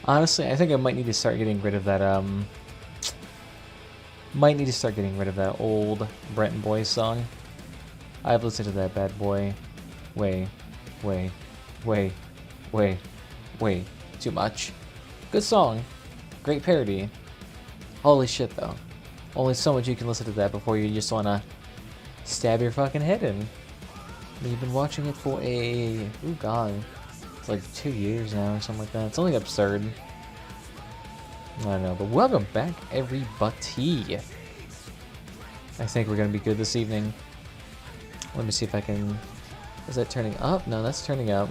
Honestly, I think I might need to start getting rid of that, might need to start getting rid of that old Brenton Boys song. I've listened to that bad boy way, way, way, way, way too much. Good song. Great parody. Holy shit, though. Only so much you can listen to that before you just want to stab your fucking head in. You've been watching it for oh god, it's like 2 years now or something like that. It's only absurd. I don't know, but welcome back, everybody. I think we're gonna be good this evening. Let me see if I can... Is that turning up? No, that's turning up.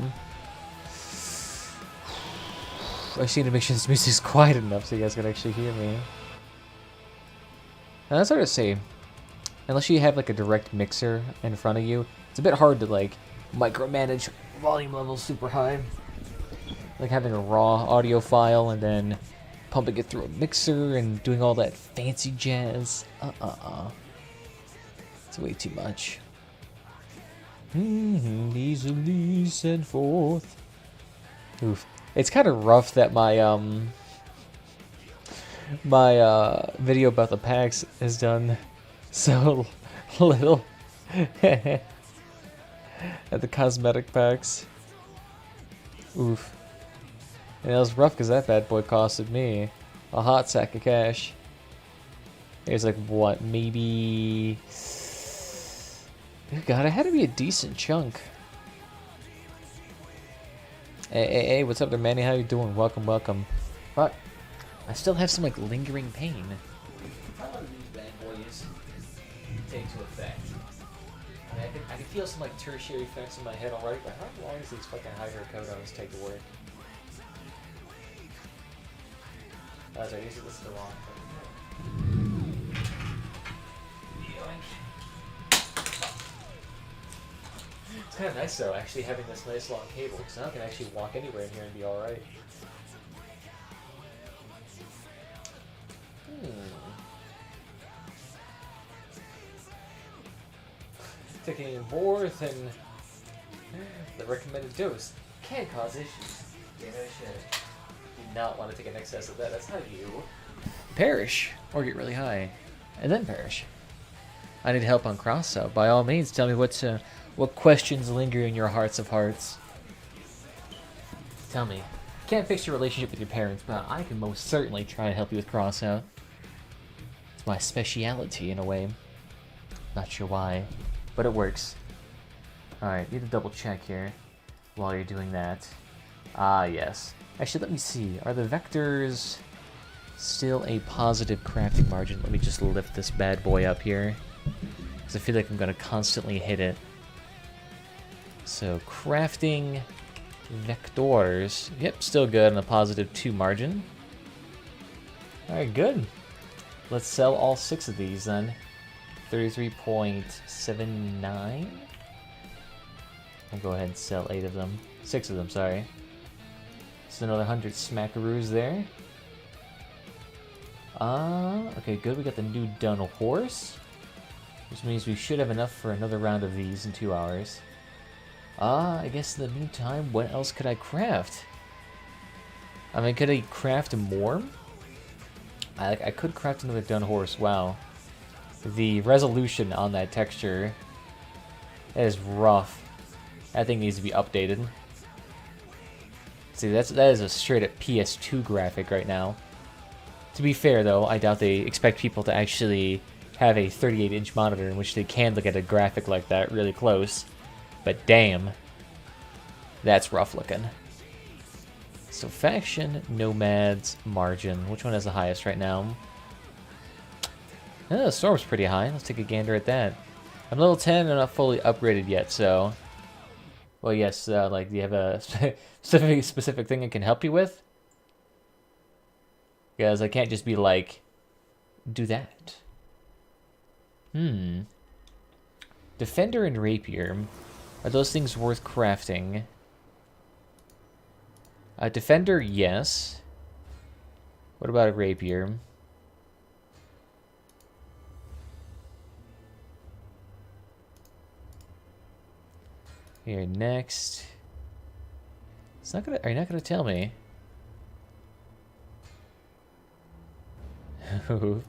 I just need to make sure this music's quiet enough so you guys can actually hear me. Now that's hard to say. Unless you have like a direct mixer in front of you, it's a bit hard to like micromanage volume levels super high. Like having a raw audio file and then pumping it through a mixer and doing all that fancy jazz. It's way too much. Easily sent forth. Oof. It's kind of rough that my video about the packs is done so little at the cosmetic packs. Oof. And it was rough because that bad boy costed me a hot sack of cash. It was like, what, maybe... God, it had to be a decent chunk. Hey, what's up there, Manny? How you doing? Welcome, welcome. But I still have some, like, lingering pain. How long do these bad boys take to effect? I mean, I can feel some, like, tertiary effects in my head already, but how long does these fucking hydrocodones take to work? Oh, sorry, this is the wrong thing. It's kind of nice, though, actually having this nice long cable, because now I can actually walk anywhere in here and be alright. Taking more than the recommended dose can cause issues. Yeah, no shit. Do not want to take an excess of that. That's how you perish or get really high and then perish. I need help on Crossout. By all means, tell me what questions linger in your hearts of hearts. Tell me. Can't fix your relationship with your parents, but I can most certainly try and help you with Crossout. It's my speciality in a way. Not sure why, but it works. Alright, need to double check here while you're doing that. Ah, yes. Actually, let me see. Are the vectors still a positive crafting margin? Let me just lift this bad boy up here, because I feel like I'm going to constantly hit it. So, crafting vectors. Yep, still good on a positive 2 margin. Alright, good. Let's sell all 6 of these then. 33.79. I'll go ahead and sell 8 of them. 6 of them, sorry. So another 100 smackaroos there. Okay, good. We got the new dun horse, which means we should have enough for another round of these in 2 hours. I guess in the meantime, what else could I craft? I mean, could I craft more? I could craft another dun horse. Wow. The resolution on that texture is rough. That thing needs to be updated. See, that is a straight up PS2 graphic right now. To be fair, though, I doubt they expect people to actually have a 38-inch monitor in which they can look at a graphic like that really close. But damn, that's rough looking. So faction, nomads, margin. Which one has the highest right now? The storm's pretty high. Let's take a gander at that. I'm level 10 and I'm not fully upgraded yet, so... Well, yes, like, do you have a specific thing it can help you with? Because I can't just be like, do that. Defender and rapier. Are those things worth crafting? Defender, yes. What about a rapier? Here, next. It's not gonna. Are you not gonna tell me? move.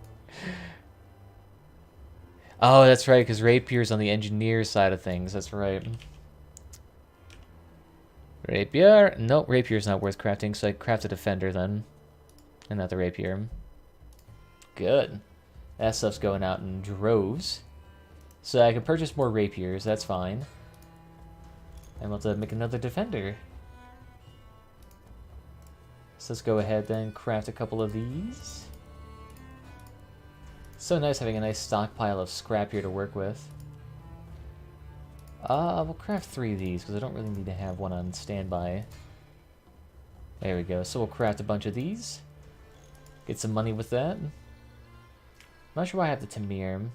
Oh, that's right, because Rapier's on the engineer side of things. That's right. Rapier? Nope, Rapier's not worth crafting, so I craft a defender then. And not the Rapier. Good. That stuff's going out in droves. So I can purchase more Rapiers, that's fine. And we'll have to make another defender. So let's go ahead then, craft a couple of these. So nice having a nice stockpile of scrap here to work with. We'll craft 3 of these, because I don't really need to have one on standby. There we go. So we'll craft a bunch of these. Get some money with that. I'm not sure why I have the Tamir.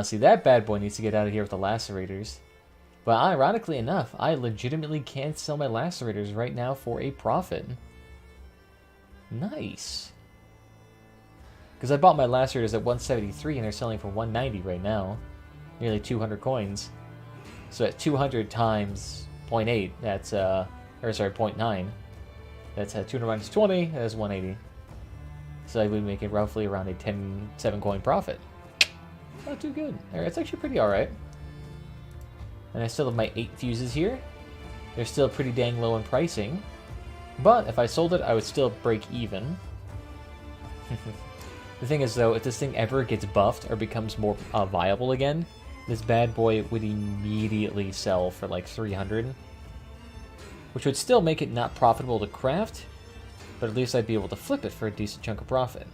See, that bad boy needs to get out of here with the lacerators. But ironically enough, I legitimately can't sell my lacerators right now for a profit. Nice. Because I bought my lacerators at 173 and they're selling for 190 right now. Nearly 200 coins. So at 200 times 0.8, that's, or sorry, 0.9. That's 200 minus 20, that's 180. So I would make it roughly around a 7 coin profit. Not too good. It's actually pretty alright. And I still have my 8 fuses here. They're still pretty dang low in pricing. But if I sold it, I would still break even. The thing is, though, if this thing ever gets buffed or becomes more viable again, this bad boy would immediately sell for like 300. Which would still make it not profitable to craft, but at least I'd be able to flip it for a decent chunk of profit.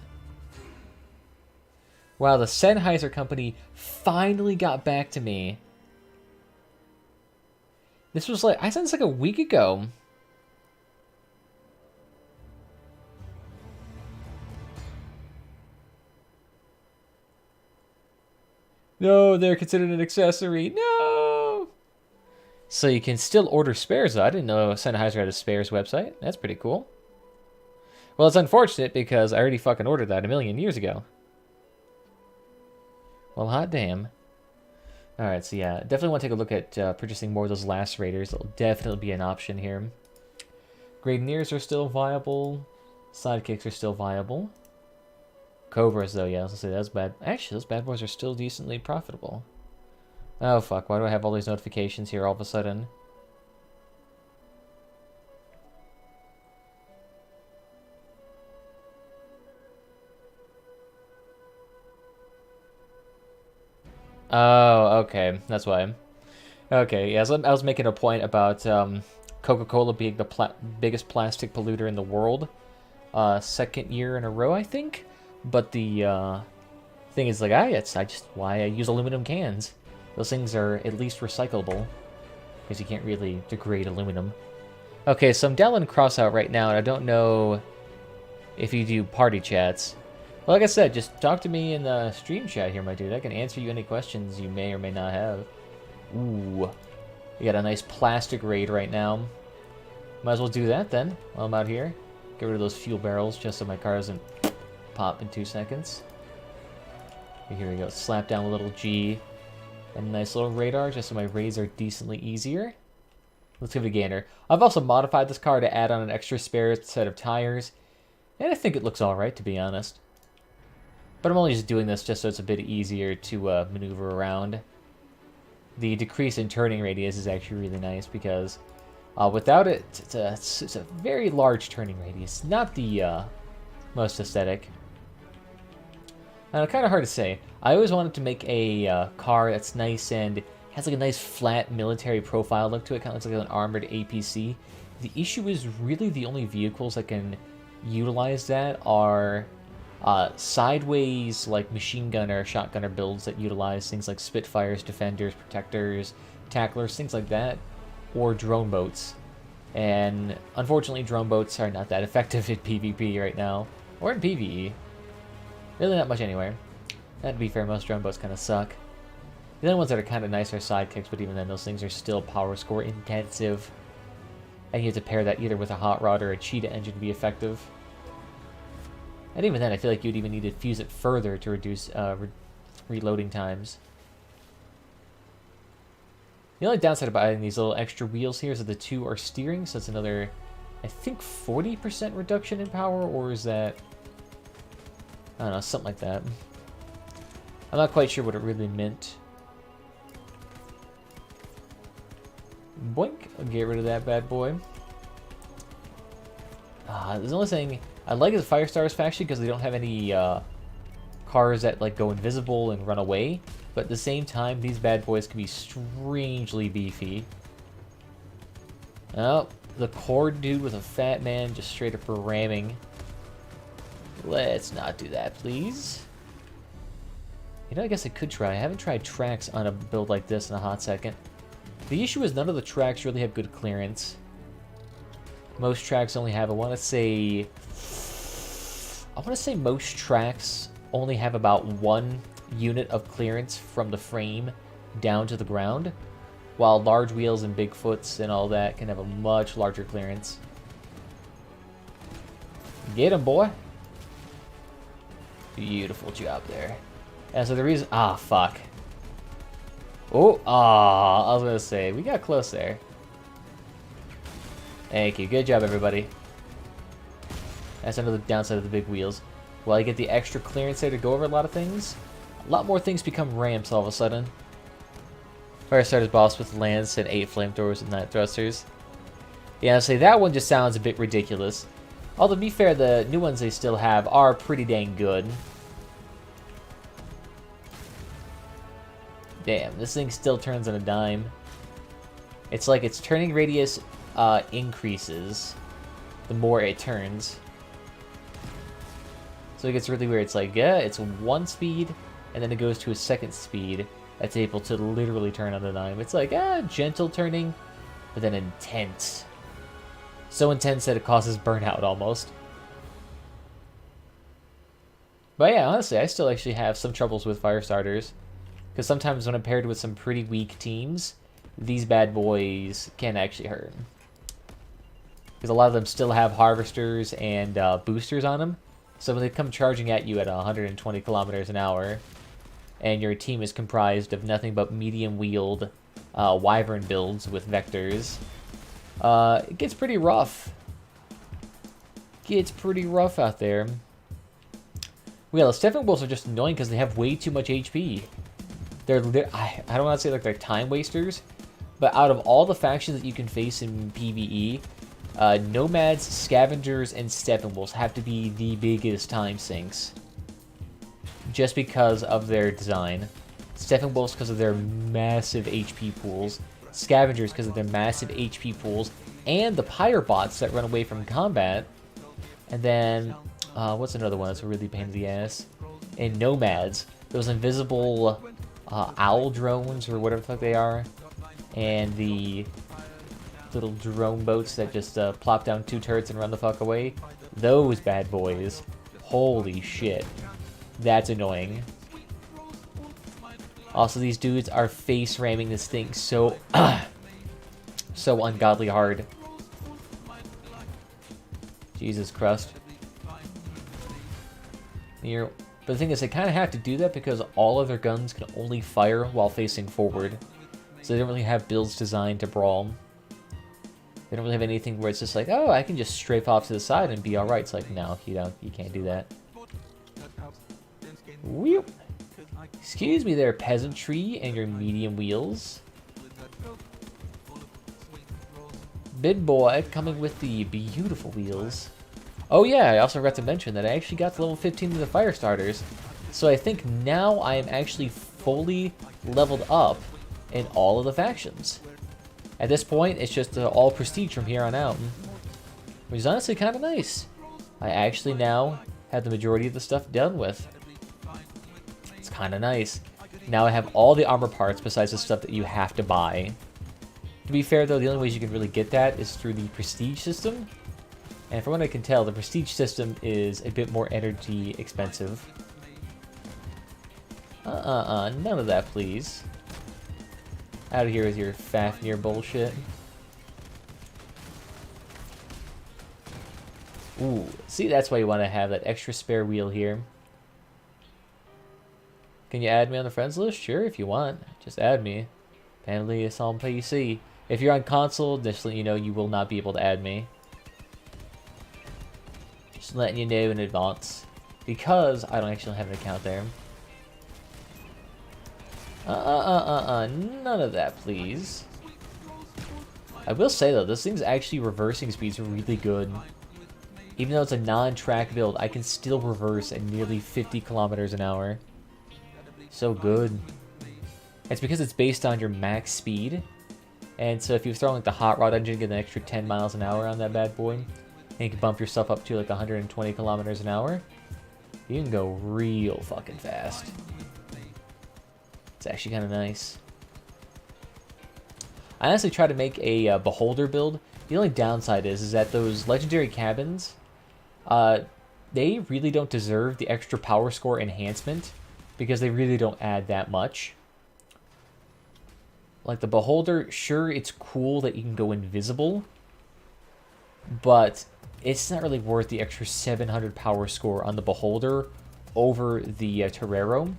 Wow, the Sennheiser company finally got back to me. This was like, I sent this like a week ago. No, they're considered an accessory. No! So you can still order spares, though. I didn't know Sennheiser had a spares website. That's pretty cool. Well, it's unfortunate because I already fucking ordered that a million years ago. Well, hot damn. Alright, so yeah, definitely want to take a look at purchasing more of those lacerators. It'll definitely be an option here. Grenadiers are still viable. Sidekicks are still viable. Cobras, though, yeah, I was gonna say that's bad. Actually, those bad boys are still decently profitable. Oh, fuck, why do I have all these notifications here all of a sudden? Oh, okay, that's why. Okay, yeah, so I was making a point about Coca-Cola being the biggest plastic polluter in the world. Second year in a row, I think. But the thing is, like, it's just why I use aluminum cans. Those things are at least recyclable, because you can't really degrade aluminum. Okay, so I'm down in Crossout right now, and I don't know if you do party chats. Well, like I said, just talk to me in the stream chat here, my dude. I can answer you any questions you may or may not have. Ooh. We got a nice plastic raid right now. Might as well do that, then, while I'm out here. Get rid of those fuel barrels, just so my car doesn't pop in 2 seconds. Here we go. Slap down a little G. And a nice little radar, just so my raids are decently easier. Let's give it a gander. I've also modified this car to add on an extra spare set of tires. And I think it looks alright, to be honest. But I'm only just doing this just so it's a bit easier to maneuver around. The decrease in turning radius is actually really nice because without it, it's a very large turning radius. Not the most aesthetic. Kind of hard to say. I always wanted to make a car that's nice and has like a nice flat military profile look to it. Kind of looks like an armored APC. The issue is really the only vehicles that can utilize that are sideways like machine gunner, shotgunner builds that utilize things like Spitfires, Defenders, Protectors, Tacklers, things like that, or drone boats. And unfortunately, drone boats are not that effective in PvP right now, or in PvE. Really not much anywhere. And to be fair, most drone boats kind of suck. The only ones that are kind of nice are sidekicks, but even then, those things are still power score intensive. And you have to pair that either with a hot rod or a cheetah engine to be effective. And even then, I feel like you'd even need to fuse it further to reduce reloading times. The only downside about adding these little extra wheels here is that the 2 are steering, so it's another, I think, 40% reduction in power, or is that, I don't know, something like that. I'm not quite sure what it really meant. Boink, I'll get rid of that bad boy. The only thing I like is the Firestars faction because they don't have any cars that like go invisible and run away. But at the same time, these bad boys can be strangely beefy. Oh, the cord dude with a fat man just straight up ramming. Let's not do that, please. You know, I guess I could try. I haven't tried tracks on a build like this in a hot second. The issue is none of the tracks really have good clearance. Most tracks only have, I want to say most tracks only have about 1 unit of clearance from the frame down to the ground, while large wheels and Bigfoots and all that can have a much larger clearance. Get him, boy. Beautiful job there. And so the reason... Ah, fuck. Oh, I was going to say, we got close there. Thank you. Good job, everybody. That's another downside of the big wheels. While you get the extra clearance there to go over a lot of things, a lot more things become ramps all of a sudden. Firestarter's boss with lance and 8 flamethrowers and 9 thrusters. Yeah, I'll say that one just sounds a bit ridiculous. Although, to be fair, the new ones they still have are pretty dang good. Damn, this thing still turns on a dime. It's like its turning radius increases the more it turns. So it gets really weird. It's like, yeah, it's 1 speed, and then it goes to a 2nd speed that's able to literally turn on a dime. It's like, gentle turning, but then intense. So intense that it causes burnout almost. But yeah, honestly, I still actually have some troubles with Firestarters. Because sometimes when I'm paired with some pretty weak teams, these bad boys can actually hurt. Because a lot of them still have harvesters and boosters on them. So when they come charging at you at 120 kilometers an hour, and your team is comprised of nothing but medium-wheeled wyvern builds with vectors, it gets pretty rough. Gets pretty rough out there. Well, the Stepping Wolves are just annoying because they have way too much HP. I don't want to say like they're time wasters, but out of all the factions that you can face in PvE, Nomads, Scavengers, and Steppenwolves have to be the biggest time sinks. Just because of their design. Steppenwolves because of their massive HP pools. Scavengers because of their massive HP pools. And the Pyre bots that run away from combat. And then, what's another one that's a really pain in the ass? And Nomads. Those invisible owl drones, or whatever the fuck they are. And the little drone boats that just plop down 2 turrets and run the fuck away. Those bad boys. Holy shit. That's annoying. Also, these dudes are face ramming this thing so so ungodly hard. Jesus Christ. But the thing is, they kind of have to do that because all of their guns can only fire while facing forward. So they don't really have builds designed to brawl. They don't really have anything where it's just like, oh, I can just strafe off to the side and be alright. It's like, no, you can't do that. Whew. Excuse me there, peasantry and your medium wheels. Big boy coming with the beautiful wheels. Oh yeah, I also forgot to mention that I actually got to level 15 in the Firestarters. So I think now I am actually fully leveled up in all of the factions. At this point, it's just all prestige from here on out. Which is honestly kind of nice. I actually now have the majority of the stuff done with. It's kind of nice. Now I have all the armor parts besides the stuff that you have to buy. To be fair though, the only ways you can really get that is through the prestige system. And from what I can tell, the prestige system is a bit more energy expensive. None of that, please. Out of here with your Fafnir bullshit. Ooh, see, that's why you want to have that extra spare wheel here. Can you add me on the friends list? Sure, if you want. Just add me. Pandalius on PC. If you're on console, just letting you know you will not be able to add me. Just letting you know in advance. Because I don't actually have an account there. None of that, please. I will say, though, this thing's actually reversing speeds are really good. Even though it's a non-track build, I can still reverse at nearly 50 kilometers an hour. So good. It's because it's based on your max speed. And so if you throw like the hot rod engine, get an extra 10 miles an hour on that bad boy, and you can bump yourself up to like 120 kilometers an hour, you can go real fucking fast. It's actually kind of nice. I honestly tried to make a beholder build. The only downside is that those legendary cabins, they really don't deserve the extra power score enhancement because they really don't add that much. Like the beholder, sure, it's cool that you can go invisible, but it's not really worth the extra 700 power score on the beholder over the Torero.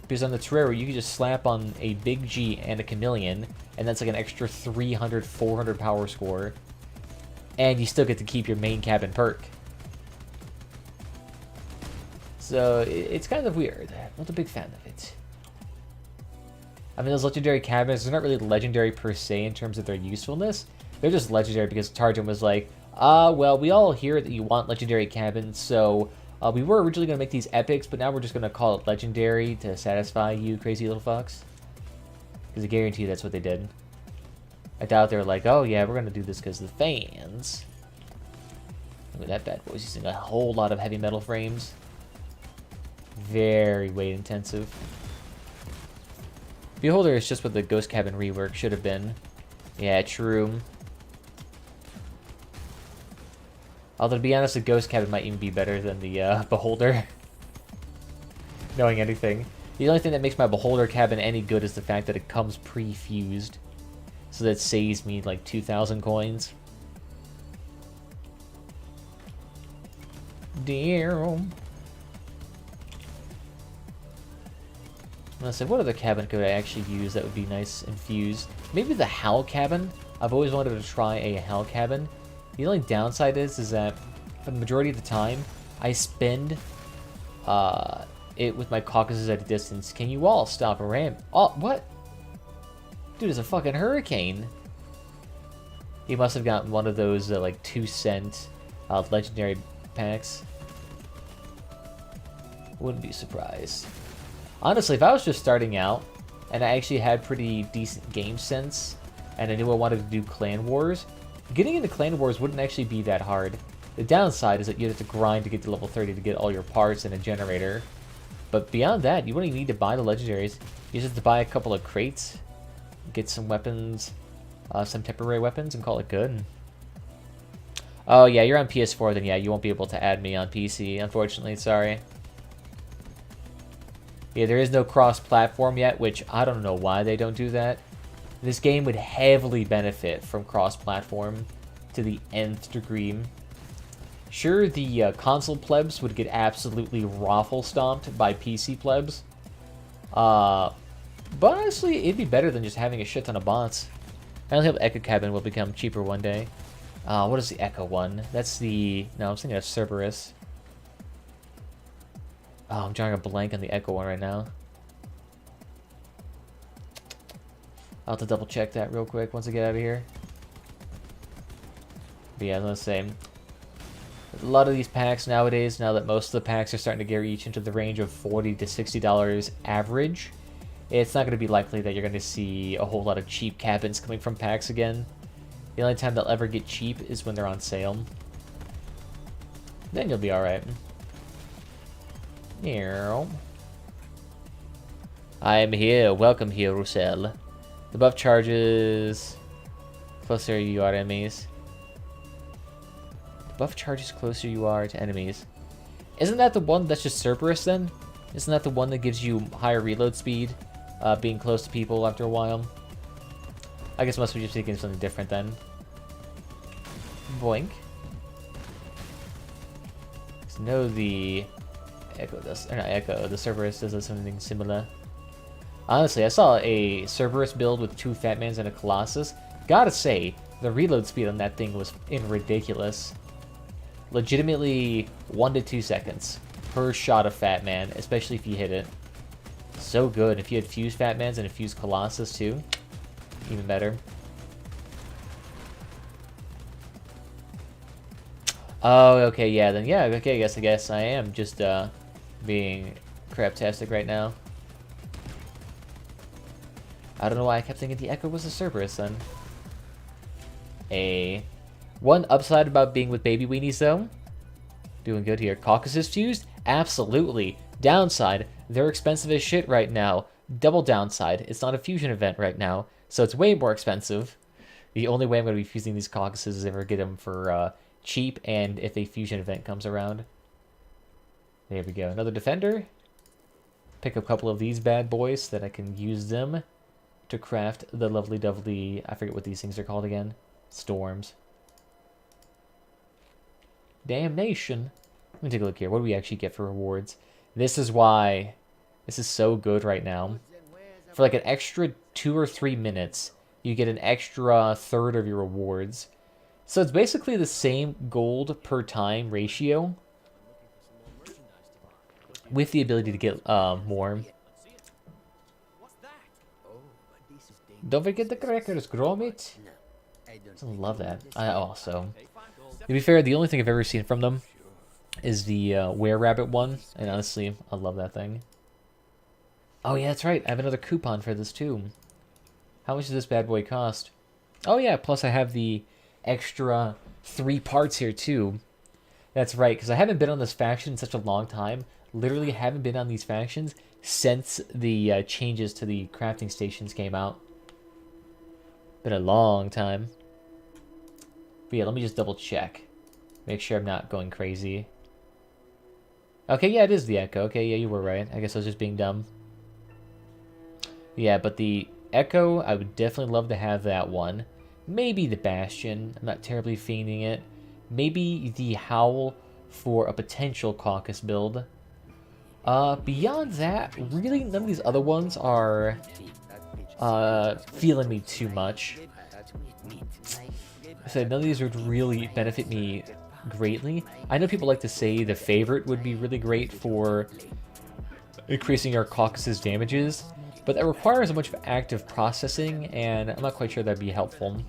Because on the Torero, you can just slap on a big G and a chameleon, and that's like an extra 300, 400 power score, and you still get to keep your main cabin perk. So it's kind of weird. I'm not a big fan of it. I mean, those legendary cabins, they're not really legendary per se in terms of their usefulness. They're just legendary because Tarjan was like, well, we all hear that you want legendary cabins, so we were originally going to make these epics, but now we're just going to call it legendary to satisfy you, crazy little fucks. Because I guarantee you that's what they did. I doubt they're like, oh yeah, we're going to do this because of the fans. Look at that bad boy's using a whole lot of heavy metal frames. Very weight intensive. Beholder is just what the Ghost Cabin rework should have been. Yeah, true. Although, to be honest, the Ghost Cabin might even be better than the Beholder. Knowing anything. The only thing that makes my Beholder cabin any good is the fact that it comes pre-fused. So that saves me like 2,000 coins. Damn. Let's say, what other cabin could I actually use that would be nice and fused? Maybe the Howl cabin. I've always wanted to try a Howl cabin. The only downside is that for the majority of the time, I spend it with my caucuses at a distance. Can you all stop a ram? Oh, what? Dude, it's a fucking hurricane. He must have gotten one of those like 2-cent legendary packs. Wouldn't be surprised. Honestly, if I was just starting out and I actually had pretty decent game sense and I knew I wanted to do clan wars, getting into clan wars wouldn't actually be that hard. The downside is that you have to grind to get to level 30 to get all your parts and a generator. But beyond that, you wouldn't even need to buy the legendaries. You just have to buy a couple of crates, get some weapons, some temporary weapons, and call it good. Oh yeah, you're on PS4, then yeah, you won't be able to add me on PC, unfortunately, sorry. Yeah, there is no cross-platform yet, which I don't know why they don't do that. This game would heavily benefit from cross-platform to the nth degree. Sure, the console plebs would get absolutely raffle-stomped by PC plebs. But honestly, it'd be better than just having a shit ton of bots. I only hope Echo Cabin will become cheaper one day. What is the Echo one? That's the... No, I'm thinking of Cerberus. Oh, I'm drawing a blank on the Echo one right now. I'll have to double check that real quick once I get out of here. But yeah, let's say a lot of these packs nowadays, now that most of the packs are starting to get each into the range of $40 to $60 average, it's not going to be likely that you're going to see a whole lot of cheap cabins coming from packs again. The only time they'll ever get cheap is when they're on sale. Then you'll be alright. I am here. Welcome here, Roussel. The buff charges closer you are to enemies. The buff charges closer you are to enemies. Isn't that the one that's just Cerberus then? Isn't that the one that gives you higher reload speed, being close to people after a while? I guess must be just thinking something different then. Boink. No, the Echo does, or not Echo, the Cerberus does something similar. Honestly, I saw a Cerberus build with 2 Fatmans and a Colossus. Gotta say, the reload speed on that thing was ridiculous. Legitimately 1 to 2 seconds per shot of Fatman, especially if you hit it. So good. If you had fused Fatmans and a fused Colossus too, even better. Oh, okay, yeah, then yeah, okay, I guess I am just being craptastic right now. I don't know why I kept thinking the Echo was a Cerberus then. One upside about being with baby weenies though. Doing good here. Caucasus fused? Absolutely. Downside, they're expensive as shit right now. Double downside, it's not a fusion event right now, so it's way more expensive. The only way I'm going to be fusing these Caucasus is if I get them for cheap and if a fusion event comes around. There we go. Another defender. Pick up a couple of these bad boys so that I can use them to craft the lovely, I forget what these things are called again. Storms. Damnation. Let me take a look here. What do we actually get for rewards? This is why this is so good right now. For like an extra 2 or 3 minutes, you get an extra third of your rewards. So it's basically the same gold per time ratio with the ability to get more. Don't forget the crackers, Gromit. I love that. I also, to be fair, the only thing I've ever seen from them is the Were-Rabbit one, and honestly, I love that thing. Oh yeah, that's right. I have another coupon for this too. How much does this bad boy cost? Oh yeah, plus I have the extra 3 parts here too. That's right, because I haven't been on this faction in such a long time. Literally haven't been on these factions since the changes to the crafting stations came out. Been a long time. But yeah, let me just double check. Make sure I'm not going crazy. Okay, yeah, it is the Echo. Okay, yeah, you were right. I guess I was just being dumb. Yeah, but the Echo, I would definitely love to have that one. Maybe the Bastion. I'm not terribly fiending it. Maybe the Howl for a potential Caucus build. Beyond that, really none of these other ones are feeling me too much. I said none of these would really benefit me greatly. I know people like to say the favorite would be really great for increasing our Caucasus damages, but that requires a bunch of active processing, and I'm not quite sure that'd be helpful.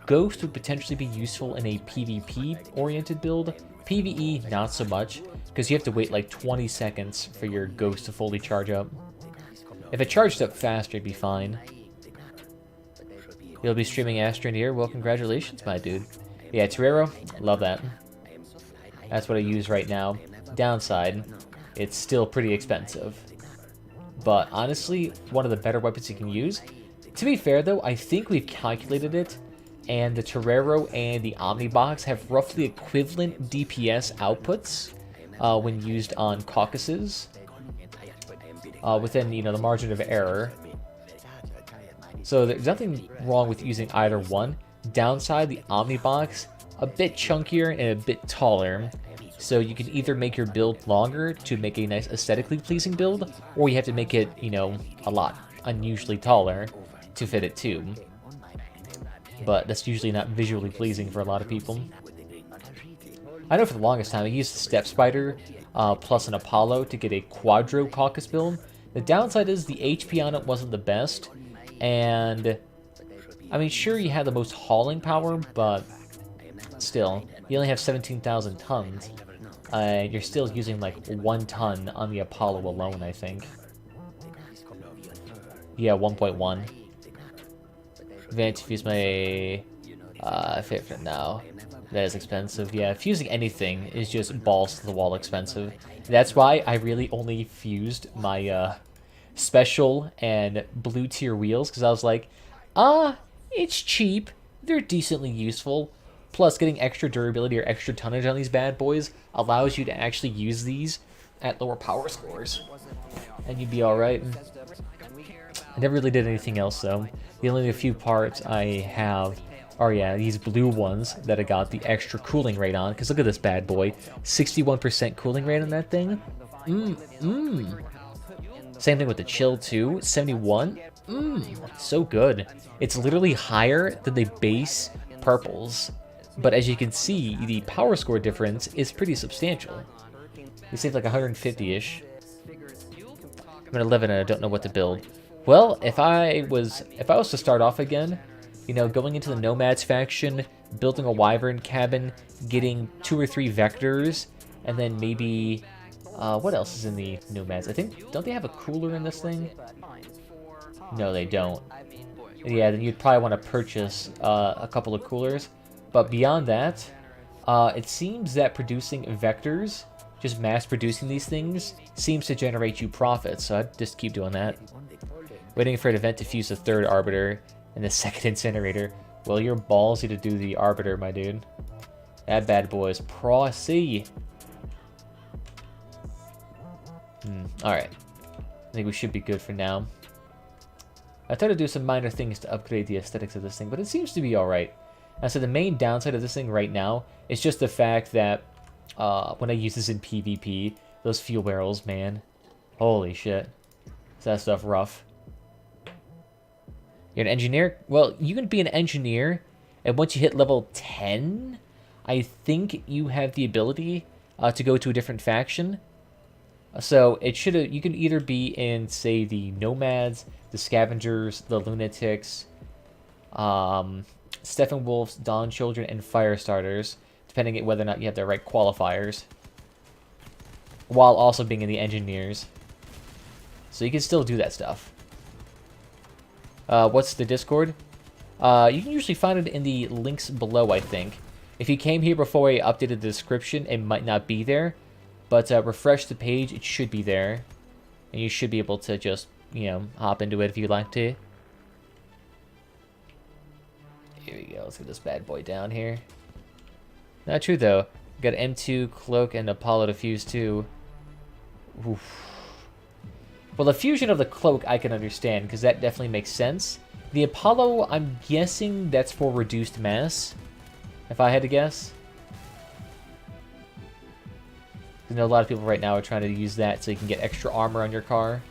Ghost would potentially be useful in a PvP-oriented build. PvE, not so much, because you have to wait like 20 seconds for your Ghost to fully charge up. If it charged up faster, it'd be fine. You'll be streaming Astron here? Well, congratulations, my dude. Yeah, Torero, love that. That's what I use right now. Downside, it's still pretty expensive. But honestly, one of the better weapons you can use. To be fair, though, I think we've calculated it, and the Torero and the Omnibox have roughly equivalent DPS outputs when used on Caucasus, within, you know, the margin of error. So there's nothing wrong with using either one. Downside, the Omnibox, a bit chunkier and a bit taller. So you can either make your build longer to make a nice aesthetically pleasing build, or you have to make it, you know, a lot unusually taller to fit it too. But that's usually not visually pleasing for a lot of people. I know for the longest time I used the Step Spider plus an Apollo to get a Quadro Caucus build. The downside is the HP on it wasn't the best, and I mean, sure, you had the most hauling power, but still, you only have 17,000 tons. You're still using like 1 ton on the Apollo alone, I think. Yeah, 1.1. Advanced fuse my favorite now. That is expensive. Yeah, fusing anything is just balls to the wall expensive. That's why I really only fused my special and blue tier wheels, because I was like, it's cheap, they're decently useful, plus getting extra durability or extra tonnage on these bad boys allows you to actually use these at lower power scores, and you'd be alright. I never really did anything else though. The only few parts I have are, yeah, these blue ones that I got the extra cooling rate on, because look at this bad boy, 61% cooling rate on that thing. Same thing with the chill too. 71. So good. It's literally higher than the base purples. But as you can see, the power score difference is pretty substantial. You save like 150-ish. I'm at 11 and I don't know what to build. Well, if I was to start off again, you know, going into the Nomads faction, building a Wyvern cabin, getting 2 or 3 vectors, and then maybe what else is in the Nomads? I think, don't they have a cooler in this thing? No, they don't. Yeah, then you'd probably want to purchase a couple of coolers. But beyond that, it seems that producing vectors, just mass producing these things, seems to generate you profits. So I'd just keep doing that. Waiting for an event to fuse the 3rd Arbiter and the 2nd Incinerator. Well, you're ballsy to do the Arbiter, my dude. That bad boy is pricey. Alright. I think we should be good for now. I tried to do some minor things to upgrade the aesthetics of this thing, but it seems to be alright. So the main downside of this thing right now is just the fact that when I use this in PvP, those fuel barrels, man. Holy shit. Is that stuff rough? You're an engineer? Well, you can be an engineer, and once you hit level 10, I think you have the ability to go to a different faction. So it should you can either be in, say, the Nomads, the Scavengers, the Lunatics, Steppenwolves, Dawn Children, and Firestarters, depending on whether or not you have the right qualifiers, while also being in the Engineers. So you can still do that stuff. What's the Discord? You can usually find it in the links below, I think. If you came here before I updated the description, it might not be there. But refresh the page, it should be there. And you should be able to just, you know, hop into it if you'd like to. Here we go. Let's get this bad boy down here. Not true, though. We got M2, Cloak, and Apollo to fuse, too. Oof. Well, the fusion of the Cloak I can understand, because that definitely makes sense. The Apollo, I'm guessing that's for reduced mass, if I had to guess. I know a lot of people right now are trying to use that so you can get extra armor on your car.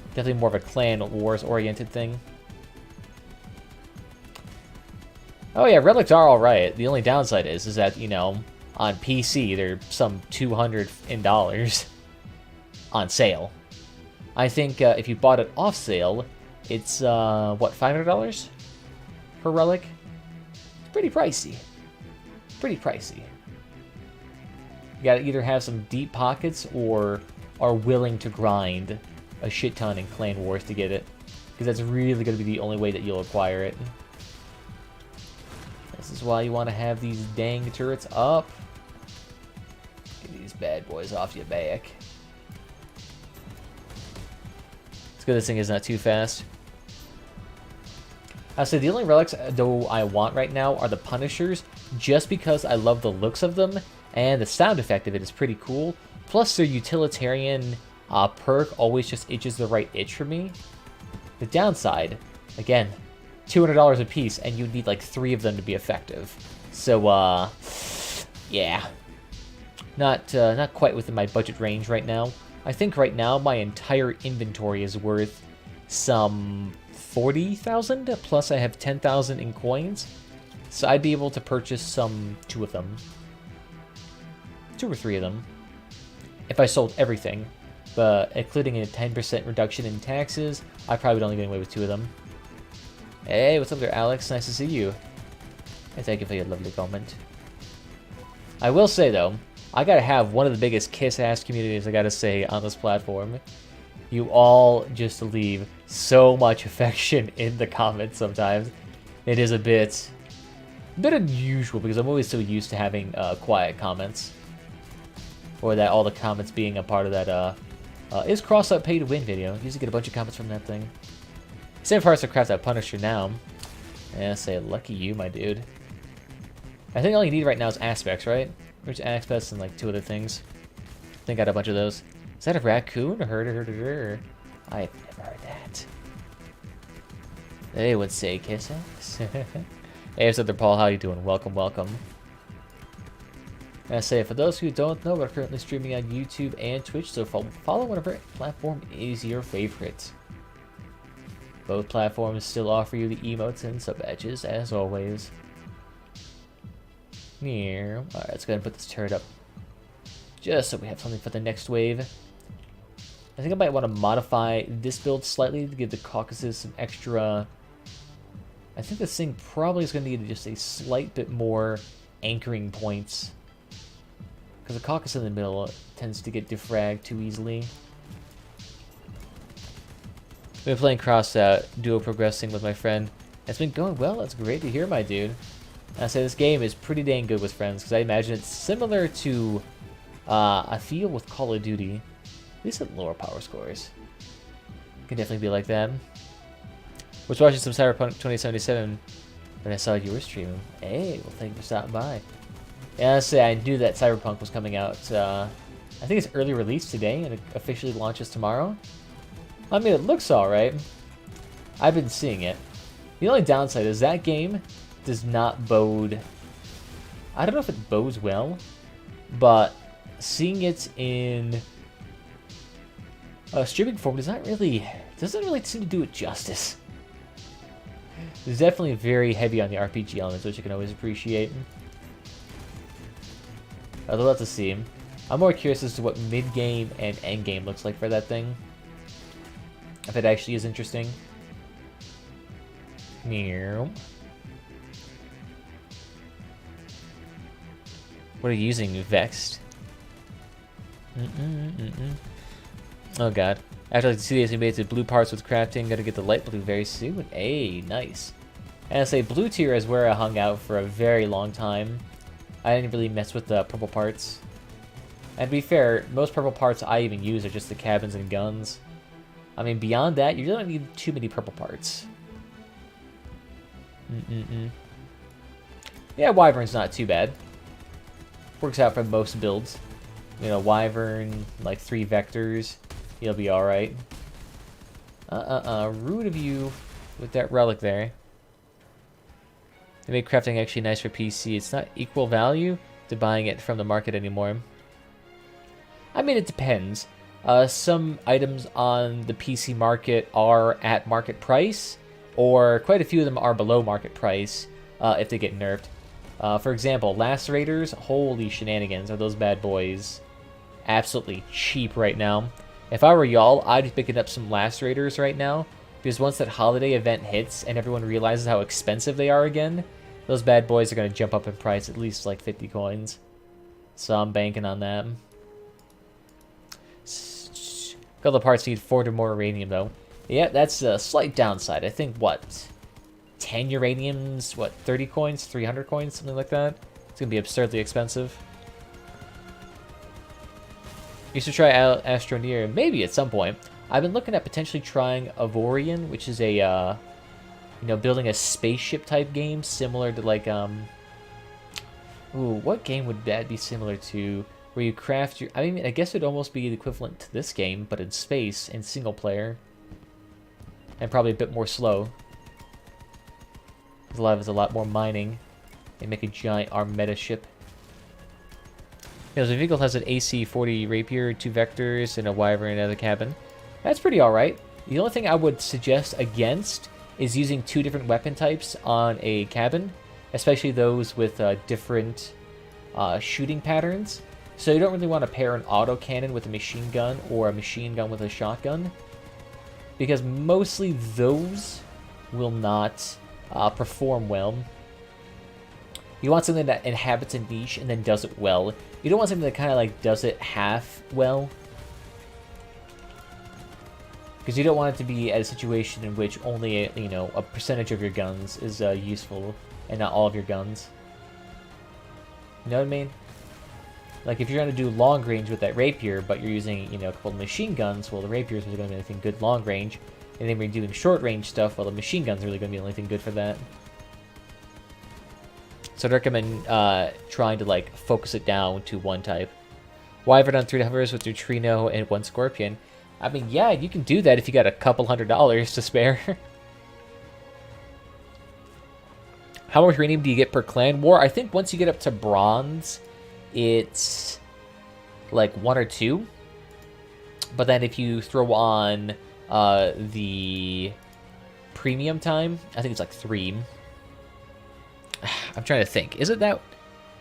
Definitely more of a clan wars-oriented thing. Oh yeah, relics are alright. The only downside is that, you know, on PC, they're some $200 on sale. I think if you bought it off sale, it's, what, $500 per relic? Pretty pricey. Pretty pricey. You gotta either have some deep pockets or are willing to grind a shit ton in Clan Wars to get it. Because that's really gonna be the only way that you'll acquire it. This is why you want to have these dang turrets up. Get these bad boys off your back. It's good this thing is not too fast. So the only relics though I want right now are the Punishers, just because I love the looks of them, and the sound effect of it is pretty cool. Plus their utilitarian perk always just itches the right itch for me. The downside, again, $200 a piece, and you need like 3 of them to be effective. So, yeah. Not quite within my budget range right now. I think right now my entire inventory is worth some 40,000, plus I have 10,000 in coins. So I'd be able to purchase 2 of them. 2 or 3 of them. If I sold everything. But including a 10% reduction in taxes, I probably would only get away with 2 of them. Hey, what's up there, Alex? Nice to see you. And thank you for your lovely comment. I will say, though, I gotta have one of the biggest kiss-ass communities, I gotta say, on this platform. You all just leave so much affection in the comments sometimes. It is a bit unusual, because I'm always so used to having quiet comments. Or that all the comments being a part of that, is Crossout pay to win video. Usually get a bunch of comments from that thing. Same parts to craft that Punisher now. Yeah, say lucky you, my dude. I think all you need right now is aspects, right? Which aspects and like 2 other things. I think I got a bunch of those. Is that a raccoon? I've never heard that. They would say kisses. Hey, what's up there, Paul? How you doing? Welcome, welcome. And I say, for those who don't know, we're currently streaming on YouTube and Twitch, so follow whatever platform is your favorite. Both platforms still offer you the emotes and sub badges, as always. Alright, let's go ahead and put this turret up. Just so we have something for the next wave. I think I might want to modify this build slightly to give the Caucasus some extra... I think this thing probably is going to need just a slight bit more anchoring points. Because the Caucasus in the middle tends to get defragged too easily. I've been playing Crossout, duo progressing with my friend. It's been going well, that's great to hear, my dude. And I say this game is pretty dang good with friends, because I imagine it's similar to, I feel, with Call of Duty. At least at lower power scores. Can definitely be like that. Was watching some Cyberpunk 2077 when I saw you were streaming. Hey, well, thank you for stopping by. Yeah, honestly, I knew that Cyberpunk was coming out. I think it's early release today, and it officially launches tomorrow. I mean, it looks alright. I've been seeing it. The only downside is that game does not bode... I don't know if it bodes well, but seeing it in streaming form doesn't really seem to do it justice. It's definitely very heavy on the RPG elements, which you can always appreciate. I'd love to see. I'm more curious as to what mid-game and end-game looks like for that thing. If it actually is interesting. Meow. What are you using? Vexed? Oh god. After like the CDS we made the blue parts with crafting, gotta get the light blue very soon. Hey, nice. And I say blue tier is where I hung out for a very long time. I didn't really mess with the purple parts. And to be fair, most purple parts I even use are just the cabins and guns. I mean, beyond that, you don't need too many purple parts. Yeah, Wyvern's not too bad. Works out for most builds. You know, Wyvern, like 3 vectors, you'll be alright. Rude of you with that relic there. They make crafting actually nice for PC. It's not equal value to buying it from the market anymore. I mean, it depends. Some items on the PC market are at market price, or quite a few of them are below market price if they get nerfed. For example, Lacerators, holy shenanigans, are those bad boys absolutely cheap right now. If I were y'all, I'd be picking up some Lacerators right now, because once that holiday event hits and everyone realizes how expensive they are again, those bad boys are going to jump up in price at least like 50 coins. So I'm banking on that. A couple of parts need 4 more uranium, though. Yeah, that's a slight downside. I think, what, 10 uraniums, what, 30 coins, 300 coins, something like that? It's going to be absurdly expensive. Used to try out Astroneer, maybe at some point. I've been looking at potentially trying Avorion, which is a, you know, building a spaceship type game, similar to like, ooh, what game would that be similar to? Where you craft your... I mean, I guess it'd almost be the equivalent to this game, but in space, in single player. And probably a bit more slow. Because a lot of it's a lot more mining. They make a giant Armada ship. You know, the vehicle has an AC-40 Rapier, 2 vectors, and a Wyvern and another cabin. That's pretty alright. The only thing I would suggest against is using 2 different weapon types on a cabin. Especially those with different shooting patterns. So you don't really want to pair an autocannon with a machine gun or a machine gun with a shotgun. Because mostly those will not perform well. You want something that inhabits a niche and then does it well. You don't want something that kind of like does it half well. Because you don't want it to be at a situation in which only you know, a percentage of your guns is useful and not all of your guns. You know what I mean? Like, if you're going to do long range with that rapier, but you're using, you know, a couple of machine guns, well, the rapier is really going to be anything good long range. And then when you're doing short range stuff, well, the machine gun's really going to be the only thing good for that. So I'd recommend trying to, like, focus it down to one type. Wyvern on 3 hovers with Neutrino and 1 Scorpion. I mean, yeah, you can do that if you got a couple $100 to spare. How much uranium do you get per clan war? I think once you get up to bronze, it's like 1 or 2. But then if you throw on the premium time, I think it's like 3. I'm trying to think. Is it that?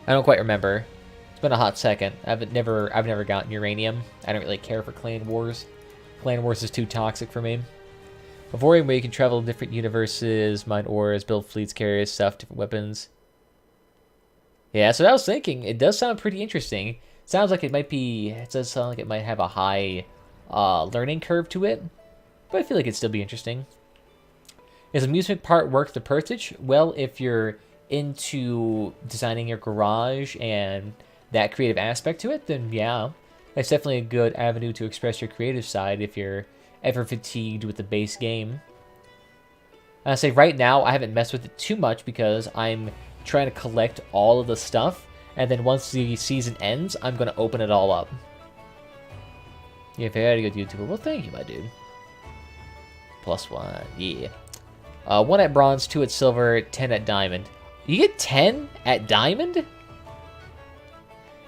I don't quite remember. It's been a hot second. I've never gotten uranium. I don't really care for Clan Wars. Clan Wars is too toxic for me. Avoiding where you can travel to different universes, mine ores, build fleets, carriers, stuff, different weapons. Yeah, so I was thinking. It does sound pretty interesting. Sounds like it might be. It does sound like it might have a high learning curve to it, but I feel like it'd still be interesting. Is amusement part worth the purchase? Well, if you're into designing your garage and that creative aspect to it, then yeah, that's definitely a good avenue to express your creative side if you're ever fatigued with the base game. I say right now I haven't messed with it too much because I'm trying to collect all of the stuff, and then once the season ends, I'm going to open it all up. You're a very good YouTuber. Well, thank you, my dude. +1, yeah. 1 at bronze, 2 at silver, 10 at diamond. You get 10 at diamond?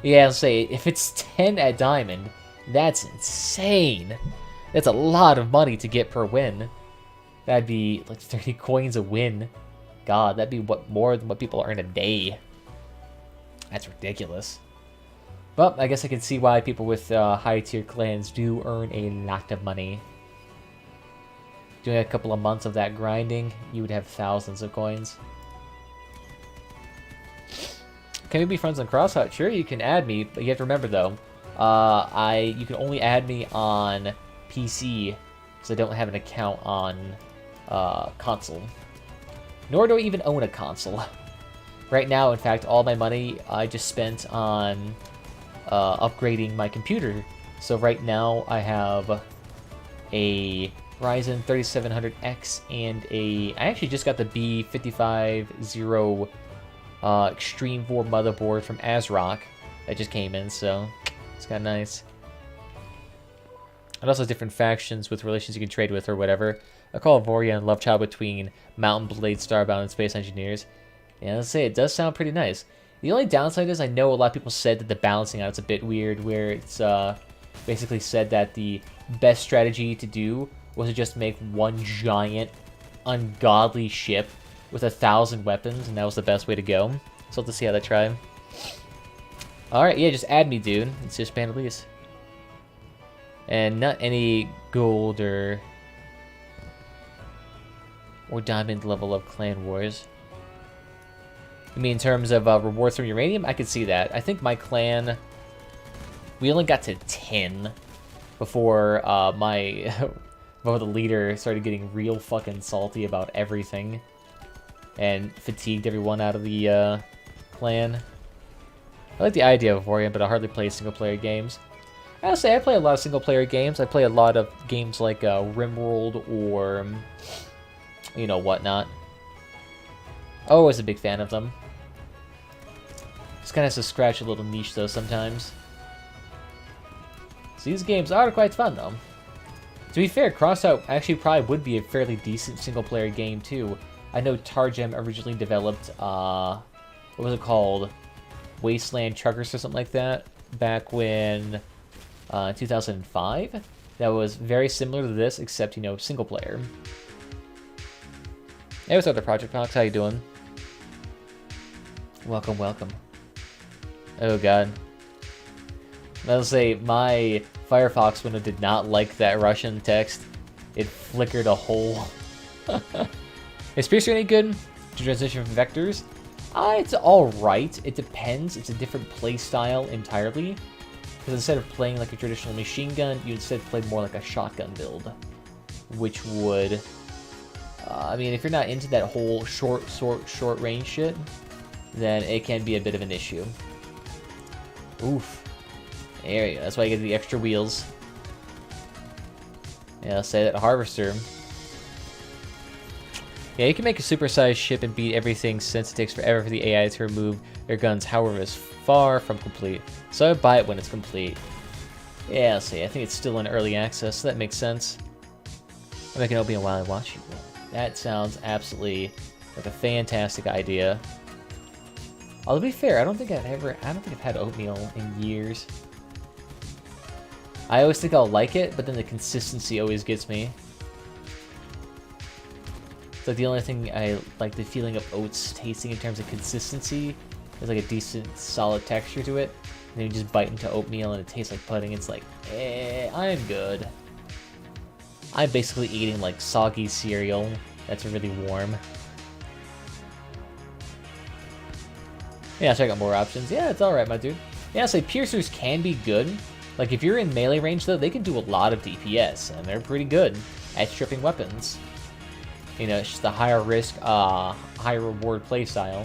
Yeah, I'll say, if it's 10 at diamond, that's insane. That's a lot of money to get per win. That'd be like 30 coins a win. God, that'd be more than what people earn a day. That's ridiculous. But I guess I can see why people with high tier clans do earn a lot of money. Doing a couple of months of that grinding, you would have thousands of coins. Can we be friends on Crossout? Sure, you can add me, but you have to remember though, you can only add me on PC because I don't have an account on console. Nor do I even own a console. Right now, in fact, all my money I just spent on upgrading my computer. So right now I have a Ryzen 3700X and I actually just got the B550 Extreme 4 motherboard from ASRock that just came in, so it's kind of nice. And also different factions with relations you can trade with or whatever. I call Voria and love child between Mountain Blade, Starbound, and Space Engineers. Yeah, let's say it does sound pretty nice. The only downside is I know a lot of people said that the balancing out is a bit weird, where it's basically said that the best strategy to do was to just make one giant, ungodly ship with 1,000 weapons, and that was the best way to go. So let's see how that try. Alright, yeah, just add me, dude. It's just Pandalius. And not any gold or diamond level of Clan Wars. I mean, in terms of rewards from uranium, I could see that. I think my clan, we only got to 10 before before the leader started getting real fucking salty about everything and fatigued everyone out of the clan. I like the idea of Orion, but I hardly play single-player games. I'll say I play a lot of single-player games. I play a lot of games like RimWorld or, you know, whatnot. Always a big fan of them. Just kind of has to scratch a little niche, though, sometimes. So these games are quite fun, though. To be fair, Crossout actually probably would be a fairly decent single-player game, too. I know Targem originally developed, what was it called? Wasteland Truckers or something like that, back when, 2005. That was very similar to this, except, you know, single-player. Hey, what's up, Project Fox? How you doing? Welcome, welcome. Oh, God. I'll say, my Firefox window did not like that Russian text. It flickered a hole. Is Piercer any good to transition from vectors? It's alright. It depends. It's a different play style entirely. Because instead of playing like a traditional machine gun, you instead play more like a shotgun build. Which would... I mean, if you're not into that whole short range shit, then it can be a bit of an issue. Oof. There you go. That's why you get the extra wheels. Yeah, I'll say that harvester. Yeah, you can make a supersized ship and beat everything since it takes forever for the AI to remove their guns, however, is far from complete. So I buy it when it's complete. Yeah, I'll see. I think it's still in early access, so that makes sense. I'm making it be a while and watch you. That sounds absolutely like a fantastic idea. I'll be fair, I don't think I've had oatmeal in years. I always think I'll like it, but then the consistency always gets me. It's like the only thing I like the feeling of oats tasting in terms of consistency. There's like a decent, solid texture to it. And then you just bite into oatmeal and it tastes like pudding. It's like, I'm good. I'm basically eating like soggy cereal that's really warm. Yeah, check out more options. Yeah, it's alright, my dude. Yeah, so piercers can be good. Like, if you're in melee range, though, they can do a lot of DPS, and they're pretty good at stripping weapons. You know, it's just a higher risk, higher reward playstyle.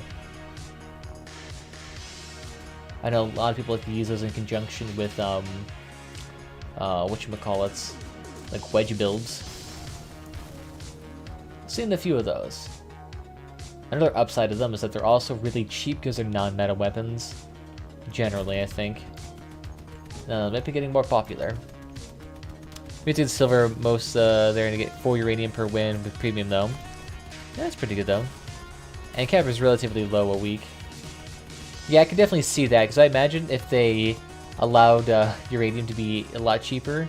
I know a lot of people like to use those in conjunction with, whatchamacallits, like wedge builds. Seen a few of those. Another upside of them is that they're also really cheap because they're non-meta weapons. Generally, I think. Might be getting more popular. Muted Silver, most they're going to get 4 uranium per win with premium though. Yeah, that's pretty good though. And cap is relatively low a week. Yeah, I could definitely see that, because I imagine if they allowed uranium to be a lot cheaper,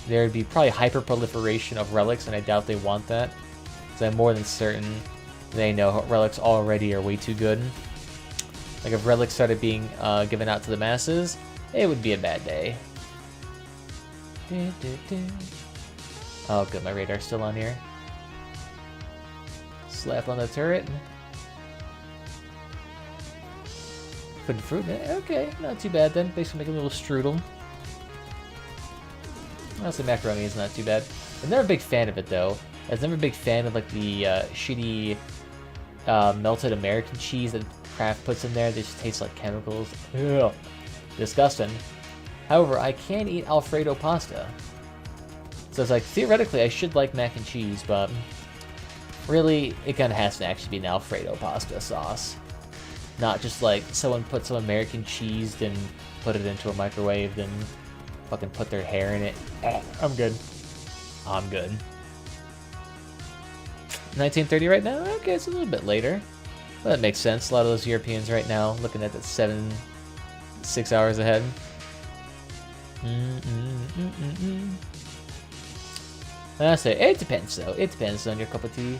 there would be probably hyper-proliferation of relics, and I doubt they want that. Because I'm more than certain they know relics already are way too good. Like, if relics started being given out to the masses, it would be a bad day. Oh, good, my radar's still on here. Slap on the turret. Putting fruit in it? Okay, not too bad then. Basically make a little strudel. Honestly, macaroni is not too bad. I'm never a big fan of it though. I was never a big fan of like the shitty melted American cheese that Kraft puts in there. They just taste like chemicals. Ugh. Disgusting. However, I can eat Alfredo pasta. So it's like, theoretically, I should like mac and cheese, but really, it kind of has to actually be an Alfredo pasta sauce. Not just like someone put some American cheese and put it into a microwave, then fucking put their hair in it. I'm good. I'm good. 1930 right now? Okay, it's a little bit later. But that makes sense. A lot of those Europeans right now looking at that 6 hours ahead. I say, it depends though. It depends on your cup of tea.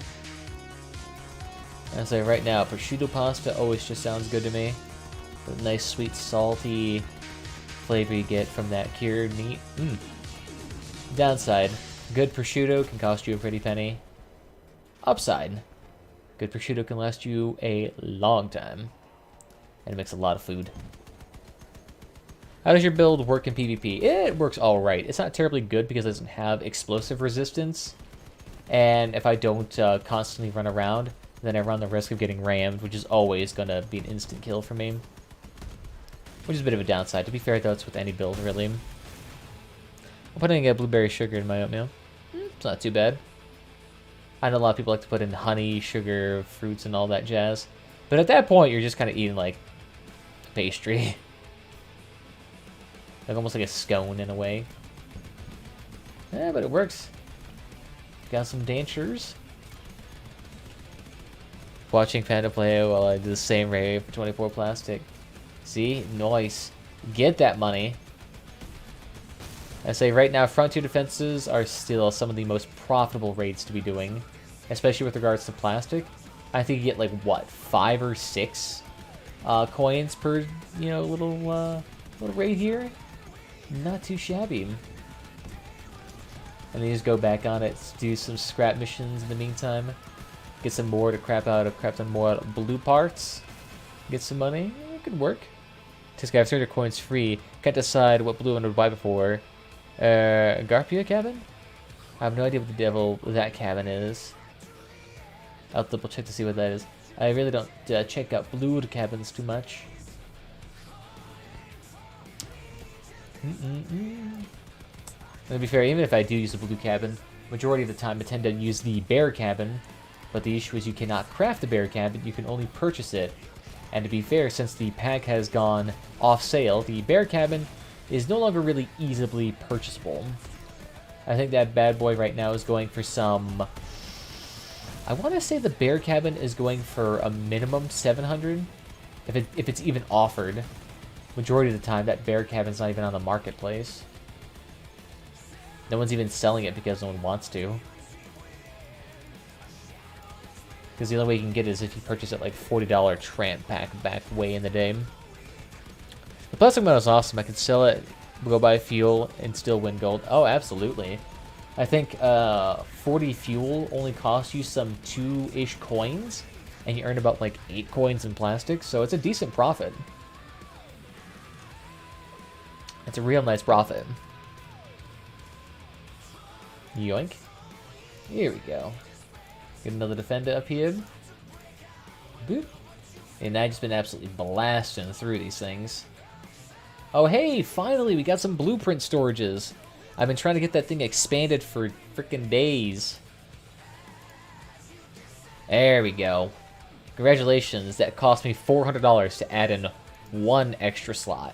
I say right now, prosciutto pasta always just sounds good to me. The nice, sweet, salty flavor you get from that cured meat. Downside, good prosciutto can cost you a pretty penny. Upside, good prosciutto can last you a long time. And it makes a lot of food. How does your build work in PvP? It works alright. It's not terribly good because it doesn't have explosive resistance. And if I don't constantly run around, then I run the risk of getting rammed, which is always going to be an instant kill for me. Which is a bit of a downside. To be fair, though, it's with any build, really. I'm putting blueberry sugar in my oatmeal. It's not too bad. I know a lot of people like to put in honey, sugar, fruits, and all that jazz. But at that point, you're just kind of eating, like, pastry. Like, almost like a scone, in a way. Yeah, but it works. Got some dancers. Watching Panda play while I do the same raid for 24 plastic. See? Nice. Get that money. I say right now, Frontier defenses are still some of the most profitable raids to be doing. Especially with regards to plastic. I think you get like, what, 5 or 6 coins per, you know, little raid here? Not too shabby. And then you just go back on it, do some scrap missions in the meantime. Get some more to crap on more blue parts. Get some money. It could work. This guy has 300 coins free. Can't decide what blue one would buy before. Garpia cabin? I have no idea what the devil that cabin is. I'll double check to see what that is. I really don't check out blue cabins too much. To be fair, even if I do use the blue cabin, majority of the time I tend to use the bear cabin. But the issue is you cannot craft the bear cabin, you can only purchase it. And to be fair, since the pack has gone off sale, the bear cabin is no longer really easily purchasable. I think that bad boy right now is going for some... I want to say the bear cabin is going for a minimum 700. If it's even offered. Majority of the time, that bear cabin's not even on the marketplace. No one's even selling it because no one wants to. Because the only way you can get it is if you purchase it like $40 tramp pack back way in the day. The plastic metal is awesome. I could sell it, go buy fuel, and still win gold. Oh, absolutely. I think 40 fuel only costs you some 2-ish coins, and you earn about like 8 coins in plastic, so it's a decent profit. It's a real nice profit. Yoink. Here we go. Get another defender up here. Boop. And I've just been absolutely blasting through these things. Oh hey, finally we got some blueprint storages. I've been trying to get that thing expanded for freaking days. There we go. Congratulations, that cost me $400 to add in 1 extra slot.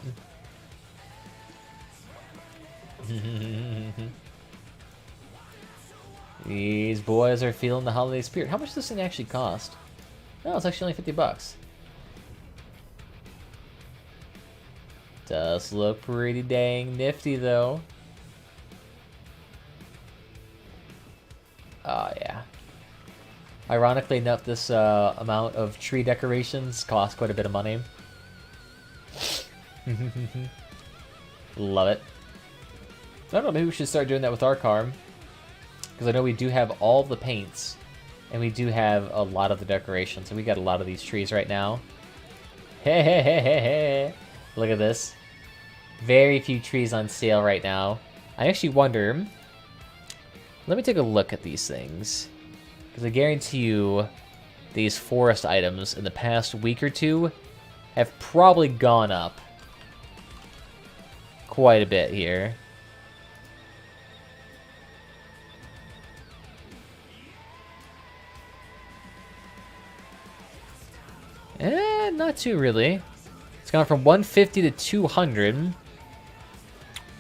These boys are feeling the holiday spirit. How much does this thing actually cost? No, it's actually only 50 bucks. Does look pretty dang nifty, though. Oh, yeah. Ironically enough, this amount of tree decorations costs quite a bit of money. Love it. I don't know, maybe we should start doing that with our car. Because I know we do have all the paints. And we do have a lot of the decorations. So we got a lot of these trees right now. Hey, hey, hey, hey, hey. Look at this. Very few trees on sale right now. I actually wonder... Let me take a look at these things. Because I guarantee you these forest items in the past week or two have probably gone up quite a bit here. Not too really. It's gone from 150 to 200.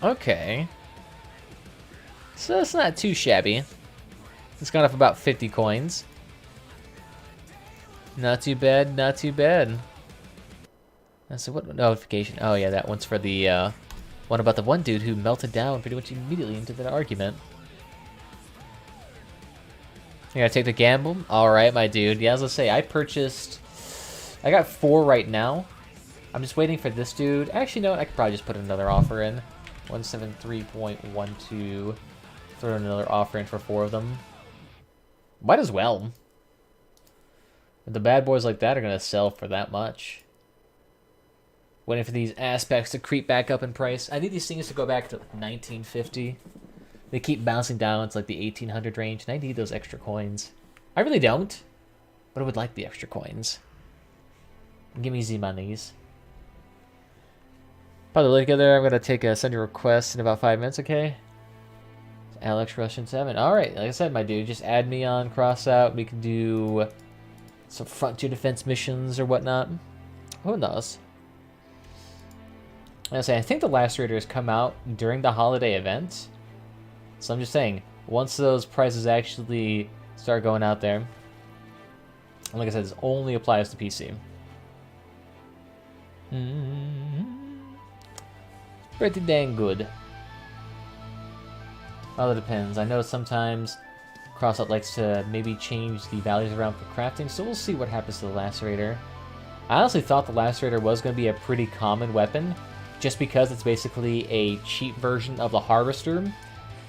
Okay. So it's not too shabby. It's gone up about 50 coins. Not too bad, not too bad. So what notification? Oh yeah, that one's for the one about the one dude who melted down pretty much immediately into that argument. You gotta take the gamble? Alright, my dude. Yeah, as I say, I got 4 right now. I'm just waiting for this dude. Actually, no, I could probably just put another offer in. 173.12. Throw another offer in for 4 of them. Might as well. The bad boys like that are going to sell for that much. Waiting for these aspects to creep back up in price. I need these things to go back to 1950. They keep bouncing down. It's like the 1800 range. And I need those extra coins. I really don't. But I would like the extra coins. Give me the monies. By the way, together, I'm going to send a request in about 5 minutes, okay? Alex Russian 7. Alright, like I said, my dude, just add me on Crossout. We can do some frontier defense missions or whatnot. Who knows? I think the Lacerators come out during the holiday event. So I'm just saying, once those prices actually start going out there, and like I said, this only applies to PC. Pretty dang good. Well, that depends. I know sometimes Crossout likes to maybe change the values around for crafting, so we'll see what happens to the Lacerator. I honestly thought the Lacerator was going to be a pretty common weapon, just because it's basically a cheap version of the Harvester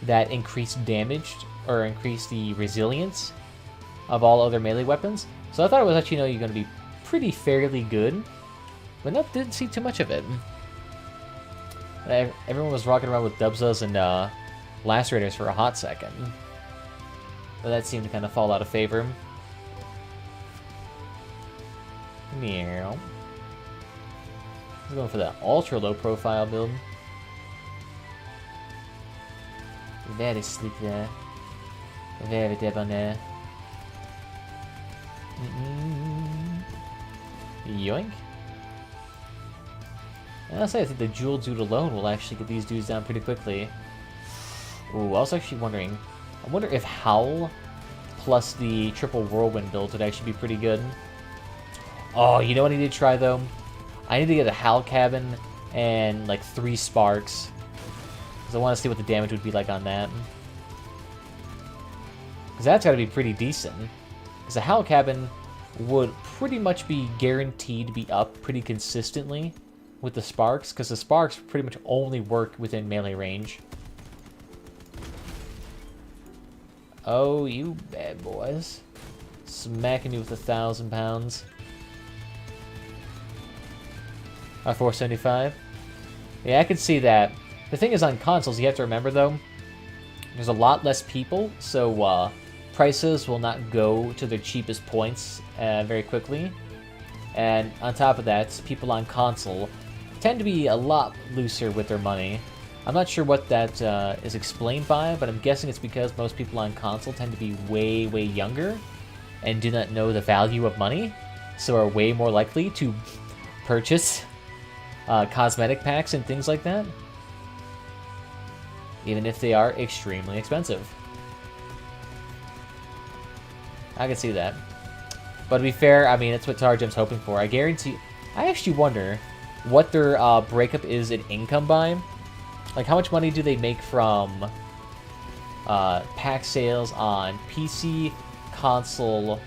that increased damage, or increased the resilience of all other melee weapons. So I thought it was actually, going to be pretty fairly good, but no, didn't see too much of it. Everyone was rocking around with Dubzas and Lacerators for a hot second. But that seemed to kind of fall out of favor. Meow. I'm going for that ultra low profile build. Very sleek there. Very debonair. Yoink. And I'll say I think the Jewel Dude alone will actually get these dudes down pretty quickly. Ooh, I was actually wondering. I wonder if Howl plus the triple Whirlwind build would actually be pretty good. Oh, you know what I need to try, though? I need to get a Hal Cabin and, like, 3 Sparks. Because I want to see what the damage would be like on that. Because that's got to be pretty decent. Because a Hal Cabin would pretty much be guaranteed to be up pretty consistently with the Sparks. Because the Sparks pretty much only work within melee range. Oh, you bad boys. Smacking you with 1,000 pounds. 475. Yeah, I could see that. The thing is, on consoles, you have to remember, though, there's a lot less people, so prices will not go to their cheapest points very quickly. And on top of that, people on console tend to be a lot looser with their money. I'm not sure what that is explained by, but I'm guessing it's because most people on console tend to be way, way younger and do not know the value of money, so are way more likely to purchase cosmetic packs and things like that, even if they are extremely expensive. I can see that. But to be fair, I mean, that's what Targem's hoping for. I guarantee... I actually wonder what their breakup is in income by. Like, how much money do they make from pack sales on PC, console,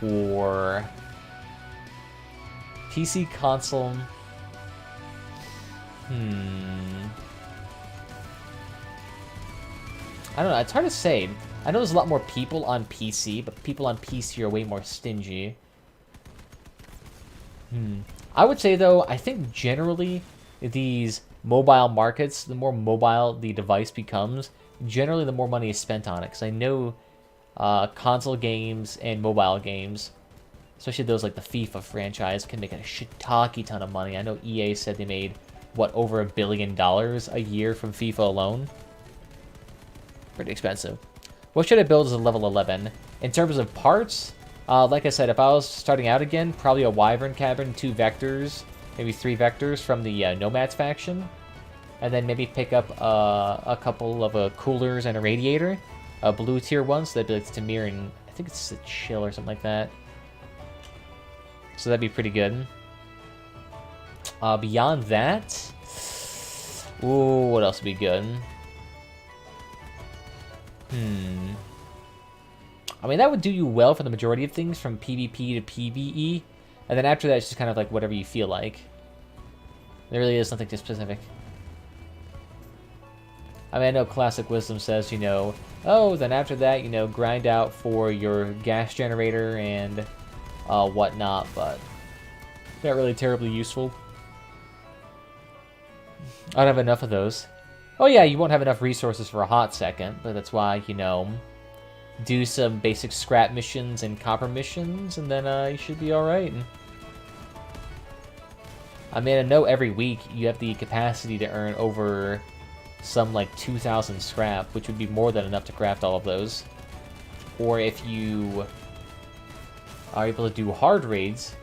or... PC, console... I don't know, it's hard to say. I know there's a lot more people on PC, but people on PC are way more stingy. I would say, though, I think generally these mobile markets, the more mobile the device becomes, generally the more money is spent on it. Because I know console games and mobile games, especially those like the FIFA franchise, can make a shiitake ton of money. I know EA said they made, what, over $1 billion a year from FIFA alone? Pretty expensive. What should I build as a level 11? In terms of parts, like I said, if I was starting out again, probably a Wyvern Cabin, 2 vectors, maybe 3 vectors from the Nomads faction. And then maybe pick up a couple of coolers and a radiator. A blue tier one, so that'd be like Tamir and I think it's a Chill or something like that. So that'd be pretty good. Beyond that... Ooh, what else would be good? I mean, that would do you well for the majority of things, from PvP to PvE. And then after that, it's just kind of like whatever you feel like. There really is nothing too specific. I mean, I know Classic Wisdom says, you know, oh, then after that, you know, grind out for your gas generator and whatnot, but not really terribly useful. I don't have enough of those. Oh yeah, you won't have enough resources for a hot second, but that's why, you know, do some basic scrap missions and copper missions, and then you should be alright. I mean, I know every week you have the capacity to earn over some like 2,000 scrap, which would be more than enough to craft all of those. Or if you are able to do hard raids,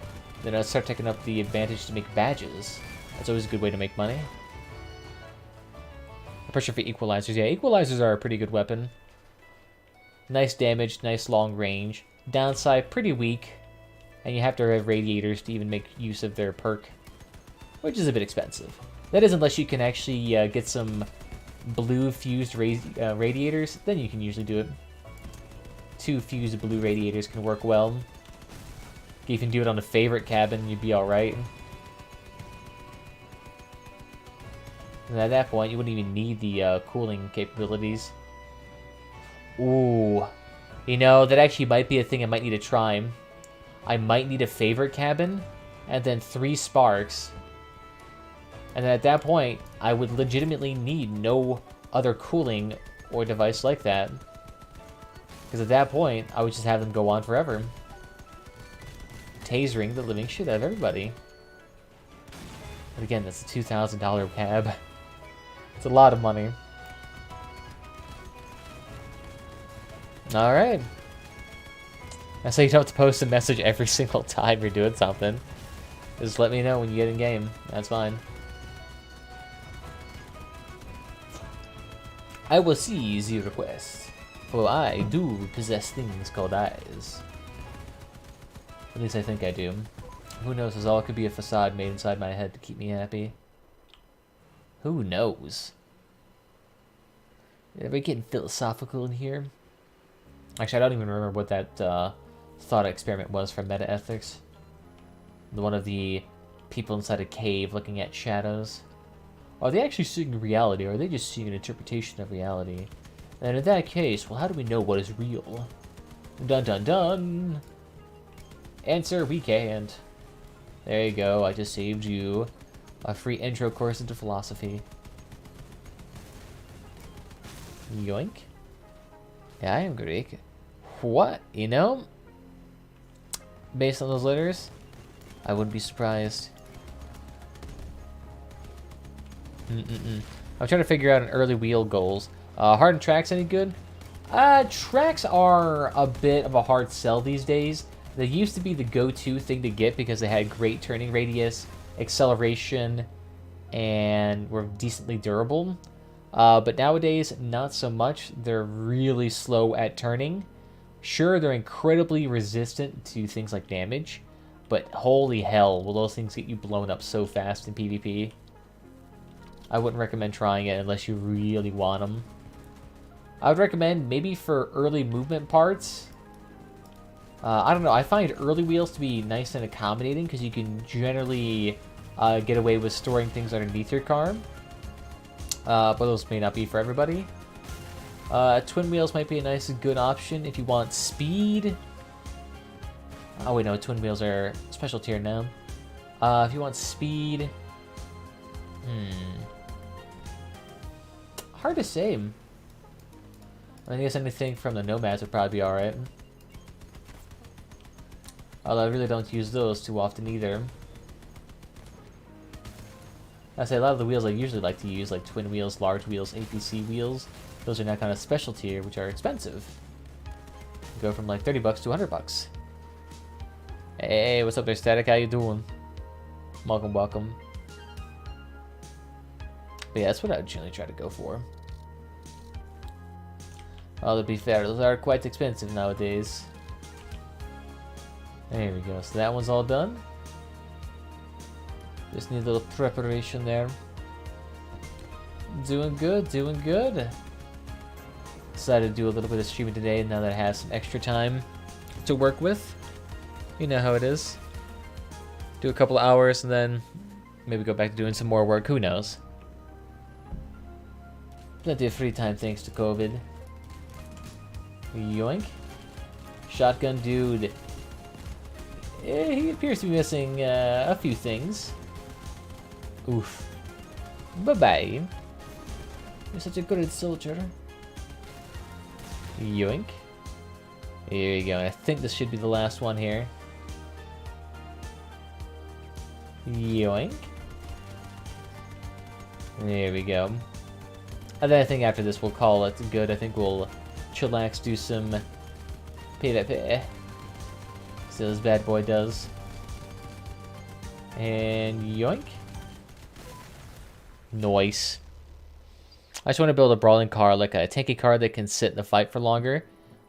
then I'll start taking up the advantage to make badges. That's always a good way to make money. Pressure for equalizers. Yeah, equalizers are a pretty good weapon. Nice damage, nice long range. Downside, pretty weak. And you have to have radiators to even make use of their perk, which is a bit expensive. That is, unless you can actually get some blue fused radiators, then you can usually do it. 2 fused blue radiators can work well. You can do it on a favorite cabin, you'd be alright. And at that point, you wouldn't even need the cooling capabilities. Ooh. You know, that actually might be a thing I might need to try. I might need a favorite cabin, and then 3 sparks. And then at that point, I would legitimately need no other cooling or device like that. Because at that point, I would just have them go on forever. Tasering the living shit out of everybody. But again, that's a $2,000 cab. It's a lot of money. Alright. That's how you don't have to post a message every single time you're doing something. Just let me know when you get in game. That's fine. I will seize your request, for I do possess things called eyes. At least I think I do. Who knows? This all could be a facade made inside my head to keep me happy. Who knows? Are we getting philosophical in here? Actually, I don't even remember what that thought experiment was from meta-ethics. One of the people inside a cave looking at shadows. Are they actually seeing reality, or are they just seeing an interpretation of reality? And in that case, well, how do we know what is real? Dun dun dun! Answer, we can't. There you go, I just saved you a free intro course into philosophy. Yoink. Yeah, I am Greek. What? You know? Based on those letters, I wouldn't be surprised. I'm trying to figure out an early wheel goals. Hardened tracks any good? Tracks are a bit of a hard sell these days. They used to be the go-to thing to get because they had great turning radius, acceleration, and were decently durable. But nowadays, not so much. They're really slow at turning. Sure, they're incredibly resistant to things like damage, but holy hell, will those things get you blown up so fast in PvP. I wouldn't recommend trying it unless you really want them. I would recommend maybe for early movement parts. I don't know, I find early wheels to be nice and accommodating because you can generally get away with storing things underneath your car. But those may not be for everybody. Twin wheels might be a nice and good option if you want speed. Oh wait, no, twin wheels are special tier now. If you want speed... Hard to say. I guess anything from the Nomads would probably be alright. Although I really don't use those too often either. I say a lot of the wheels I usually like to use, like twin wheels, large wheels, APC wheels, those are now kind of special tier, which are expensive. Go from like 30 bucks to 100 bucks. Hey, what's up there, Static? How you doing? Welcome, welcome. But yeah, that's what I would generally try to go for. Well, to be fair, those are quite expensive nowadays. There we go. So that one's all done. Just need a little preparation there. Doing good, doing good. Decided to do a little bit of streaming today now that I have some extra time to work with. You know how it is. Do a couple of hours and then maybe go back to doing some more work. Who knows? Plenty of free time thanks to COVID. Yoink. Shotgun dude. He appears to be missing a few things. Oof. Bye-bye. You're such a good soldier. Yoink. Here you go. I think this should be the last one here. Yoink. There we go. And then I think after this we'll call it good. I think we'll chillax, do some PvP. See how this bad boy does. And yoink. Nice. I just want to build a brawling car, like a tanky car that can sit in the fight for longer.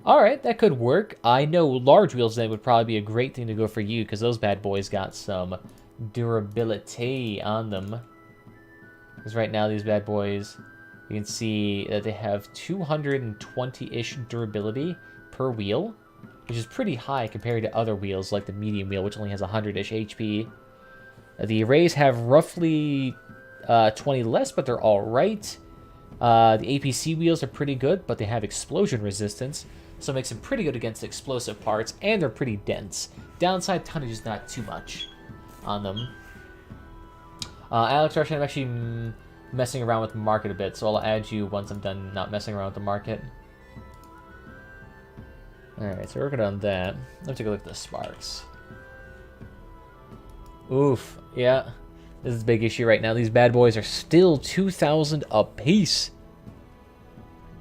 Alright, that could work. I know large wheels then would probably be a great thing to go for you, because those bad boys got some durability on them. Because right now these bad boys, you can see that they have 220-ish durability per wheel, which is pretty high compared to other wheels like the medium wheel, which only has 100-ish HP. The arrays have roughly 20 less, but they're alright. The APC wheels are pretty good, but they have explosion resistance, so it makes them pretty good against explosive parts, and they're pretty dense. Downside tonnage is not too much on them. Alex Russian, I'm actually messing around with the market a bit, so I'll add you once I'm done not messing around with the market. Alright, so we're working on that. Let's take a look at the sparks. Oof, yeah. This is a big issue right now. These bad boys are still 2,000 a piece.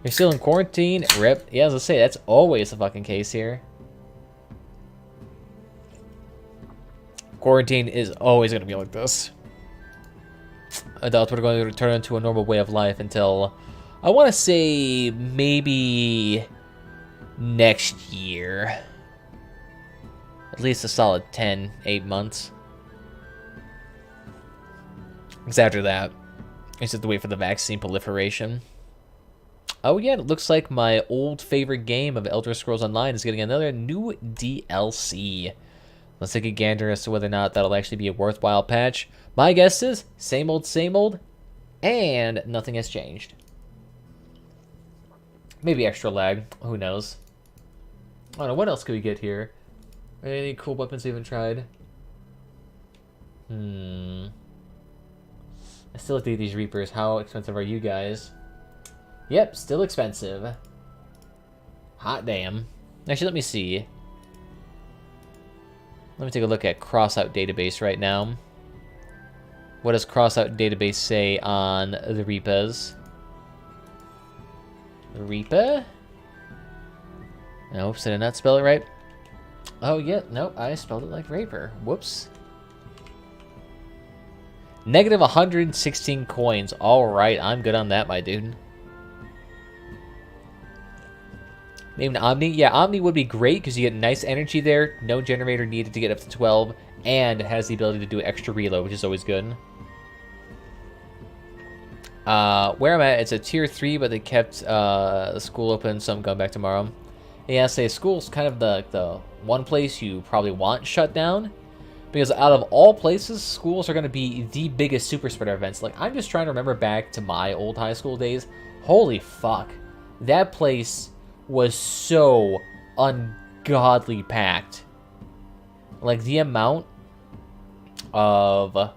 You're still in quarantine? Rip. Yeah, as I say, that's always the fucking case here. Quarantine is always going to be like this. I doubt we're going to return to a normal way of life until, I want to say, maybe next year. At least a solid 10, 8 months. Because after that, I just have to wait for the vaccine proliferation. Oh yeah, it looks like my old favorite game of Elder Scrolls Online is getting another new DLC. Let's take a gander as to whether or not that'll actually be a worthwhile patch. My guess is same old, and nothing has changed. Maybe extra lag, who knows. I don't know, what else could we get here? Any cool weapons we haven't tried? I still have to get these Reapers. How expensive are you guys? Yep, still expensive. Hot damn. Actually, let me see. Let me take a look at Crossout database right now. What does Crossout database say on the Reapers? Reaper? Nope, did I not spell it right? Oh, yeah, nope, I spelled it like Raper. Whoops. Negative 116 coins. Alright, I'm good on that, my dude. Maybe an Omni? Yeah, Omni would be great because you get nice energy there. No generator needed to get up to 12. And it has the ability to do extra reload, which is always good. Where I'm at, it's a tier 3, but they kept the school open, so I'm going back tomorrow. Yeah, say school's kind of the one place you probably want shut down. Because out of all places, schools are going to be the biggest super spreader events. Like, I'm just trying to remember back to my old high school days. Holy fuck. That place was so ungodly packed. Like, the amount of...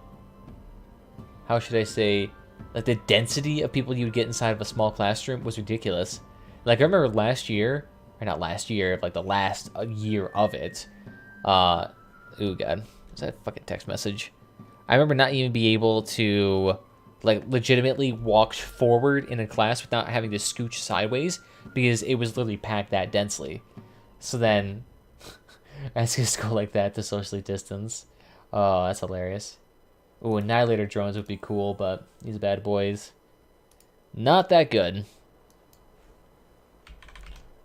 How should I say... Like, the density of people you would get inside of a small classroom was ridiculous. Like, I remember last year... Or not last year, like the last year of it. Ooh, God. Is that a fucking text message? I remember not even being able to, like, legitimately walk forward in a class without having to scooch sideways because it was literally packed that densely. So then, I just go like that to socially distance. Oh, that's hilarious. Ooh, Annihilator drones would be cool, but these bad boys, not that good.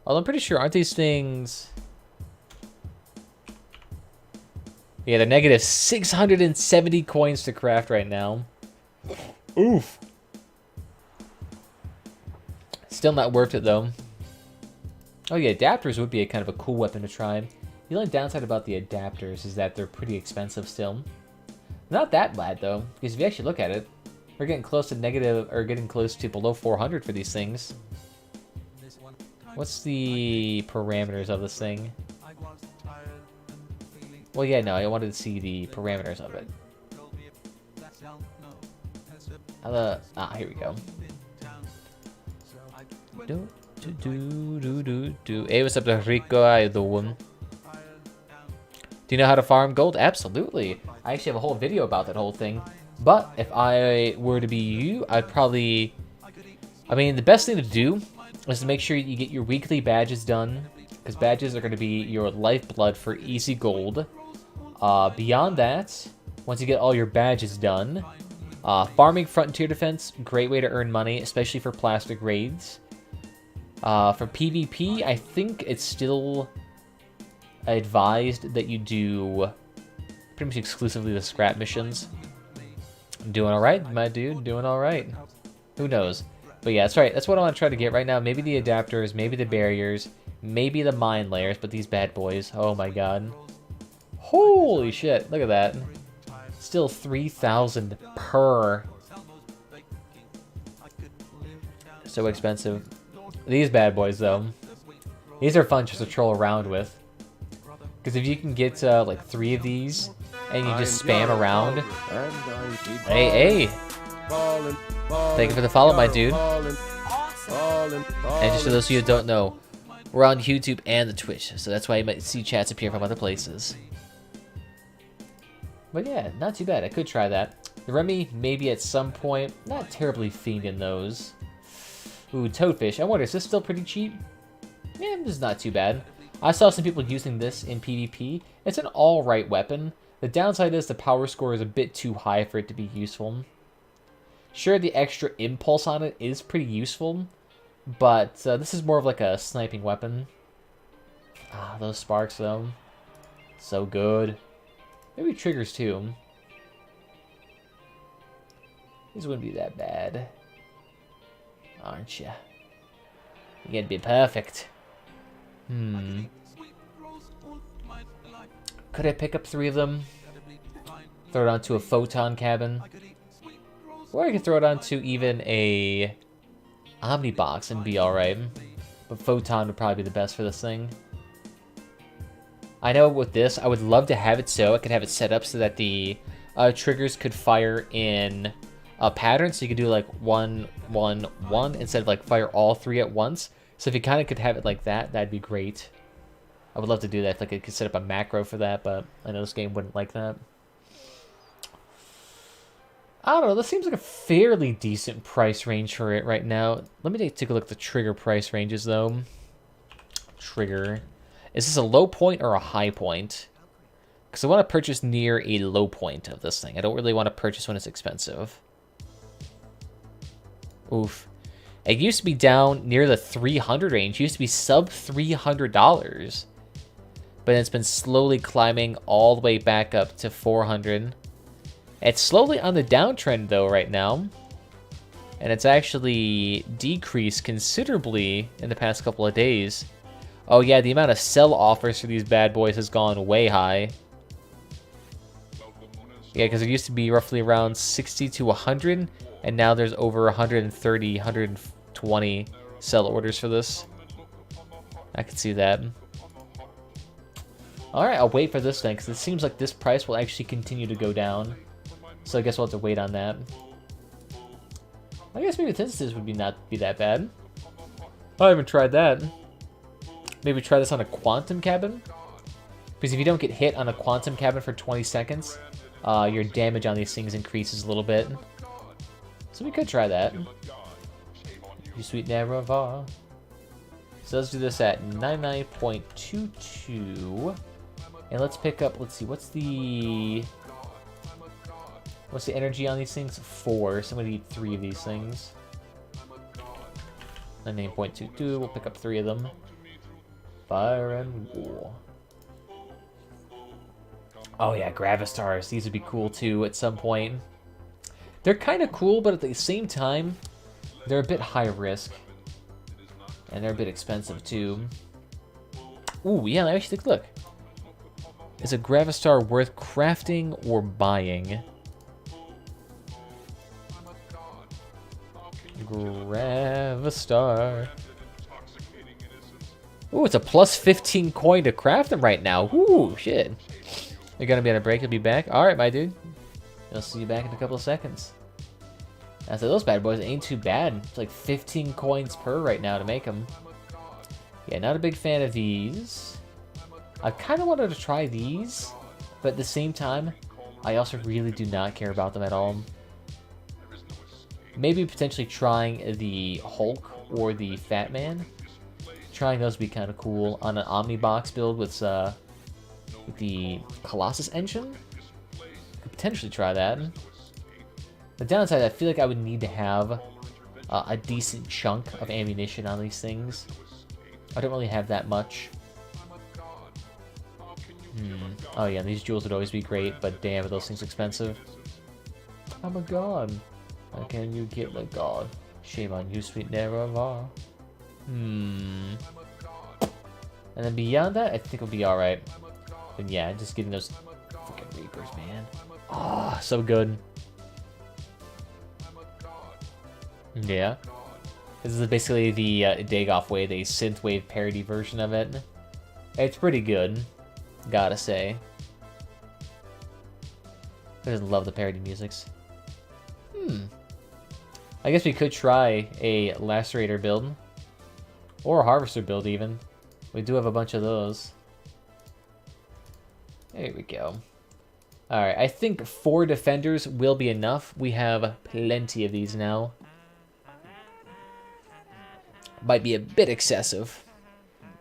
Although I'm pretty sure, aren't these things... Yeah, they're negative 670 coins to craft right now. Oof. Still not worth it, though. Oh, yeah, adapters would be a kind of a cool weapon to try. The only downside about the adapters is that they're pretty expensive still. Not that bad, though, because if you actually look at it, we're getting close to negative, or getting close to below 400 for these things. What's the parameters of this thing? Well, yeah, no, I wanted to see the parameters of it. Here we go. Hey, what's up, Rico? How you doing? Do you know how to farm gold? Absolutely. I actually have a whole video about that whole thing. But if I were to be you, I'd probably... I mean, the best thing to do is to make sure you get your weekly badges done, because badges are going to be your lifeblood for easy gold. Beyond that, once you get all your badges done, farming Frontier Defense, great way to earn money, especially for plastic raids. For PvP, I think it's still advised that you do pretty much exclusively the scrap missions. Doing alright, my dude, doing alright. Who knows? But yeah, that's right. That's what I want to try to get right now. Maybe the adapters, maybe the barriers, maybe the mine layers, but these bad boys, oh my god. Holy shit, look at that. Still 3,000 per. So expensive. These bad boys, though. These are fun just to troll around with. Because if you can get, like, 3 of these, and you just spam around. Hey, hey! Thank you for the follow, my dude. And just for those of you who don't know, we're on YouTube and the Twitch, so that's why you might see chats appear from other places. But yeah, not too bad. I could try that. The Remy, maybe at some point. Not terribly fiending those. Ooh, Toadfish. I wonder, is this still pretty cheap? Yeah, this is not too bad. I saw some people using this in PvP. It's an alright weapon. The downside is the power score is a bit too high for it to be useful. Sure, the extra impulse on it is pretty useful, but this is more of like a sniping weapon. Ah, those sparks, though. So good. Maybe triggers too. These wouldn't be that bad. Aren't ya? You're gonna be perfect. Could I pick up 3 of them? Throw it onto a photon cabin? Or I could throw it onto even a Omnibox and be alright. But photon would probably be the best for this thing. I know with this, I would love to have it so I could have it set up so that the triggers could fire in a pattern. So you could do like 1, 1, 1 instead of like fire all 3 at once. So if you kind of could have it like that, that'd be great. I would love to do that if like I could set up a macro for that, but I know this game wouldn't like that. I don't know, this seems like a fairly decent price range for it right now. Let me take a look at the trigger price ranges though. Trigger. Is this a low point or a high point? Because I want to purchase near a low point of this thing. I don't really want to purchase when it's expensive. Oof. It used to be down near the 300 range. It used to be sub $300. But it's been slowly climbing all the way back up to 400. It's slowly on the downtrend though right now. And it's actually decreased considerably in the past couple of days. Oh yeah, the amount of sell offers for these bad boys has gone way high. Yeah, because it used to be roughly around 60 to 100, and now there's over 130, 120 sell orders for this. I can see that. Alright, I'll wait for this then, because it seems like this price will actually continue to go down. So I guess we'll have to wait on that. I guess maybe Synthesis would not be that bad. I haven't tried that. Maybe try this on a quantum cabin? Because if you don't get hit on a quantum cabin for 20 seconds, your damage on these things increases a little bit. So we could try that. You sweet Nerevar. So let's do this at 99.22. And let's pick up, let's see, what's the energy on these things? 4, so I'm going to need 3 of these things. 99.22, we'll pick up 3 of them. Fire and War. Oh yeah, Gravistars. These would be cool too at some point. They're kind of cool, but at the same time, they're a bit high risk. And they're a bit expensive too. Ooh, yeah, let me actually take a look. Is a Gravistar worth crafting or buying? Gravistar. Ooh, it's a plus 15 coin to craft them right now. Ooh, shit. You're gonna be on a break, you'll be back. Alright, my dude. I'll see you back in a couple of seconds. I said, those bad boys ain't too bad. It's like 15 coins per right now to make them. Yeah, not a big fan of these. I kind of wanted to try these, but at the same time, I also really do not care about them at all. Maybe potentially trying the Hulk or the Fat Man. Trying those would be kind of cool on an Omnibox build with the Colossus engine. Could potentially try that. The downside, I feel like I would need to have a decent chunk of ammunition on these things. I don't really have that much. Oh yeah, these jewels would always be great, but damn, are those things expensive. I'm a god. How can you get a god? Shame on you, sweet Nerevar. And then beyond that, I think it'll be alright. But yeah, just getting those freaking Reapers, man. Oh, so good. Yeah. This is basically the Dagoff Wave, the synthwave parody version of it. It's pretty good, gotta say. Who doesn't love the parody musics? I guess we could try a Lacerator build. Or a Harvester build, even. We do have a bunch of those. There we go. Alright, I think 4 Defenders will be enough. We have plenty of these now. Might be a bit excessive.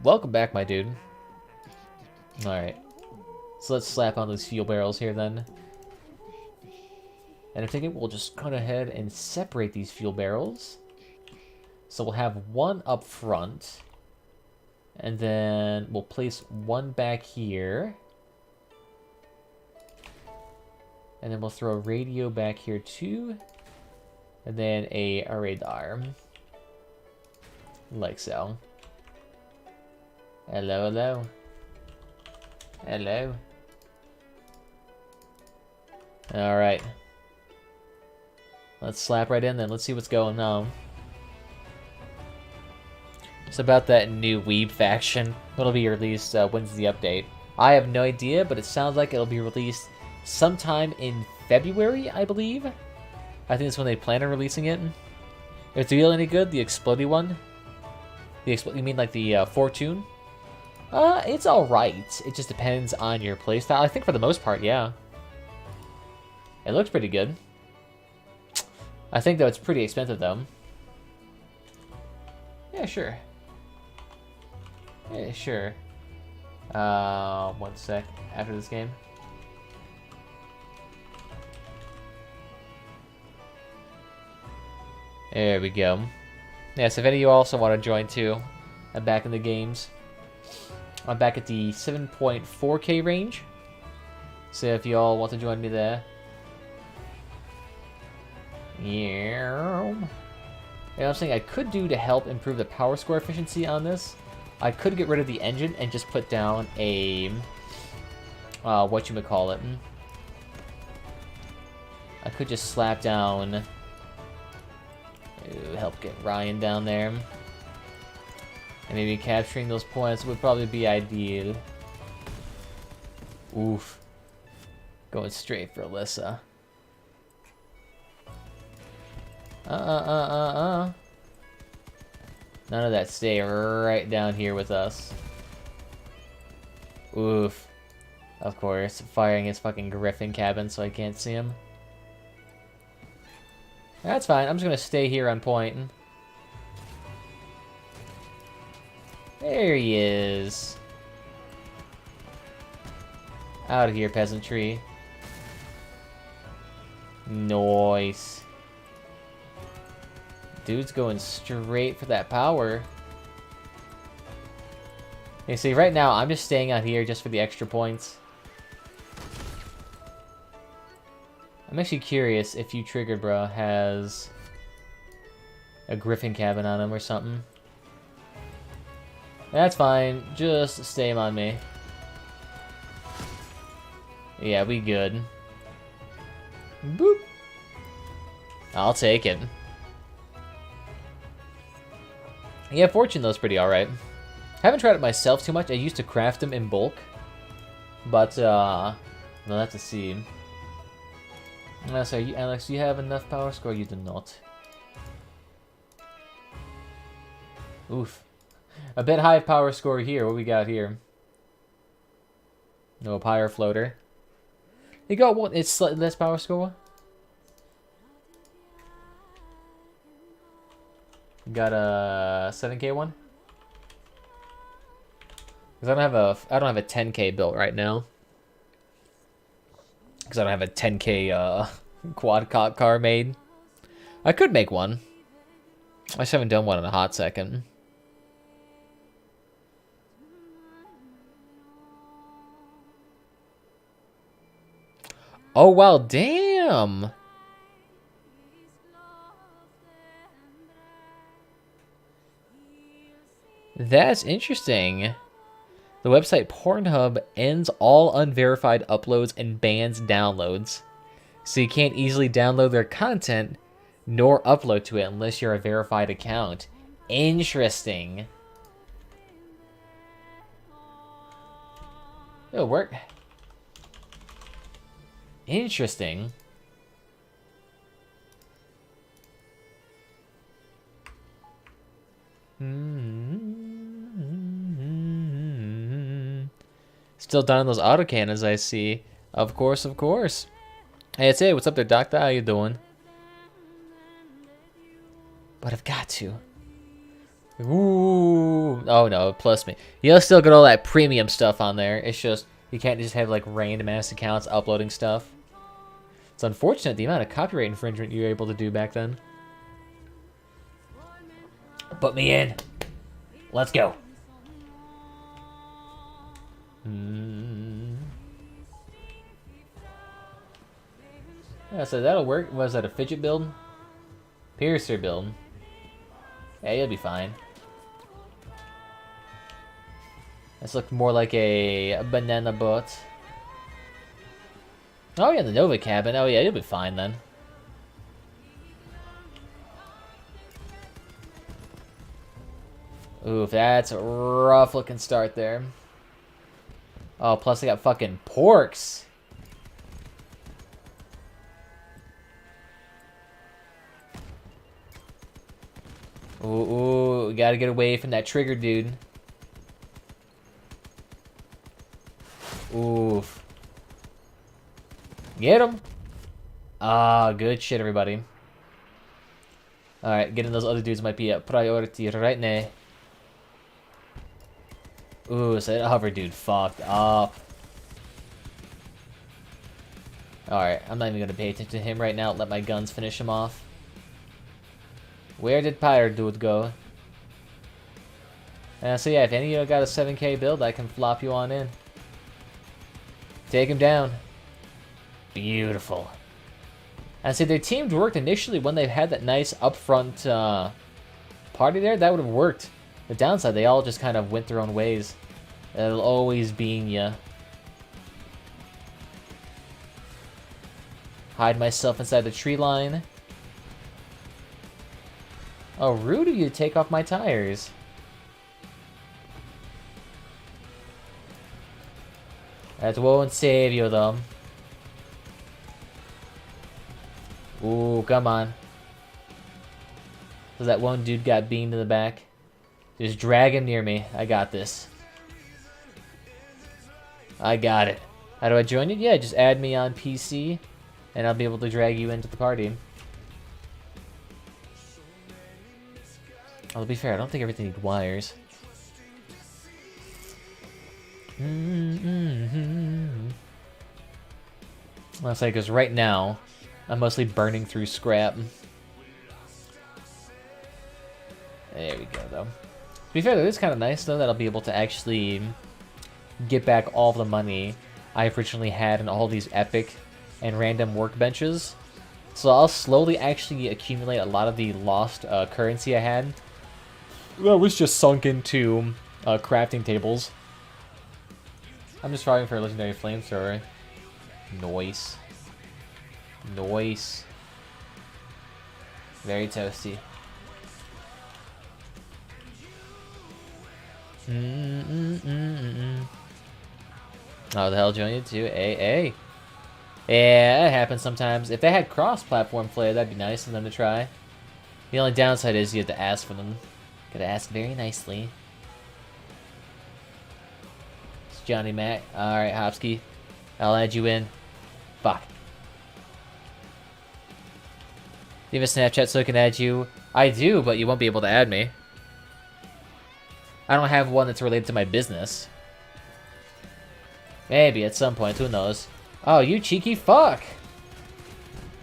Welcome back, my dude. Alright. So let's slap on those fuel barrels here, then. And I'm thinking we'll just cut ahead and separate these fuel barrels. So we'll have one up front. And then we'll place one back here. And then we'll throw a radio back here too. And then a radar. Like so. Hello, hello. Hello. Alright. Let's slap right in then. Let's see what's going on. It's about that new Weeb faction. It'll be released, when's the update? I have no idea, but it sounds like it'll be released sometime in February, I believe. I think that's when they plan on releasing it. Is the deal any good? The Explodey one? You mean like the Fortune? It's alright. It just depends on your playstyle. I think for the most part, yeah. It looks pretty good. I think, though, it's pretty expensive, though. Yeah, sure. Yeah, sure. 1 sec. After this game. There we go. Yeah, so if any of you also want to join, too, I'm back in the games. I'm back at the 7.4K range. So if you all want to join me there. Yeah. And I'm saying I could do to help improve the power score efficiency on this. I could get rid of the engine and just put down a whatchamacallit. I could just slap down. Help get Ryan down there. And maybe capturing those points would probably be ideal. Oof. Going straight for Alyssa. None of that. Stay right down here with us. Oof. Of course. Firing his fucking Griffin cabin so I can't see him. That's fine. I'm just gonna stay here on point. There he is. Out of here, peasantry. Nice. Dude's going straight for that power. You see, right now, I'm just staying out here just for the extra points. I'm actually curious if you triggered, bro, has a Griffin cabin on him or something. That's fine. Just stay him on me. Yeah, we good. Boop. I'll take it. Yeah, Fortune, though, is pretty alright. Haven't tried it myself too much. I used to craft them in bulk. But, we'll have to see. Sorry, Alex, do you have enough power score? You do not. Oof. A bit high power score here. What we got here? No pyre floater. You got what? It's slightly less power score. Got a 7K one. Because I don't have a 10K built right now. Because I don't have a 10K quad car made. I could make one. I just haven't done one in a hot second. Oh, wow, damn! That's interesting. The website Pornhub ends all unverified uploads and bans downloads. So you can't easily download their content nor upload to it unless you're a verified account. Interesting. It'll work. Interesting. Still done on those autocannons, I see. Of course, of course. Hey, it's hey, what's up there, Doctor? How you doing? But I've got to. Ooh. Oh no, plus me. You'll still get all that premium stuff on there. It's just, you can't just have like random ass accounts uploading stuff. It's unfortunate the amount of copyright infringement you were able to do back then. Put me in. Let's go. So that'll work. Was that a fidget build? Piercer build. Yeah, you'll be fine. This looked more like a banana boat. Oh yeah, the Nova cabin. Oh yeah, you'll be fine then. Oof, that's a rough looking start there. Oh, plus I got fucking porks. Ooh, we gotta get away from that trigger, dude. Oof. Get him. Ah, good shit, everybody. Alright, getting those other dudes might be a priority right now. Ooh, so that hover dude fucked up. Alright, I'm not even gonna pay attention to him right now. Let my guns finish him off. Where did Pyre Dude go? So yeah, if any of you got a 7k build, I can flop you on in. Take him down. Beautiful. And see, their team worked initially when they had that nice upfront party there. That would have worked. The downside, they all just kind of went their own ways. It'll always being ya. Hide myself inside the tree line. Oh, rude of you to take off my tires. That won't save you, though. Ooh, come on. So that one dude got beamed in the back. Just drag him near me. I got this. I got it. How do I join you? Yeah, just add me on PC, and I'll be able to drag you into the party. Well, to be fair, I don't think everything needs wires. Let's say, because right now, I'm mostly burning through scrap. There we go, though. To be fair, though, it's kind of nice, though, that I'll be able to actually get back all the money I originally had in all these epic and random workbenches. So I'll slowly actually accumulate a lot of the lost currency I had. That was just sunk into crafting tables. I'm just striving for a legendary flamethrower. Noise. Noise. Very toasty. Oh, the hell join you too? Hey. Yeah, that happens sometimes. If they had cross-platform play, that'd be nice for them to try. The only downside is you have to ask for them. Gotta ask very nicely. It's Johnny Mac. Alright, Hopsky. I'll add you in. Fuck. Do you have a Snapchat so I can add you? I do, but you won't be able to add me. I don't have one that's related to my business. Maybe at some point, who knows? Oh, you cheeky fuck!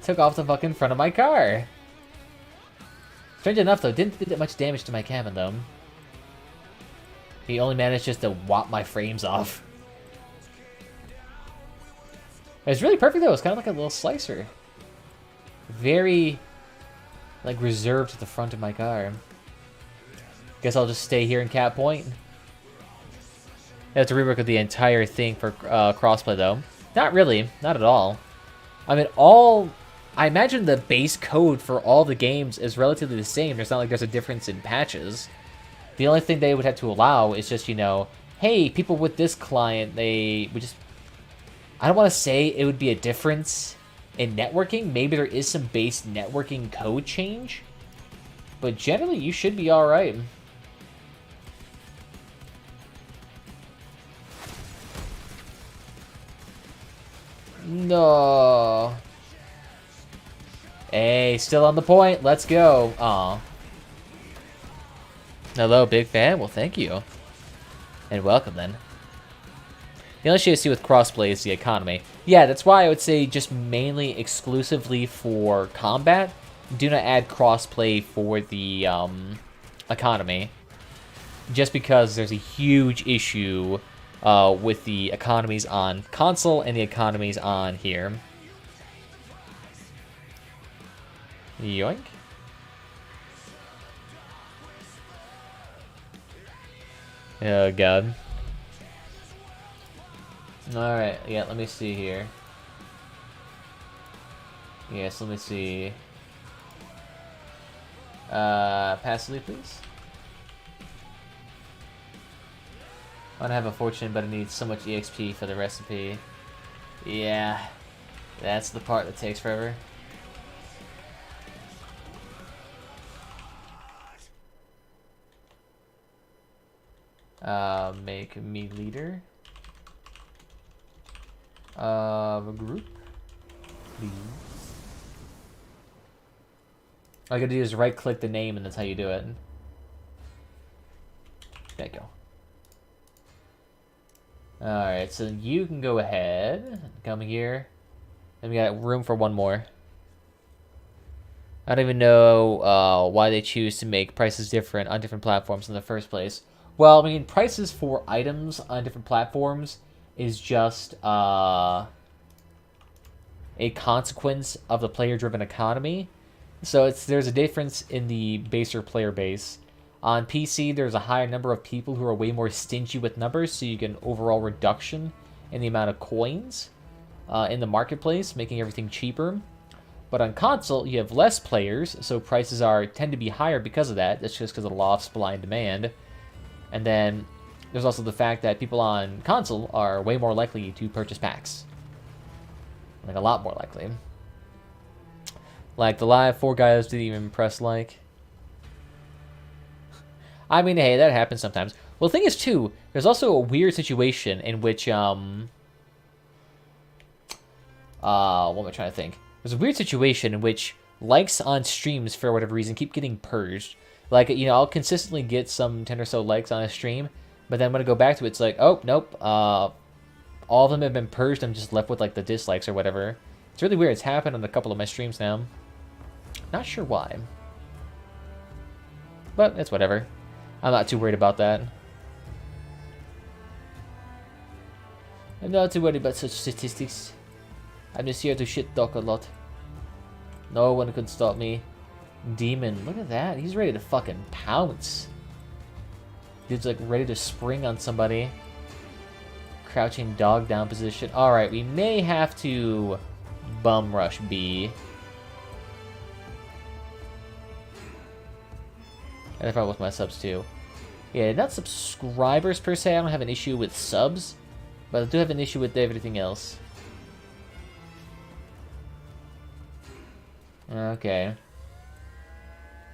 Took off the fucking front of my car. Strange enough, though, didn't do that much damage to my cabin, though. He only managed just to whop my frames off. It's really perfect, though. It's kind of like a little slicer. Very, like, reserved to the front of my car. Guess I'll just stay here in Cap Point. I have to rework the entire thing for crossplay, though. Not really. Not at all. I mean, I imagine the base code for all the games is relatively the same. It's not like there's a difference in patches. The only thing they would have to allow is just, you know, hey, people with this client, they would just... I don't want to say it would be a difference in networking. Maybe there is some base networking code change. But generally, you should be alright. No. Hey, still on the point. Let's go. Aw. Hello, big fan. Well, thank you. And welcome, then. The only issue I see with crossplay is the economy. Yeah, that's why I would say just mainly exclusively for combat. Do not add crossplay for the economy. Just because there's a huge issue with the economies on console and the economies on here. Yoink. Oh god. Alright, yeah, let me see here. Yes, let me see. Passively, please. I don't have a fortune, but I need so much EXP for the recipe. Yeah, that's the part that takes forever. Make me leader of a group, please. All I gotta do is right click the name and that's how you do it. There you go. Alright, so you can go ahead, come here. Then we got room for one more. I don't even know why they choose to make prices different on different platforms in the first place. Well, I mean, prices for items on different platforms is just a consequence of the player-driven economy. So there's a difference in the baser player base. On PC, there's a higher number of people who are way more stingy with numbers, so you get an overall reduction in the amount of coins in the marketplace, making everything cheaper. But on console, you have less players, so prices tend to be higher because of that. That's just because of the law of supply and demand. And then there's also the fact that people on console are way more likely to purchase packs. Like, a lot more likely. Like, the live 4 guys didn't even press like. I mean, hey, that happens sometimes. Well, the thing is, too, there's also a weird situation in which, what am I trying to think? There's a weird situation in which likes on streams, for whatever reason, keep getting purged. Like, you know, I'll consistently get some 10 or so likes on a stream, but then when I go back to it, it's like, oh, nope, all of them have been purged, I'm just left with, like, the dislikes or whatever. It's really weird. It's happened on a couple of my streams now. Not sure why. But it's whatever. I'm not too worried about that. I'm not too worried about such statistics. I'm just here to shit talk a lot. No one could stop me. Demon, look at that. He's ready to fucking pounce. Dude's like ready to spring on somebody. Crouching dog down position. Alright, we may have to bum rush B. And I probably with my subs too. Yeah, not subscribers per se. I don't have an issue with subs, but I do have an issue with everything else. Okay.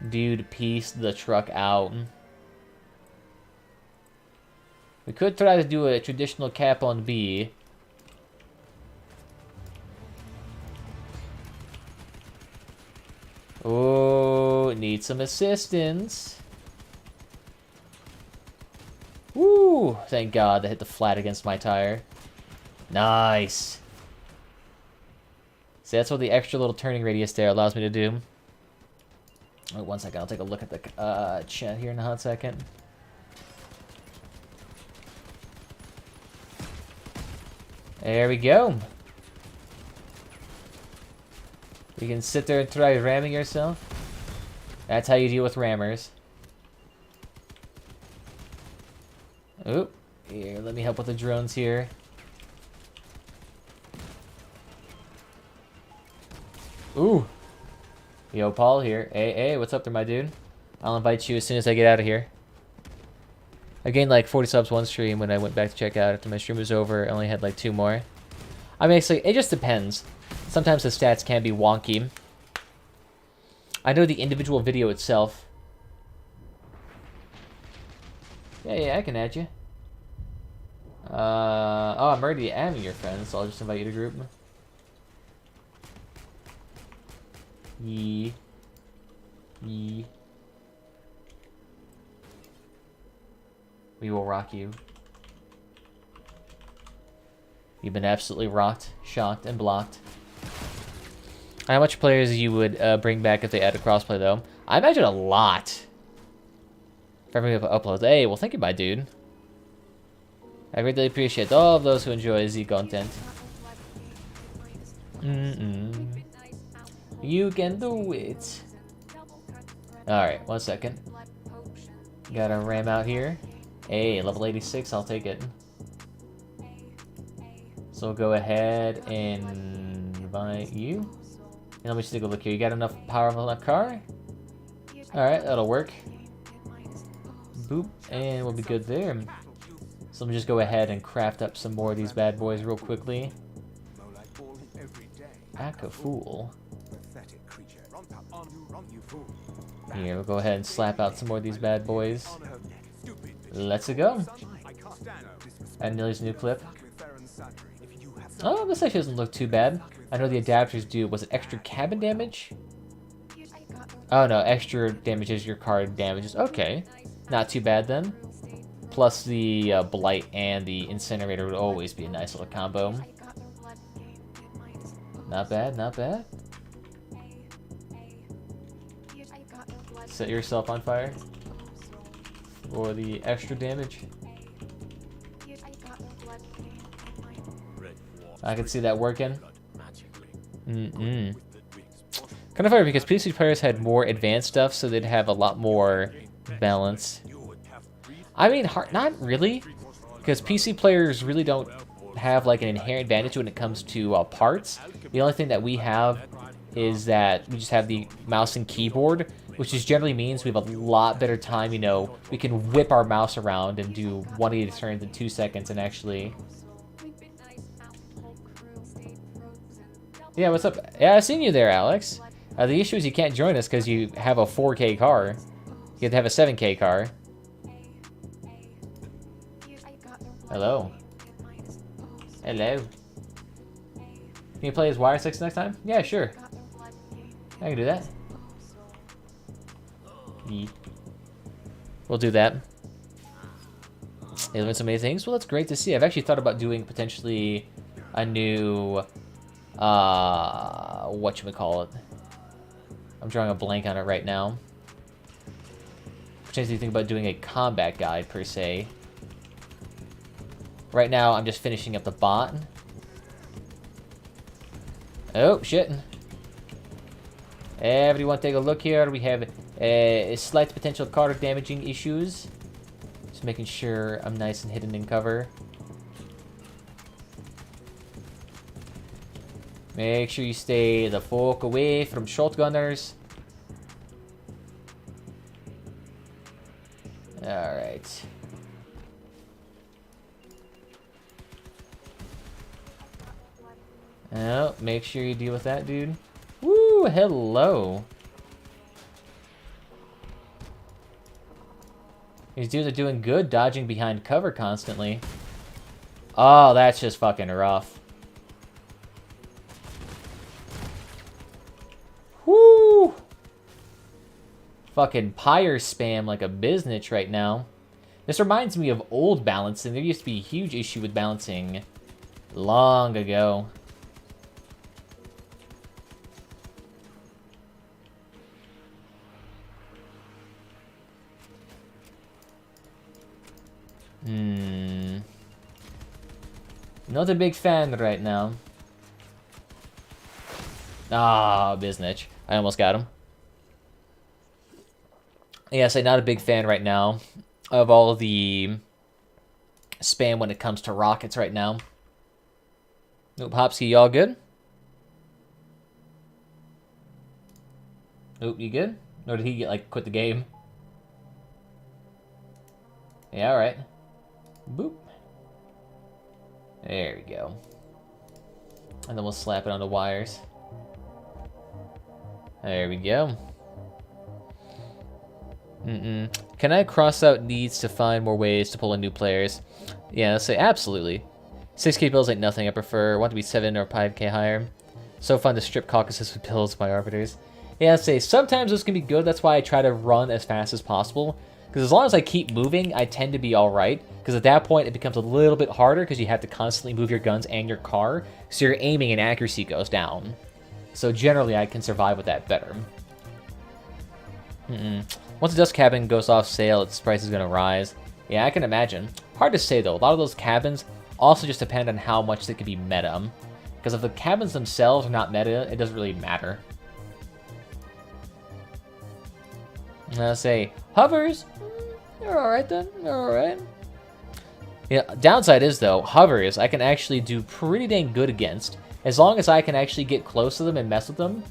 Dude, piece the truck out. We could try to do a traditional cap on B. Oh, need some assistance. Woo! Thank God that hit the flat against my tire. Nice. See, that's what the extra little turning radius there allows me to do. Wait 1 second, I'll take a look at the chat here in a hot second. There we go. You can sit there and try ramming yourself. That's how you deal with rammers. Oop. Here, let me help with the drones here. Ooh. Yo, Paul here. Hey, what's up there, my dude? I'll invite you as soon as I get out of here. I gained like 40 subs one stream when I went back to check out. After my stream was over, I only had like 2 more. I mean, it just depends. Sometimes the stats can be wonky. I know the individual video itself. Yeah, I can add you. Oh, I'm already adding your friends, so I'll just invite you to group. Yee. We will rock you. You've been absolutely rocked, shocked, and blocked. How much players you would bring back if they added crossplay, though? I imagine a lot. For every upload. Hey, well, thank you, my dude. I really appreciate all of those who enjoy Z content. You can do it. Alright, 1 second. Got a ram out here. Hey, level 86, I'll take it. So we'll go ahead and invite you. And let me just take a look here. You got enough power on that car? Alright, that'll work. Boop, and we'll be good there. So let me just go ahead and craft up some more of these bad boys real quickly. Act a fool. Here, we'll go ahead and slap out some more of these bad boys. Let's go. And Nilly's new clip. Oh, this actually doesn't look too bad. I know the adapters do, was it extra cabin damage? Oh no, extra damage as your car damages. Okay, not too bad then. Plus the Blight and the Incinerator would always be a nice little combo. Not bad, not bad. Set yourself on fire for the extra damage. I can see that working. Kind of funny because PC players had more advanced stuff, so they'd have a lot more balance. I mean, not really, because PC players really don't have like an inherent advantage when it comes to parts. The only thing that we have is that we just have the mouse and keyboard, which just generally means we have a lot better time, you know, we can whip our mouse around and do 180 turns in 2 seconds and actually... Yeah, what's up? Yeah, I've seen you there, Alex. The issue is you can't join us because you have a 4K car. You have to have a 7K car. Hello. Hello. Can you play as Wire 6 next time? Yeah, sure. I can do that. We'll do that. They learned so many things. Well, that's great to see. I've actually thought about doing potentially a new... whatchamacallit. I'm drawing a blank on it right now. Potentially think about doing a combat guide, per se. Right now, I'm just finishing up the bot. Oh, shit. Everyone take a look here. We have slight potential car damaging issues. Just making sure I'm nice and hidden in cover. Make sure you stay the fuck away from shotgunners. Alright. Oh, make sure you deal with that, dude. Woo, hello. These dudes are doing good, dodging behind cover constantly. Oh, that's just fucking rough. Woo! Fucking pyre spam like a biznitch right now. This reminds me of old balancing. There used to be a huge issue with balancing long ago. Not a big fan right now. Ah, biznitch. I almost got him. Yes, I'm not a big fan right now of all the spam when it comes to rockets right now. Nope, Hopsky, y'all good? Nope, you good? Or did he, like, quit the game? Yeah, alright. Boop. There we go. And then we'll slap it on the wires. There we go. Can I Crossout needs to find more ways to pull in new players? Yeah, let's say absolutely. 6K bills ain't nothing. I prefer want to be 7 or 5K higher. So fun to strip caucuses with bills by arbiters. Yeah, let's say sometimes those can be good. That's why I try to run as fast as possible. Because as long as I keep moving, I tend to be alright. Because at that point, it becomes a little bit harder because you have to constantly move your guns and your car. So your aiming and accuracy goes down. So generally, I can survive with that better. Once the dust cabin goes off sale, its price is going to rise. Yeah, I can imagine. Hard to say, though. A lot of those cabins also just depend on how much they could be meta. Because if the cabins themselves are not meta, it doesn't really matter. I'll say, hovers, they're alright then, they're alright. Yeah, downside is, though, hovers I can actually do pretty dang good against. As long as I can actually get close to them and mess with them.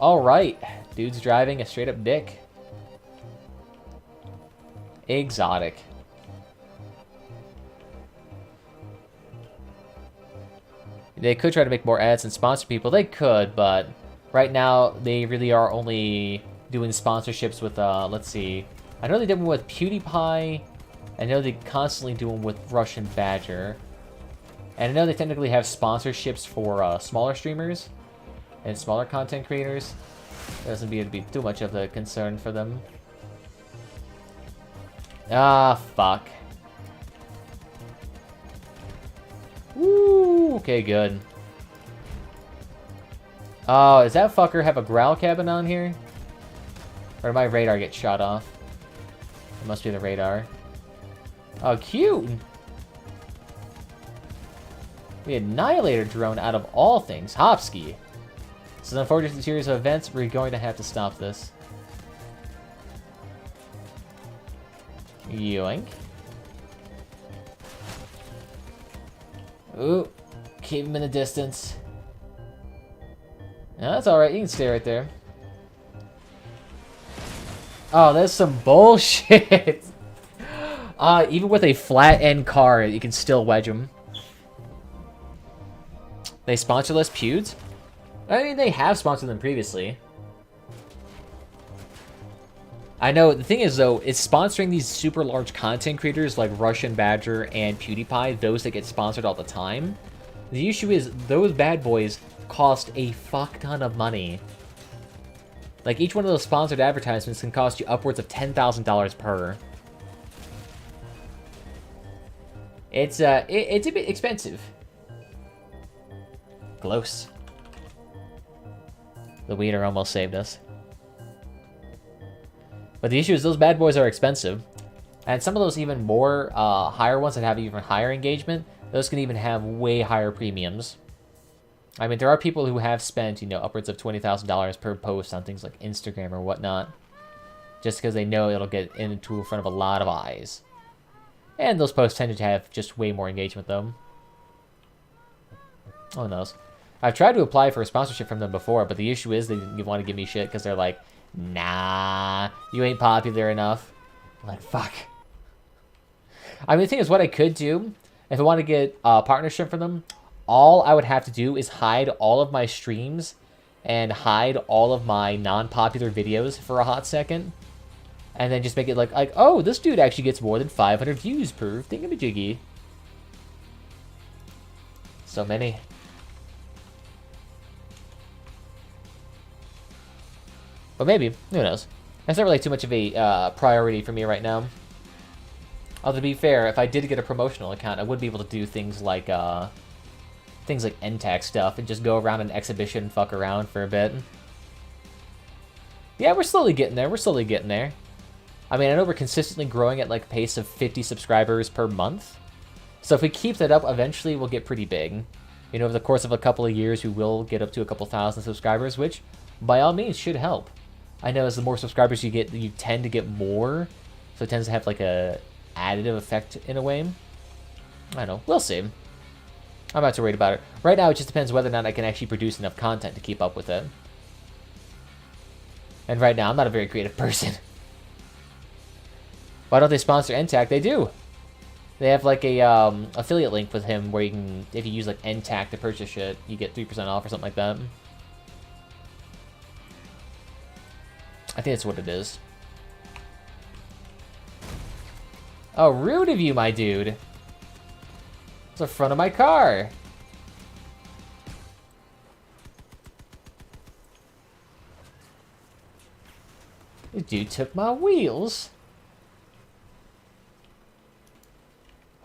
Alright, dude's driving a straight up dick. Exotic. They could try to make more ads and sponsor people. They could, but right now they really are only doing sponsorships with, let's see. I know they did one with PewDiePie. I know they constantly do them with Russian Badger. And I know they technically have sponsorships for smaller streamers and smaller content creators. It doesn't be too much of a concern for them. Ah, fuck. Woo! Okay, good. Oh, does that fucker have a growl cabin on here? Or did my radar get shot off? It must be the radar. Oh, cute! The Annihilator drone out of all things. Hopsky. This is an unfortunate series of events. We're going to have to stop this. Yoink. Ooh. Keep him in the distance. No, that's alright. You can stay right there. Oh, that's some bullshit. Even with a flat-end car, you can still wedge them. They sponsor less pewds? I mean, they have sponsored them previously. I know, the thing is, though, it's sponsoring these super large content creators like Russian Badger and PewDiePie, those that get sponsored all the time. The issue is, those bad boys cost a fuck ton of money. Like, each one of those sponsored advertisements can cost you upwards of $10,000 per. It's a bit expensive. Close. The wiener almost saved us. But the issue is those bad boys are expensive. And some of those even more higher ones that have even higher engagement, those can even have way higher premiums. I mean, there are people who have spent, you know, upwards of $20,000 per post on things like Instagram or whatnot. Just because they know it'll get into in front of a lot of eyes. And those posts tend to have just way more engagement, though. Who knows? I've tried to apply for a sponsorship from them before, but the issue is they want to give me shit because they're like, nah, you ain't popular enough. I'm like, fuck. I mean, the thing is, what I could do, if I want to get a partnership from them, all I would have to do is hide all of my streams and hide all of my non-popular videos for a hot second. And then just make it like, oh, this dude actually gets more than 500 views per thingamajiggy. So many. But maybe, who knows? That's not really too much of a priority for me right now. Although to be fair, if I did get a promotional account, I would be able to do things like NTAC stuff and just go around an exhibition and fuck around for a bit. Yeah, we're slowly getting there. We're slowly getting there. I mean, I know we're consistently growing at like a pace of 50 subscribers per month. So if we keep that up, eventually we'll get pretty big. You know, over the course of a couple of years, we will get up to a couple thousand subscribers, which by all means should help. I know as the more subscribers you get, you tend to get more. So it tends to have like a additive effect in a way. I don't know. We'll see. I'm not too worried about it. Right now, it just depends whether or not I can actually produce enough content to keep up with it. And right now, I'm not a very creative person. Why don't they sponsor NTAC? They do. They have like a affiliate link with him where you can, if you use like NTAC to purchase shit, you get 3% off or something like that. I think that's what it is. Oh, rude of you, my dude. It's the front of my car. This dude took my wheels.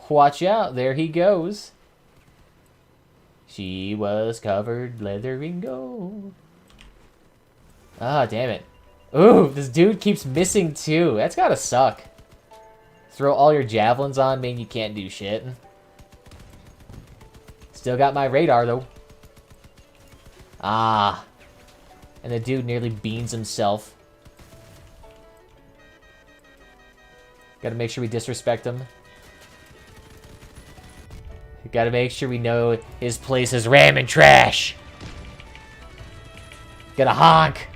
Watch out, there he goes. She was covered leather in gold. Ah, damn it. Ooh, this dude keeps missing too. That's gotta suck. Throw all your javelins on, man, you can't do shit. Still got my radar, though. Ah. And the dude nearly beans himself. Gotta make sure we disrespect him. Gotta make sure we know his place is ramming trash. Gotta honk.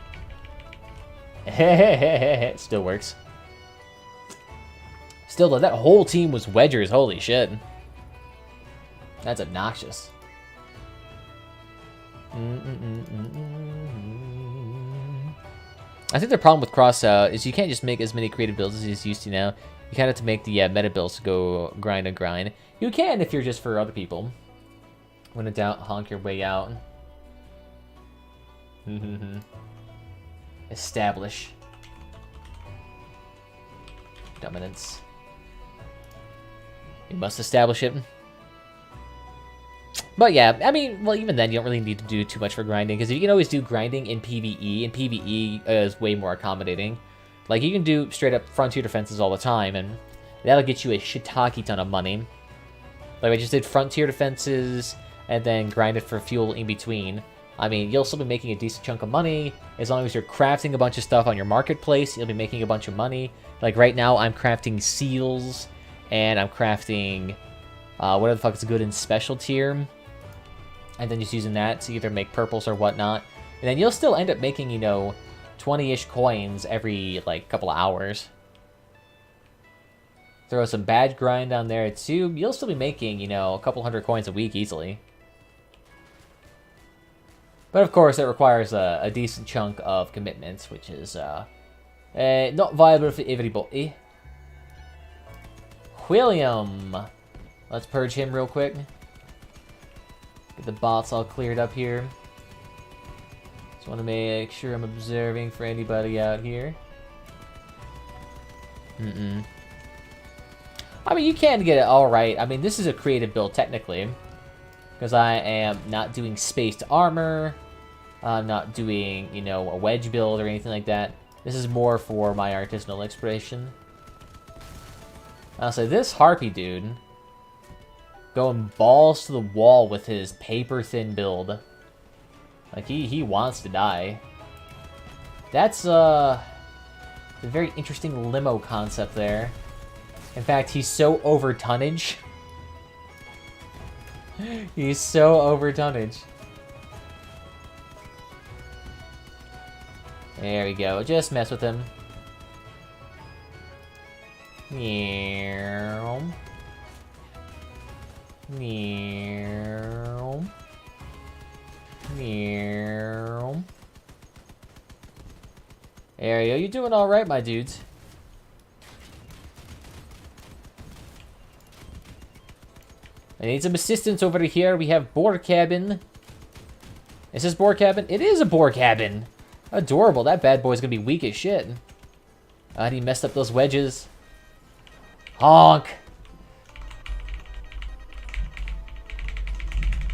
It still works. Still, though, that whole team was wedgers. Holy shit. That's obnoxious. I think the problem with Crossout is you can't just make as many creative builds as you used to now. You kind of have to make the meta builds to go grind and grind. You can if you're just for other people. When in doubt, honk your way out. Establish dominance. You must establish it. But yeah, I mean, well, even then, you don't really need to do too much for grinding, because you can always do grinding in PvE, and PvE is way more accommodating. Like, you can do straight-up frontier defenses all the time, and that'll get you a shiitake ton of money. Like, I just did frontier defenses, and then grinded for fuel in between. I mean, you'll still be making a decent chunk of money. As long as you're crafting a bunch of stuff on your marketplace, you'll be making a bunch of money. Like, right now, I'm crafting seals, and I'm crafting whatever the fuck is good in special tier. And then just using that to either make purples or whatnot. And then you'll still end up making, you know, 20-ish coins every, like, couple of hours. Throw some badge grind on there, too. You'll still be making, you know, a couple hundred coins a week easily. But, of course, it requires a decent chunk of commitments, which is not viable for everybody. William. Let's purge him real quick. Get the bots all cleared up here. Just want to make sure I'm observing for anybody out here. I mean, you can get it all right. I mean, this is a creative build, technically. Because I am not doing spaced armor. I'm not doing, you know, a wedge build or anything like that. This is more for my artisanal inspiration. I'll say this Harpy dude... going balls to the wall with his paper-thin build. Like, he wants to die. That's, a very interesting limo concept there. In fact, he's so over tonnage. He's so over tonnage. There we go. Just mess with him. Meow. Meow. Meow. There you go. You're doing all right, my dudes. I need some assistance over here. We have boar cabin. Is this boar cabin? It is a boar cabin. Adorable. That bad boy's gonna be weak as shit. He messed up those wedges. Honk.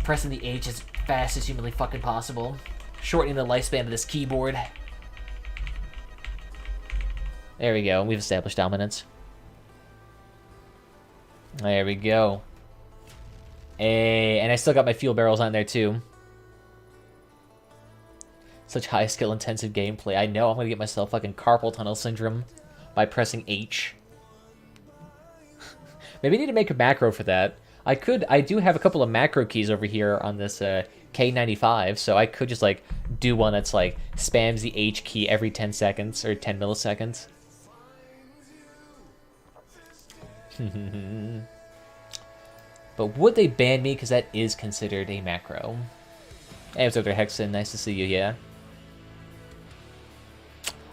Pressing the H as fast as humanly fucking possible. Shortening the lifespan of this keyboard. There we go. We've established dominance. There we go. Hey, and I still got my fuel barrels on there too. Such high skill intensive gameplay. I know I'm gonna get myself fucking carpal tunnel syndrome by pressing H. Maybe I need to make a macro for that. I do have a couple of macro keys over here on this K95, so I could just like do one that's like spams the H key every 10 seconds or 10 milliseconds. But would they ban me? Because that is considered a macro. Hey, what's up there, Hexen? Nice to see you, yeah.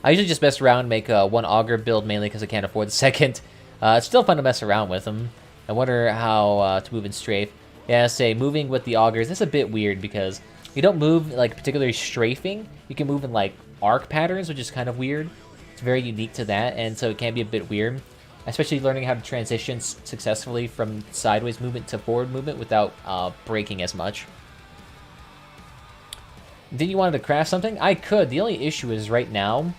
I usually just mess around and make one auger build, mainly because I can't afford the second. It's still fun to mess around with them. I wonder how to move in strafe. Yeah, say, moving with the augers, that's a bit weird because you don't move, like, particularly strafing. You can move in, like, arc patterns, which is kind of weird. It's very unique to that, and so it can be a bit weird. Especially learning how to transition successfully from sideways movement to forward movement without breaking as much. Did you want to craft something? I could. The only issue is right now,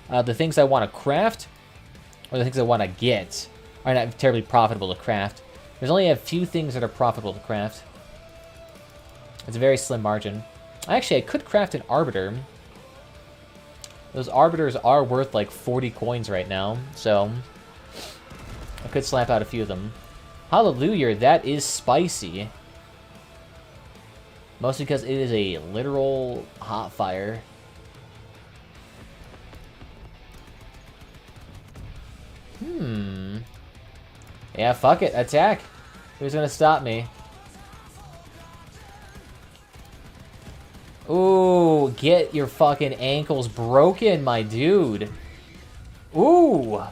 the things I want to craft, or the things I want to get, are not terribly profitable to craft. There's only a few things that are profitable to craft. It's a very slim margin. Actually, I could craft an arbiter. Those arbiters are worth like 40 coins right now, so I could slap out a few of them. Hallelujah, that is spicy. Mostly because it is a literal hot fire. Yeah, fuck it. Attack. Who's gonna stop me? Ooh, get your fucking ankles broken, my dude. Ooh.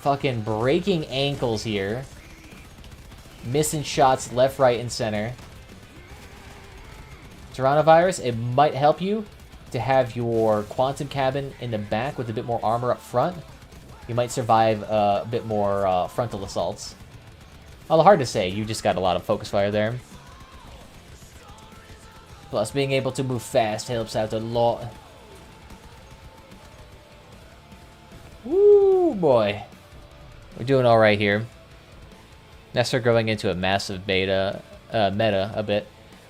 Fucking breaking ankles here. Missing shots left, right, and center. Tyrannovirus, it might help you to have your quantum cabin in the back with a bit more armor up front. You might survive a bit more frontal assaults. Well, hard to say. You just got a lot of focus fire there. Plus, being able to move fast helps out a lot. Woo, boy. We're doing alright here. Let's start going into a massive meta a bit.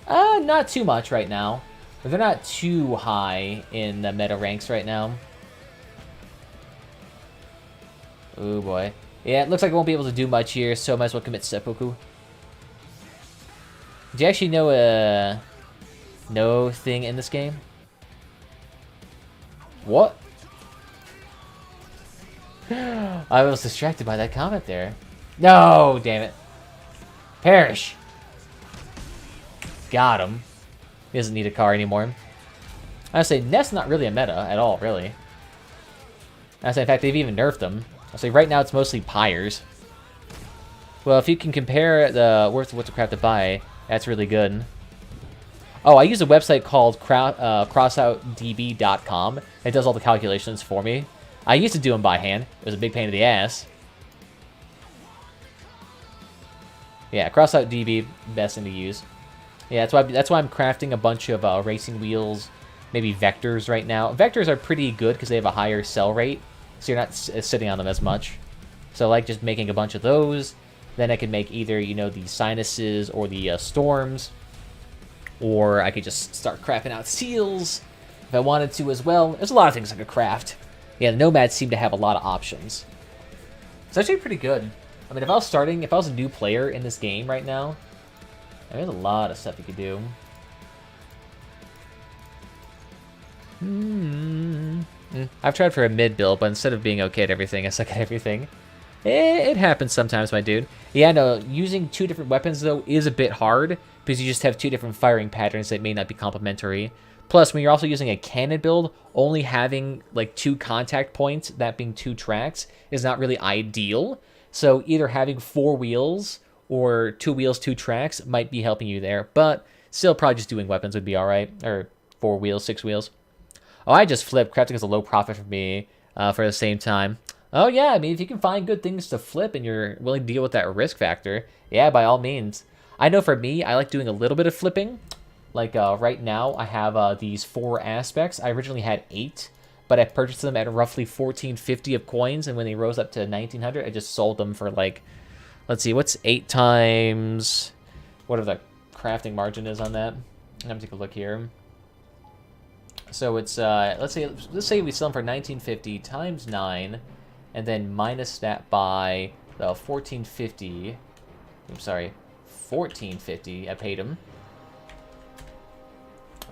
Not too much right now. They're not too high in the meta ranks right now. Oh boy. Yeah, it looks like I won't be able to do much here, so I might as well commit seppuku. Do you actually know no thing in this game? What? I was distracted by that comment there. No, damn it. Perish. Got him. He doesn't need a car anymore. I say Nest's not really a meta at all, really. I say, in fact, they've even nerfed them. I say right now it's mostly pyres. Well, if you can compare the worth of what to craft to buy, that's really good. Oh, I use a website called crossoutdb.com. It does all the calculations for me. I used to do them by hand. It was a big pain in the ass. Yeah, CrossoutDB, best thing to use. Yeah, that's why I'm crafting a bunch of racing wheels, maybe vectors right now. Vectors are pretty good because they have a higher sell rate, so you're not sitting on them as much. So I like just making a bunch of those. Then I can make either, you know, the sinuses or the storms. Or I could just start crafting out seals if I wanted to as well. There's a lot of things I could craft. Yeah, the nomads seem to have a lot of options. It's actually pretty good. I mean, if I was a new player in this game right now, there's a lot of stuff you could do. I've tried for a mid build, but instead of being okay at everything, I suck at everything. It happens sometimes, my dude. Yeah, no, using two different weapons, though, is a bit hard, because you just have two different firing patterns that may not be complementary. Plus, when you're also using a cannon build, only having, like, 2 contact points, that being 2 tracks, is not really ideal. So either having 4 wheels or 2 wheels, 2 tracks might be helping you there. But still, probably just doing weapons would be alright. Or 4 wheels, 6 wheels. Oh, I just flipped. Crafting is a low profit for me for the same time. Oh, yeah, I mean, if you can find good things to flip and you're willing to deal with that risk factor, yeah, by all means. I know for me, I like doing a little bit of flipping. Like, right now, I have these 4 aspects. I originally had 8, but I purchased them at roughly $14.50 of coins, and when they rose up to $1,900, I just sold them for, like, let's see, what's 8 times... whatever the crafting margin is on that. I'm gonna take a look here. So it's, let's say we sell them for $19.50 times 9, and then minus that by the $14.50. I'm sorry, $14.50 I paid them.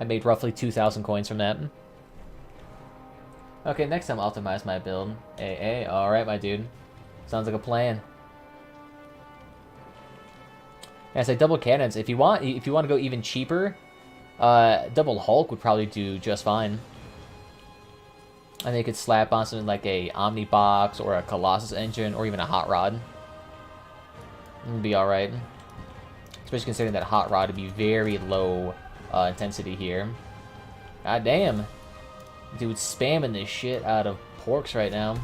I made roughly 2,000 coins from that. Okay, next time I'll optimize my build. Hey, alright, my dude. Sounds like a plan. And I say double cannons. If you want to go even cheaper, double Hulk would probably do just fine. And they could slap on something like a Omnibox or a Colossus engine or even a Hot Rod. It'd be alright. Especially considering that Hot Rod would be very low intensity here. God damn. Dude's spamming this shit out of porks right now.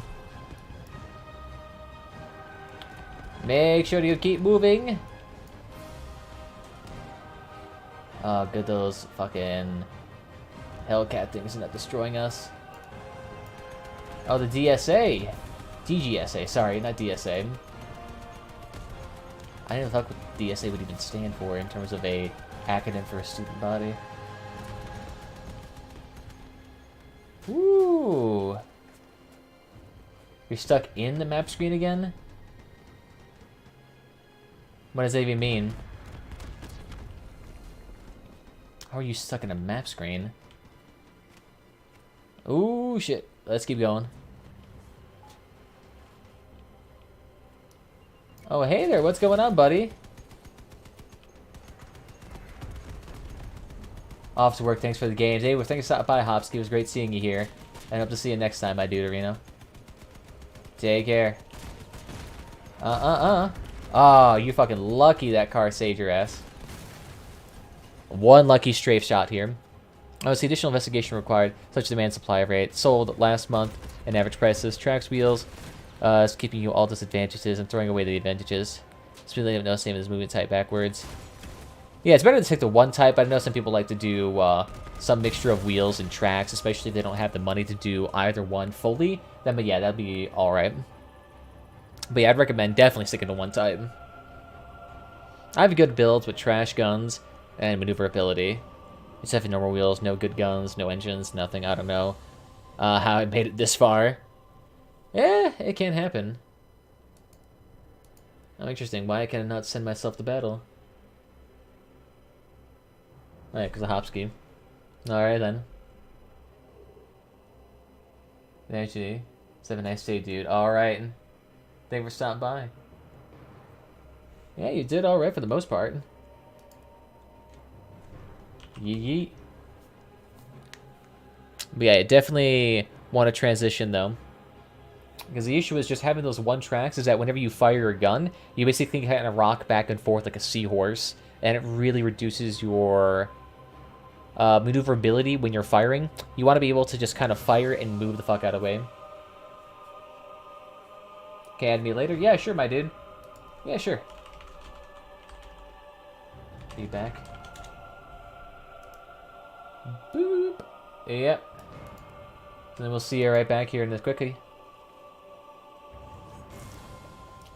Make sure you keep moving. Oh, good, those fucking Hellcat things are not destroying us. Oh, the DSA. DGSA, sorry, not DSA. I didn't know what DSA would even stand for in terms of a acronym for a student body. Ooh. You're stuck in the map screen again? What does that even mean? How are you stuck in a map screen? Ooh, shit. Let's keep going. Oh, hey there. What's going on, buddy? Off to work. Thanks for the games. Hey, well, thanks for stopping by, Hopsky. It was great seeing you here. And hope to see you next time, my dude, Reno. Take care. Oh, you fucking lucky that car saved your ass. One lucky strafe shot here. Oh, it's the additional investigation required. Such demand supply rate. Sold last month and average prices. Tracks wheels. It's keeping you all disadvantages and throwing away the advantages. It's really no same as movement type backwards. Yeah, it's better to stick to one type. I know some people like to do some mixture of wheels and tracks, especially if they don't have the money to do either one fully. Then, but yeah, that'd be alright. But yeah, I'd recommend definitely sticking to one type. I have good builds with trash guns and maneuverability. Except for normal wheels, no good guns, no engines, nothing. I don't know how I made it this far. Yeah, it can happen. Oh, interesting. Why can I not send myself to battle? Oh, yeah, because of Hopsky. Alright, then. Actually, let's have a nice day, dude. Alright. Thanks for stopping by. Yeah, you did alright for the most part. Yeet. But yeah, I definitely want to transition, though. Because the issue is just having those one tracks is that whenever you fire a gun, you basically kind of rock back and forth like a seahorse. And it really reduces your maneuverability when you're firing. You want to be able to just kind of fire and move the fuck out of the way. Okay, add me later? Yeah, sure, my dude. Yeah, sure. Be back. Boop. Yep. Then we'll see you right back here in this quickie.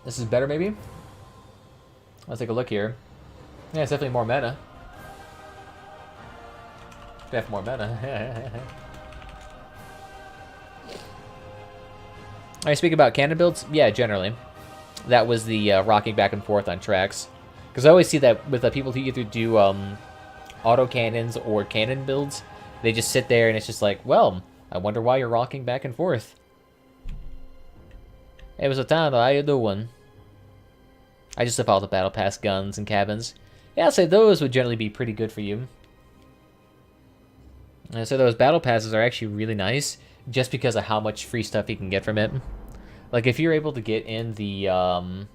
This is better, maybe? Let's take a look here. Yeah, it's definitely more meta. Definitely more meta. Alright, speaking about cannon builds, yeah, generally. That was the rocking back and forth on tracks. Because I always see that with people who either do auto cannons or cannon builds, they just sit there and it's just like, well, I wonder why you're rocking back and forth. Hey, what's up, Tom? How you doing? I just have all the battle pass guns and cabins. Yeah, I'll say those would generally be pretty good for you. And so those battle passes are actually really nice, just because of how much free stuff you can get from it. Like, if you're able to get in the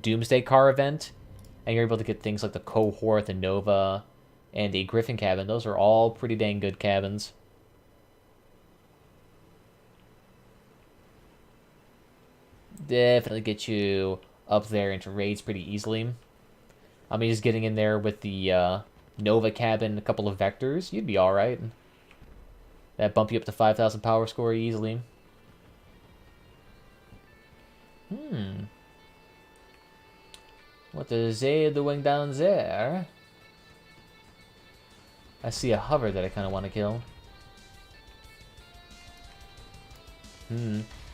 Doomsday Car event, and you're able to get things like the Cohort, the Nova, and a Griffin cabin, those are all pretty dang good cabins. Definitely get you up there into raids pretty easily. I mean, just getting in there with the Nova cabin, a couple of vectors, you'd be alright. That bump you up to 5,000 power score easily. What is they doing down there? I see a hover that I kind of want to kill.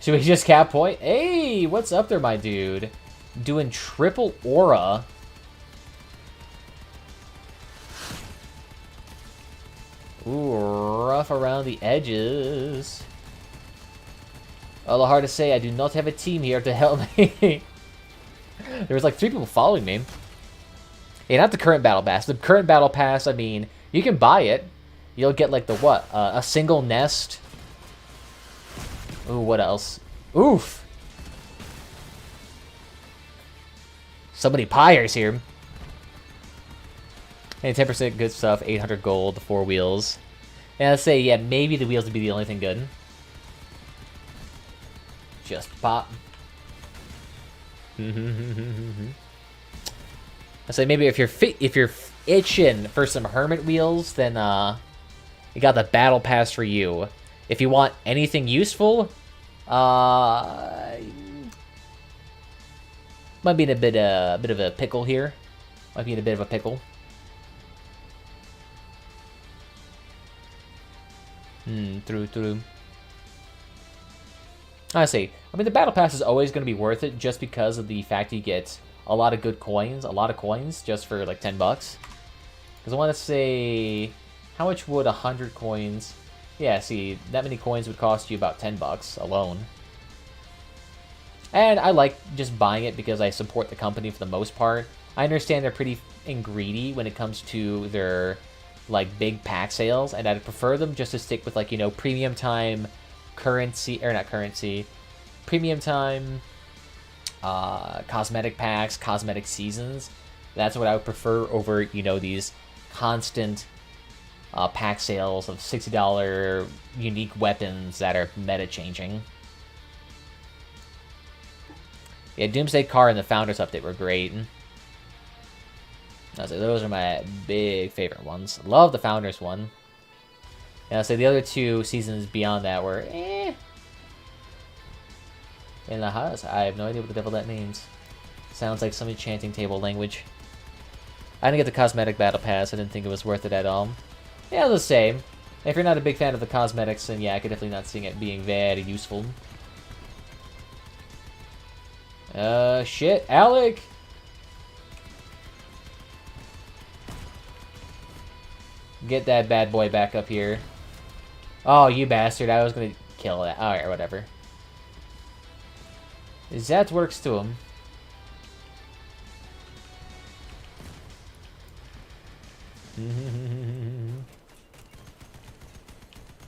Should we just cap point? Hey, what's up there, my dude? Doing triple aura. Ooh, rough around the edges. All hard to say, I do not have a team here to help me. There was like 3 people following me. Yeah, not the current battle pass. The current battle pass, I mean, you can buy it. You'll get like the what? A single nest. Ooh, what else? Oof. So many pyres here. And 10% good stuff, 800 gold, 4 wheels. And I'd say, yeah, maybe the wheels would be the only thing good. Just pop. I say maybe if you're itching for some hermit wheels, then you got the battle pass for you. If you want anything useful, might be in a bit of a pickle here. Might be in a bit of a pickle. True. I see. I mean, the battle pass is always going to be worth it just because of the fact you get a lot of good coins, a lot of coins just for like 10 bucks. Because I want to say, how much would 100 coins? Yeah, see, that many coins would cost you about 10 bucks alone. And I like just buying it because I support the company for the most part. I understand they're pretty greedy when it comes to their like big pack sales, and I'd prefer them just to stick with like, you know, premium time currency, or not currency, premium time cosmetic packs, cosmetic seasons. That's what I would prefer over, you know, these constant pack sales of $60 unique weapons that are meta changing. Yeah, Doomsday Car and the Founders Update were great. I say those are my big favorite ones. Love the Founders one. And I'll say the other two seasons beyond that were eh. In the house, I have no idea what the devil that means. Sounds like some enchanting table language. I didn't get the cosmetic battle pass. I didn't think it was worth it at all. Yeah, the same. If you're not a big fan of the cosmetics, then yeah, I could definitely not see it being very useful. Shit, Alec! Get that bad boy back up here. Oh, you bastard, I was gonna kill that. Alright, whatever. That works to him.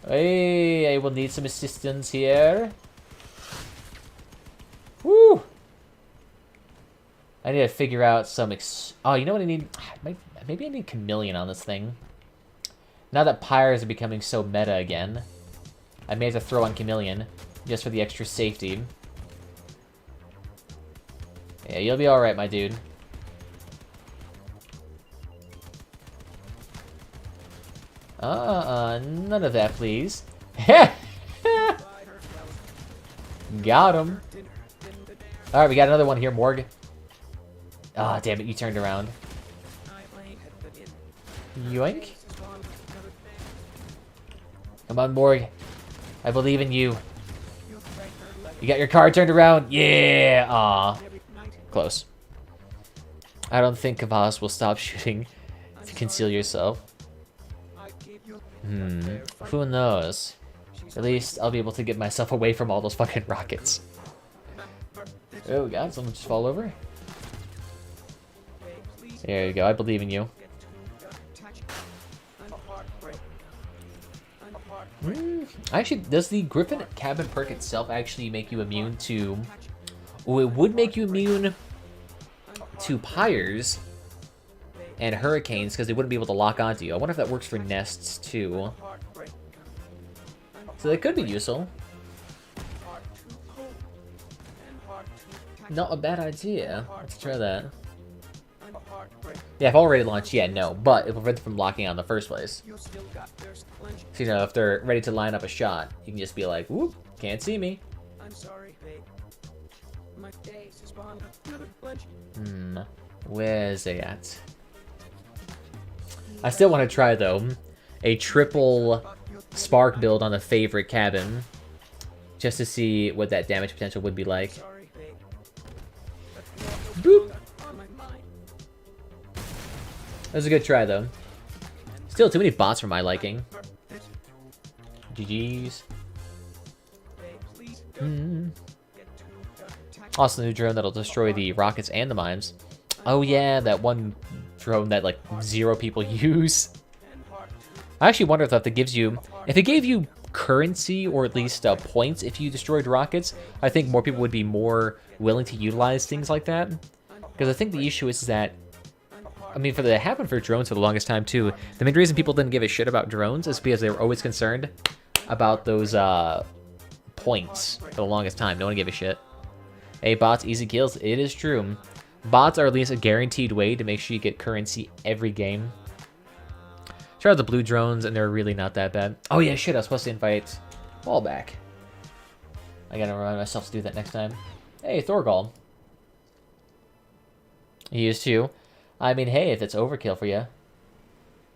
Hey, I will need some assistance here. Woo! I need to figure out some oh, you know what I need? Maybe I need Chameleon on this thing. Now that Pyres are becoming so meta again, I may have to throw on Chameleon, just for the extra safety. Yeah, you'll be alright, my dude. None of that, please. Got him. Alright, we got another one here, Morg. Ah, oh, damn it, you turned around. Yoink. Come on, Morg. I believe in you. You got your car turned around? Yeah! Aw. Close. I don't think Kavas will stop shooting to conceal yourself. Who knows? At least I'll be able to get myself away from all those fucking rockets. Oh god, someone just fall over? There you go, I believe in you. Actually, does the Griffin Cabin perk itself actually make you immune to... Well, it would make you immune to Pyres and Hurricanes because they wouldn't be able to lock onto you. I wonder if that works for Nests too. So that could be useful. Not a bad idea. Let's try that. Yeah, if already launched, yeah, no. But it will prevent them from locking on in the first place. So, you know, if they're ready to line up a shot, you can just be like, whoop, can't see me. Where's it at? I still want to try, though, a triple spark build on the favorite cabin. Just to see what that damage potential would be like. Boop! That was a good try, though. Still too many bots for my liking. GG's. Also, the new drone that'll destroy the rockets and the mines. Oh yeah, that one drone that like 0 people use. I actually wonder if that gives you, if it gave you currency or at least points if you destroyed rockets, I think more people would be more willing to utilize things like that. Because I think the issue is that, I mean, it happened for drones for the longest time too. The main reason people didn't give a shit about drones is because they were always concerned about those points for the longest time. No one gave a shit. Hey, bots, easy kills. It is true. Bots are at least a guaranteed way to make sure you get currency every game. Try out the blue drones, and they're really not that bad. Oh yeah, shit, I was supposed to invite Wall back. I gotta remind myself to do that next time. Hey, Thorgal. He is too. I mean, hey, if it's overkill for you,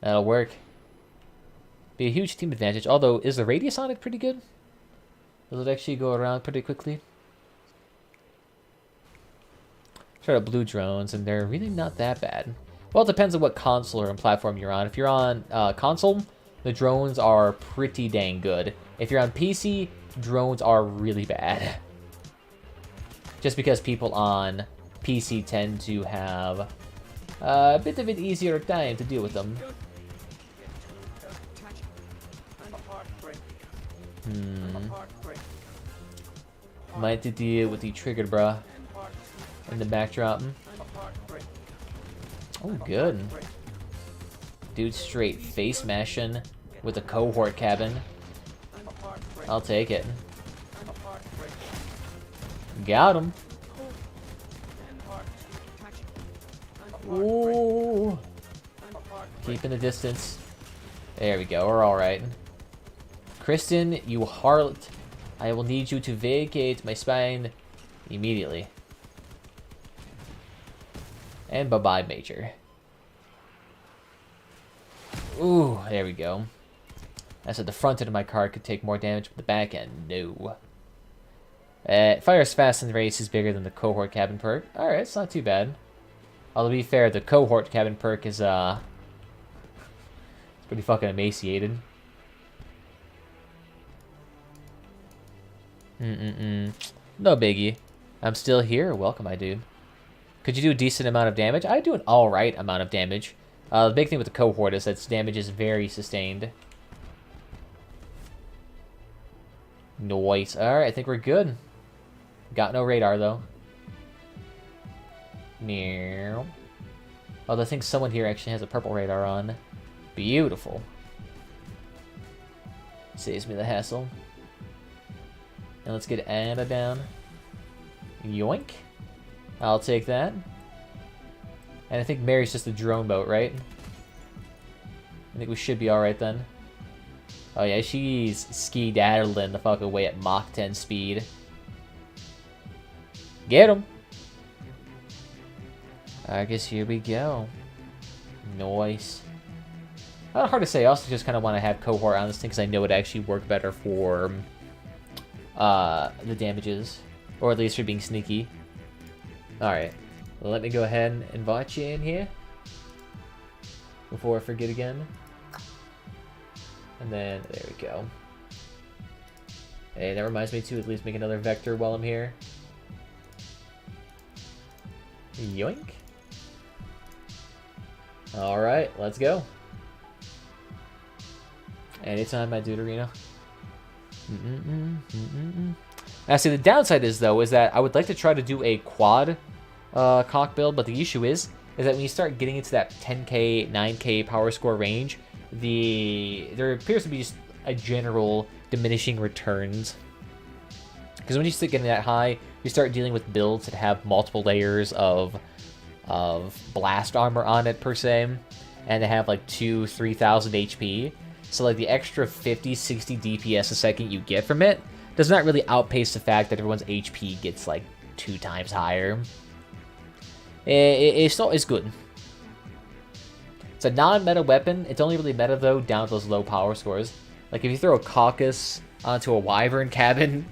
that'll work. Be a huge team advantage. Although, is the radius on it pretty good? Does it actually go around pretty quickly? Try out blue drones, and they're really not that bad. Well, it depends on what console or platform you're on. If you're on console, the drones are pretty dang good. If you're on PC, drones are really bad. Just because people on PC tend to have a bit of an easier time to deal with them. Might have to deal with the triggered bruh in the backdrop. Oh, good. Dude straight face mashing with a cohort cabin. I'll take it. Got him. Ooh. Keeping the distance. There we go. We're alright. Kristen, you harlot. I will need you to vacate my spine immediately. And bye-bye, Major. Ooh, there we go. I said the front end of my card could take more damage, but the back end, no. Fire's fast and race is bigger than the cohort cabin perk. Alright, it's not too bad. Although to be fair, the cohort cabin perk is it's pretty fucking emaciated. No biggie. I'm still here. Welcome, my dude. Could you do a decent amount of damage? I do an alright amount of damage. The big thing with the cohort is that its damage is very sustained. Nice. Alright, I think we're good. Got no radar, though. Meow. Although I think someone here actually has a purple radar on. Beautiful. Saves me the hassle. And let's get Anna down. Yoink. I'll take that. And I think Mary's just a drone boat, right? I think we should be alright then. Oh yeah, she's ski-daddling the fuck away at Mach 10 speed. Get him! I guess here we go. Nice. Not hard to say. I also just kind of want to have cohort on this thing because I know it actually work better for the damages. Or at least for being sneaky. Alright. Well, let me go ahead and invite you in here. Before I forget again. And then, there we go. Hey, that reminds me to at least make another vector while I'm here. Yoink. Alright, let's go. Anytime, my dude Arena. Now, see, the downside is, though, is that I would like to try to do a quad cock build, but the issue is that when you start getting into that 10k, 9k power score range, there appears to be just a general diminishing returns. Because when you start getting that high, you start dealing with builds that have multiple layers of blast armor on it, per se, and they have like 2,000-3,000 HP. So like the extra 50-60 DPS a second you get from it does not really outpace the fact that everyone's HP gets like 2 times higher. It's good. It's a non-meta weapon. It's only really meta, though, down to those low power scores. Like, if you throw a caucus onto a wyvern cabin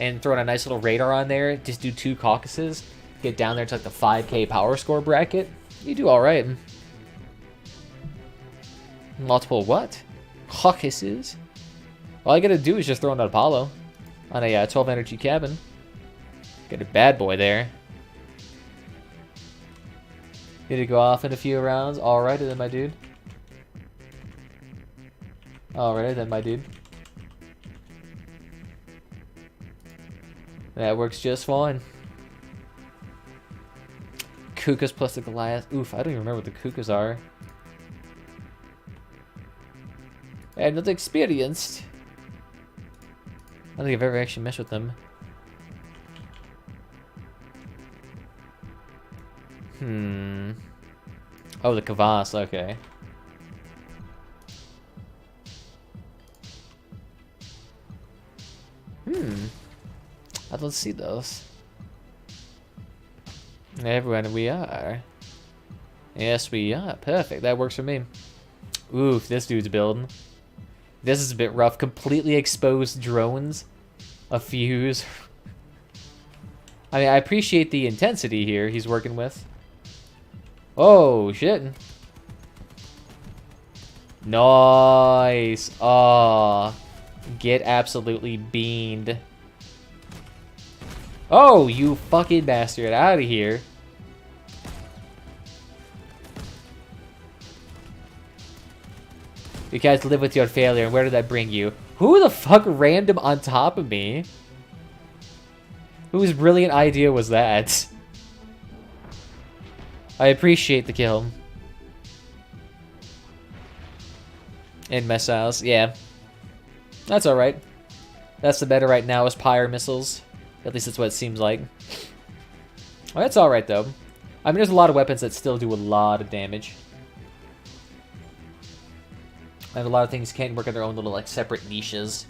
and throw in a nice little radar on there, just do 2 caucuses, get down there to like the 5k power score bracket, you do alright. Multiple what? Caucuses? All I gotta do is just throw in an Apollo on a 12 energy cabin. Get a bad boy there. Need to go off in a few rounds. Alrighty then, my dude. Alrighty then, my dude. That works just fine. Kukas plus the Goliath. Oof, I don't even remember what the Kukas are. I'm not experienced. I don't think I've ever actually messed with them. Oh, the Kvass, okay. I don't see those. Everyone, we are. Yes, we are. Perfect. That works for me. Oof, this dude's building. This is a bit rough. Completely exposed drones. A fuse. I mean, I appreciate the intensity here he's working with. Oh, shit. Nice. Oh, get absolutely beamed. Oh, you fucking bastard. Out of here. You guys live with your failure, and where did that bring you? Who the fuck random on top of me? Whose brilliant idea was that? I appreciate the kill. And missiles, yeah. That's alright. That's the meta right now is pyre missiles. At least that's what it seems like. Well, that's alright though. I mean, there's a lot of weapons that still do a lot of damage. And a lot of things can work in their own little, like, separate niches.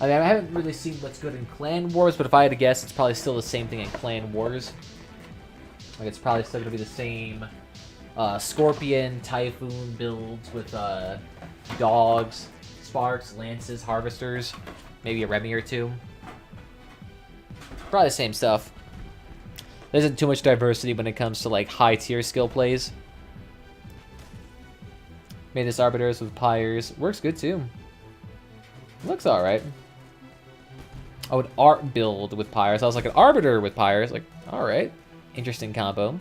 I mean, I haven't really seen what's good in Clan Wars, but if I had to guess, it's probably still the same thing in Clan Wars. Like, it's probably still going to be the same Scorpion, Typhoon builds with dogs, sparks, lances, harvesters, maybe a Remy or two. Probably the same stuff. There isn't too much diversity when it comes to, like, high-tier skill plays. Made this Arbiters with Pyres. Works good, too. Looks alright. Oh, an art build with Pyres. I was like, an Arbiter with Pyres. Like, alright. Interesting combo.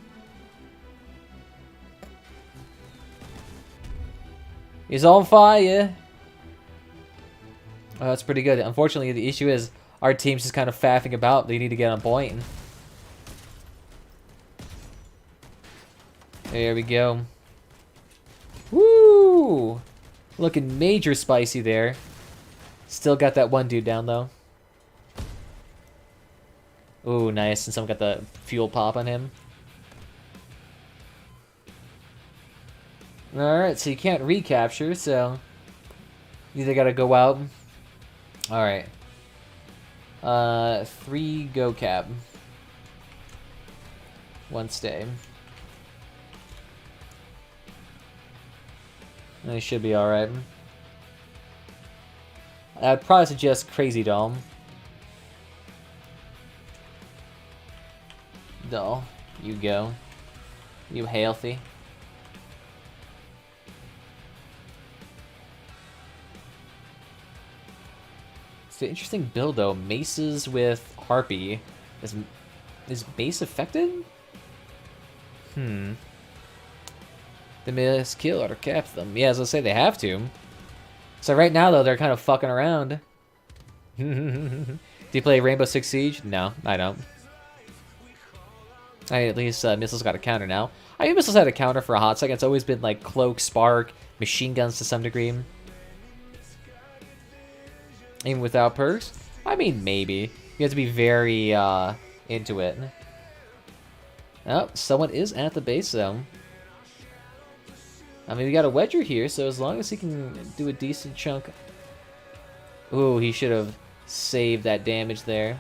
He's on fire. Oh, that's pretty good. Unfortunately, the issue is our team's just kind of faffing about. They need to get on point. There we go. Woo! Looking major spicy there. Still got that one dude down, though. Ooh, nice. And someone got the fuel pop on him. Alright, so you can't recapture, so... you either gotta go out. Alright. 3 go cab. 1 stay. They should be alright. I'd probably suggest Crazy Doll. Doll, you go. You healthy. It's an interesting build though. Maces with Harpy. Is Mace affected? The Mace kill or caps them. Yeah, as I say, they have to. So right now though, they're kind of fucking around. Do you play Rainbow Six Siege? No, I don't. At least Missiles got a counter now. I mean, Missiles had a counter for a hot second. It's always been like Cloak, Spark, Machine Guns to some degree. Even without perks? I mean, maybe. You have to be very into it. Oh, someone is at the base though. I mean, we got a Wedger here, so as long as he can do a decent chunk... Ooh, he should have saved that damage there.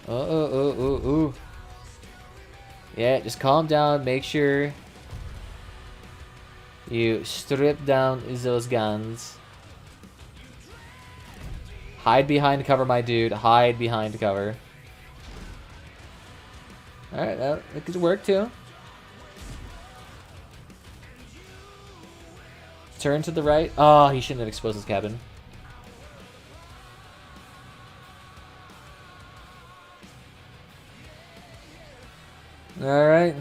Oh. Yeah, just calm down. Make sure you strip down those guns. Hide behind cover, my dude. Hide behind cover. Alright, that could work too. Turn to the right. Oh, he shouldn't have exposed his cabin. Alright.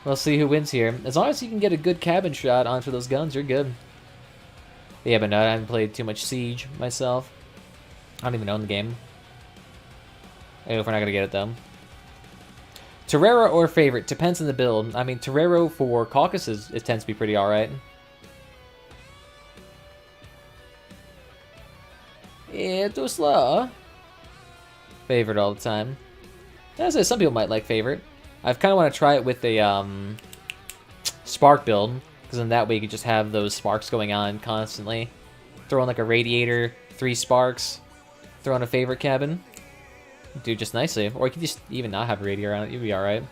We'll see who wins here. As long as you can get a good cabin shot onto those guns, you're good. Yeah, but no, I haven't played too much Siege myself. I don't even own the game. I know if we're not going to get it, though. Torero or favorite? Depends on the build. I mean, Torero for Caucasus, it tends to be pretty alright. Yeah, too slow. Favorite all the time. As I say, some people might like favorite. I kind of want to try it with a Spark build, because in that way you can just have those sparks going on constantly. Throw in like a Radiator, 3 sparks, throw in a favorite cabin. Do just nicely. Or you can just even not have a Radiator on it, you'll be alright.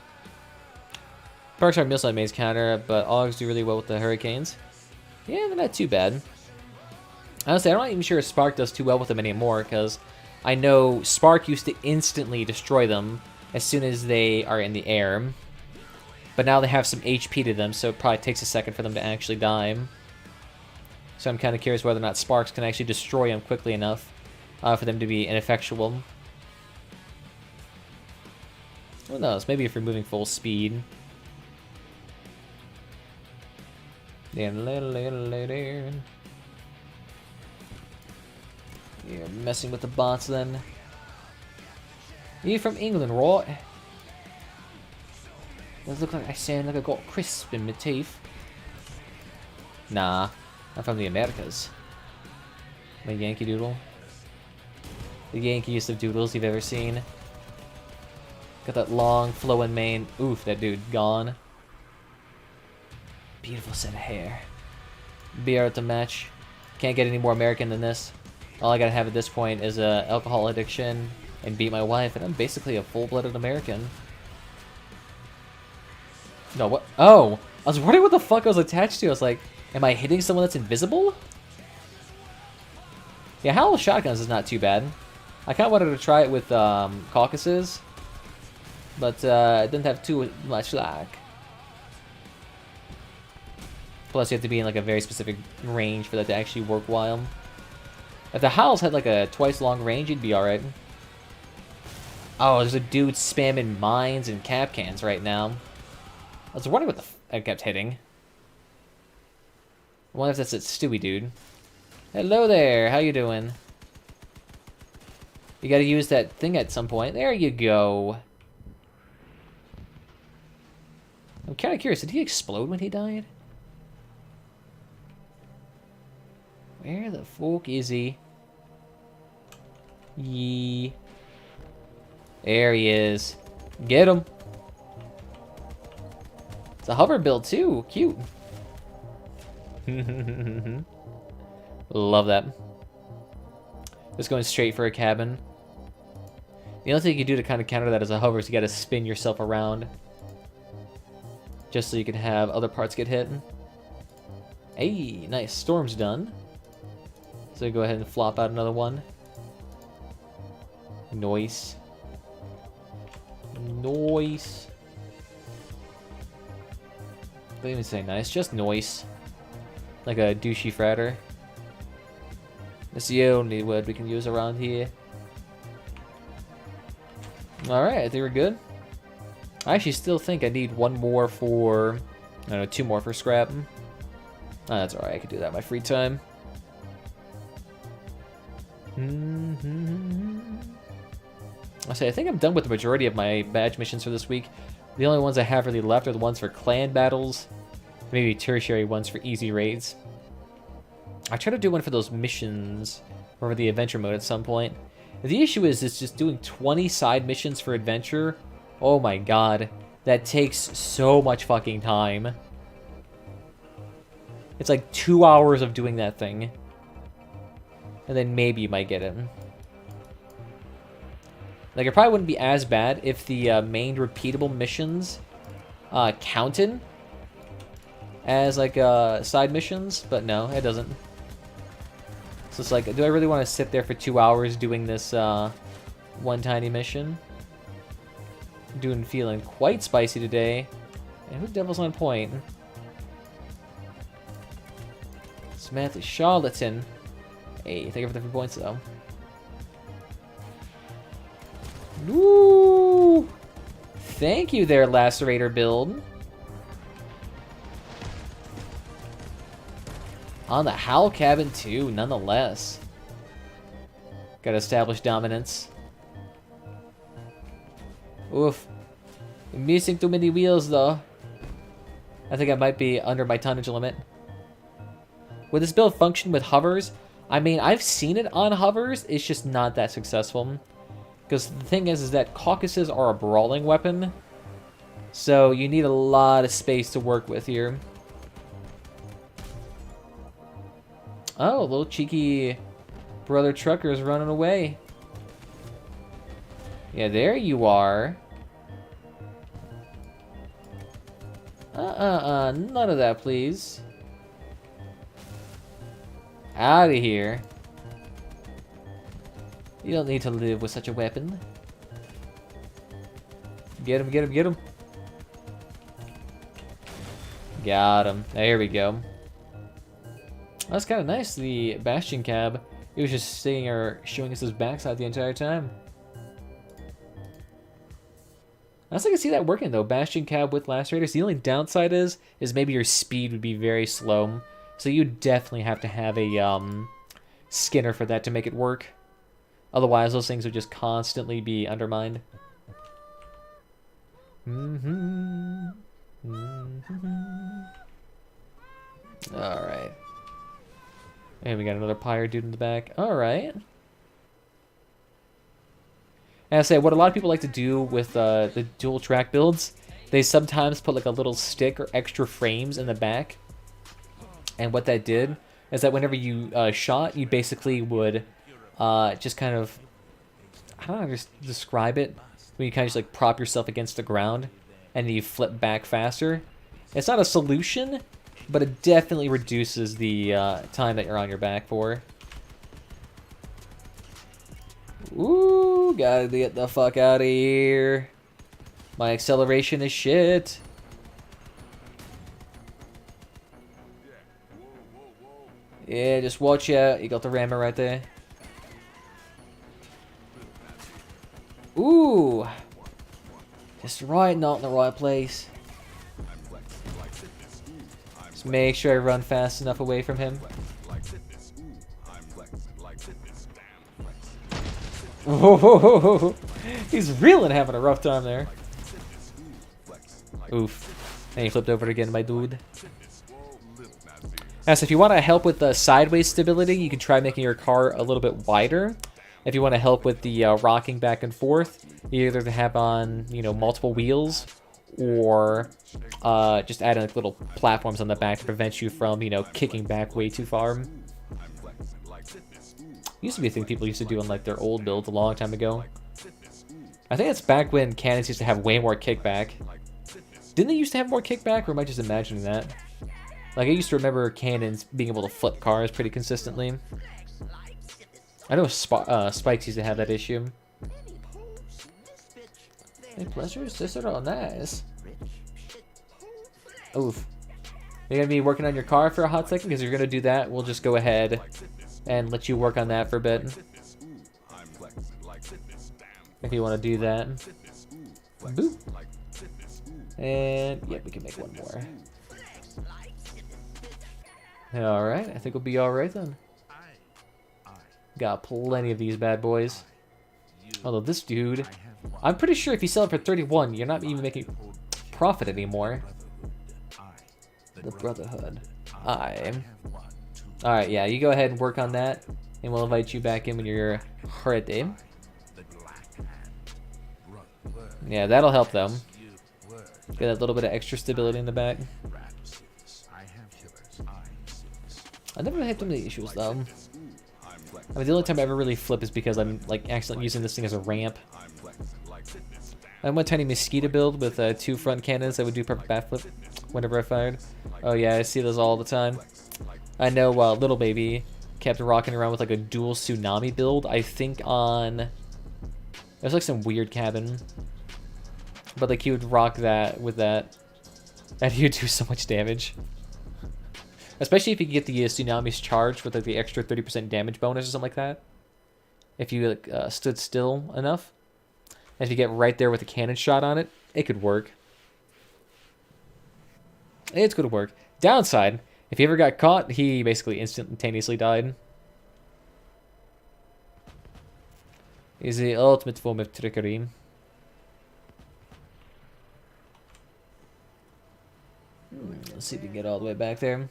Perks are Missile and Maze counter, but Augs do really well with the Hurricanes. Yeah, they're not too bad. Honestly, I'm not even sure if Spark does too well with them anymore, because I know Spark used to instantly destroy them as soon as they are in the air. But now they have some HP to them, so it probably takes a second for them to actually die. So I'm kind of curious whether or not Sparks can actually destroy them quickly enough for them to be ineffectual. Who knows? Maybe if you're moving full speed. Yeah, messing with the bots then. You from England, right? Does look like I sound like I got crisp in my teeth. Nah, I'm from the Americas. My Yankee Doodle. The yankiest of doodles you've ever seen. Got that long, flowing mane. Oof, that dude gone. Beautiful set of hair. Beer at the match. Can't get any more American than this. All I gotta have at this point is a alcohol addiction and beat my wife, and I'm basically a full-blooded American. No, what? Oh! I was wondering what the fuck I was attached to. I was like, am I hitting someone that's invisible? Yeah, Howl Shotguns is not too bad. I kind of wanted to try it with Caucasus, but it didn't have too much luck. Plus, you have to be in like a very specific range for that to actually work well. If the Howls had like a twice long range, you'd be alright. Oh, there's a dude spamming mines and cap cans right now. I was wondering what the f I kept hitting. I wonder if that's that Stewie dude. Hello there, how you doing? You gotta use that thing at some point. There you go. I'm kind of curious, did he explode when he died? Where the fuck is he? Yee. There he is. Get him. It's a hover build too. Cute. Love that. Just going straight for a cabin. The only thing you can do to kind of counter that as a hover is you gotta spin yourself around. Just so you can have other parts get hit. Hey, nice. Storm's done. So go ahead and flop out another one. Noise. Noise. Don't even say nice, just noise. Like a douchey fratter. That's the only word we can use around here. Alright, I think we're good. I actually still think I need one more for... I don't know, two more for scrap. Oh, that's alright, I can do that in my free time. I think I'm done with the majority of my badge missions for this week. The only ones I have really left are the ones for clan battles, maybe tertiary ones for easy raids. I try to do one for those missions or the adventure mode at some point. The issue is it's just doing 20 side missions for adventure. Oh my god, that takes so much fucking time. It's like 2 hours of doing that thing. And then maybe you might get it. Like, it probably wouldn't be as bad if the main repeatable missions counted as, like, side missions. But no, it doesn't. So it's like, do I really want to sit there for 2 hours doing this one tiny mission? Feeling quite spicy today. And who the devil's on point? Samantha Charlatan. Hey, thank you for the 3 points, though. Woo! Thank you there, Lacerator build. On the Howl cabin, too, nonetheless. Gotta establish dominance. Oof. I'm missing too many wheels, though. I think I might be under my tonnage limit. Would this build function with hovers? I mean, I've seen it on hovers. It's just not that successful. Because the thing is that Caucasus are a brawling weapon. So you need a lot of space to work with here. Oh, little cheeky brother trucker is running away. Yeah, there you are. None of that, please. Out of here. You don't need to live with such a weapon. Get him, get him, get him. Got him. There we go. That's kind of nice. The Bastion cab. He was just sitting there showing us his backside the entire time. I also can see that working though. Bastion cab with Lacerators. The only downside is maybe your speed would be very slow. So you definitely have to have a Skinner for that to make it work. Otherwise, those things would just constantly be undermined. Alright. And we got another pyre dude in the back. Alright. And I say, what a lot of people like to do with the dual track builds, they sometimes put like a little stick or extra frames in the back. And what that did is that whenever you shot, you basically would just kind of, I don't know how to describe it, when you kind of just like prop yourself against the ground and then you flip back faster. It's not a solution, but it definitely reduces the time that you're on your back for. Ooh, gotta get the fuck out of here. My acceleration is shit. Yeah, just watch out. You got the rammer right there. Ooh. Just right, not in the right place. Just make sure I run fast enough away from him. Whoa, he's really having a rough time there. Oof. And he flipped over again, my dude. Now, so if you want to help with the sideways stability, you can try making your car a little bit wider. If you want to help with the rocking back and forth, you either have on, you know, multiple wheels, or just add in like little platforms on the back to prevent you from, you know, kicking back way too far. Used to be a thing people used to do on like their old builds a long time ago. I think it's back when cannons used to have way more kickback. Didn't they used to have more kickback, or am I just imagining that? Like, I used to remember cannons being able to flip cars pretty consistently. I know Spikes used to have that issue. Hey, pleasures? This are all nice. Oof. You're going to be working on your car for a hot second? Because you're going to do that, we'll just go ahead and let you work on that for a bit. If you want to do that. Boop. And, yeah, we can make one more. Alright, I think we'll be alright then. Got plenty of these bad boys. Although this dude, I'm pretty sure if you sell it for 31, you're not even making profit anymore. The Brotherhood. Alright, yeah, you go ahead and work on that, and we'll invite you back in when you're ready. Yeah, that'll help them. Get a little bit of extra stability in the back. I never had too many issues though. I mean, the only time I ever really flip is because I'm like accidentally using this thing as a ramp. I'm one tiny mosquito build with 2 front cannons that would do perfect backflip whenever I fired. Oh yeah, I see those all the time. I know Little Baby kept rocking around with like a dual tsunami build. I think on, there's like some weird cabin, but like he would rock that with that, and he would do so much damage. Especially if you get the tsunami's charged with like the extra 30% damage bonus or something like that. If you like, stood still enough. And if you get right there with a cannon shot on it, it could work. It's gonna work. Downside, if he ever got caught, he basically instantaneously died. Is the ultimate form of trickery. Let's see if we can get all the way back there.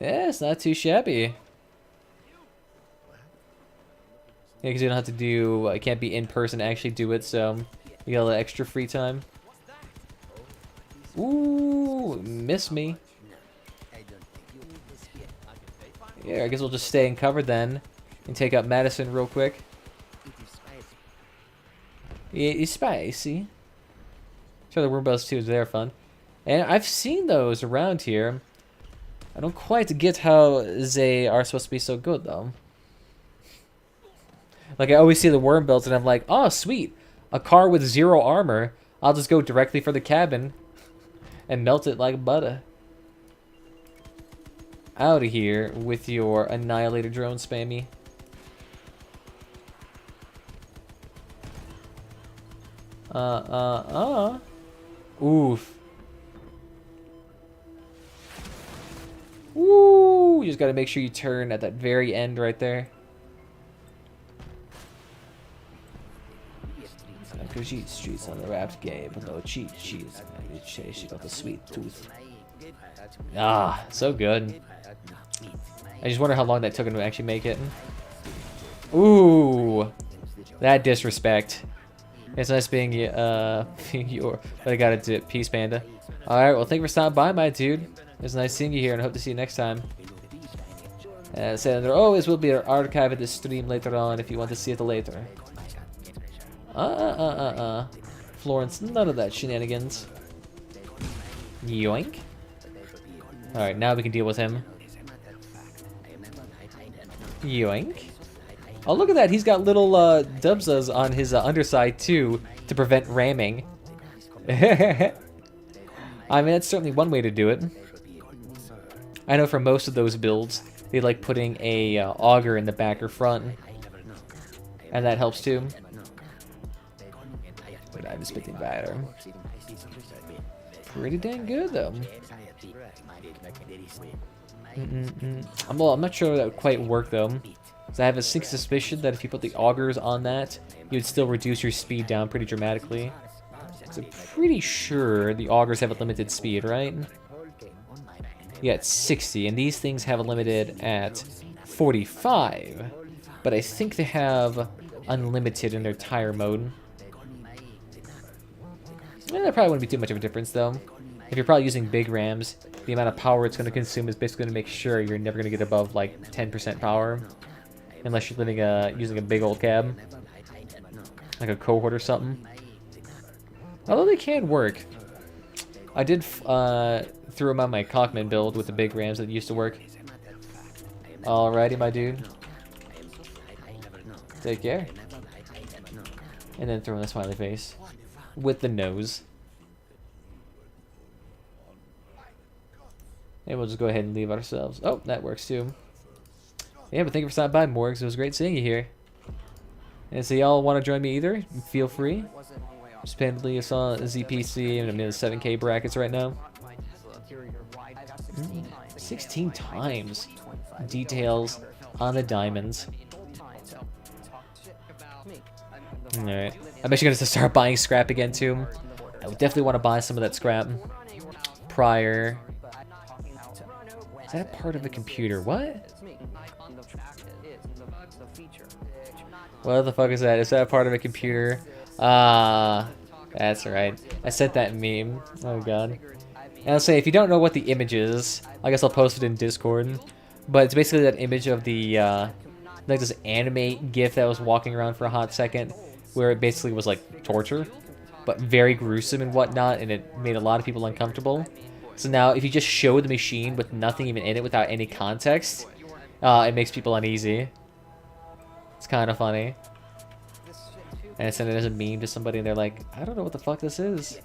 Yeah, it's not too shabby. Yeah, because you don't have to do, I can't be in person to actually do it, so you got a little extra free time. Ooh, miss me. Yeah, I guess we'll just stay in cover then and take out Madison real quick. It's spicy. Sure, the Wurmbos too is there fun. And I've seen those around here. I don't quite get how they are supposed to be so good, though. Like, I always see the worm builds, and I'm like, oh, sweet. A car with 0 armor. I'll just go directly for the cabin and melt it like butter. Out of here with your Annihilator drone spammy. Oof. Woo! You just gotta make sure you turn at that very end right there. Cause she streets on the wrapped game, but no cheat sheets. She got the sweet tooth. Ah, so good. I just wonder how long that took him to actually make it. Ooh, that disrespect. It's nice being your. But I gotta do it. Peace, Panda. All right, well, thank you for stopping by, my dude. It's nice seeing you here, and I hope to see you next time. So there always will be an archive of this stream later on if you want to see it later. Florence, none of that shenanigans. Yoink. Alright, now we can deal with him. Yoink. Oh, look at that. He's got little dubzas on his underside, too, to prevent ramming. I mean, that's certainly one way to do it. I know for most of those builds, they like putting a auger in the back or front. And that helps, too. But I'm spitting batter. Pretty dang good, though. I'm not sure that would quite work, though. Because I have a sick suspicion that if you put the augers on that, you would still reduce your speed down pretty dramatically. So I'm pretty sure the augers have a limited speed, right? Yeah, it's 60, and these things have a limited at 45. But I think they have unlimited in their tire mode. That probably wouldn't be too much of a difference, though. If you're probably using big rams, the amount of power it's going to consume is basically going to make sure you're never going to get above, like, 10% power. Unless you're living using a big old cab. Like a cohort or something. Although they can work. I did throw them on my Cockman build with the big rams that used to work. Alrighty, my dude. Take care. And then throw in the smiley face. With the nose. And we'll just go ahead and leave ourselves. Oh, that works too. Yeah, but thank you for stopping by, Morgs. It was great seeing you here. And so y'all want to join me either? Feel free. Just Pandalius on ZPC, and I'm in the 7K brackets right now. 16 times. Details on the diamonds. Alright. I'm actually going to start buying scrap again, too. I would definitely want to buy some of that scrap prior. Is that part of a computer? What? What the fuck is that? Is that part of a computer? That's right. I said that meme. Oh god. And I'll say, if you don't know what the image is, I guess I'll post it in Discord. But it's basically that image of the, like this anime gif that was walking around for a hot second, where it basically was like torture, but very gruesome and whatnot, and it made a lot of people uncomfortable. So now, if you just show the machine with nothing even in it, without any context, it makes people uneasy. It's kind of funny. And I sent it as a meme to somebody, and they're like, I don't know what the fuck this is.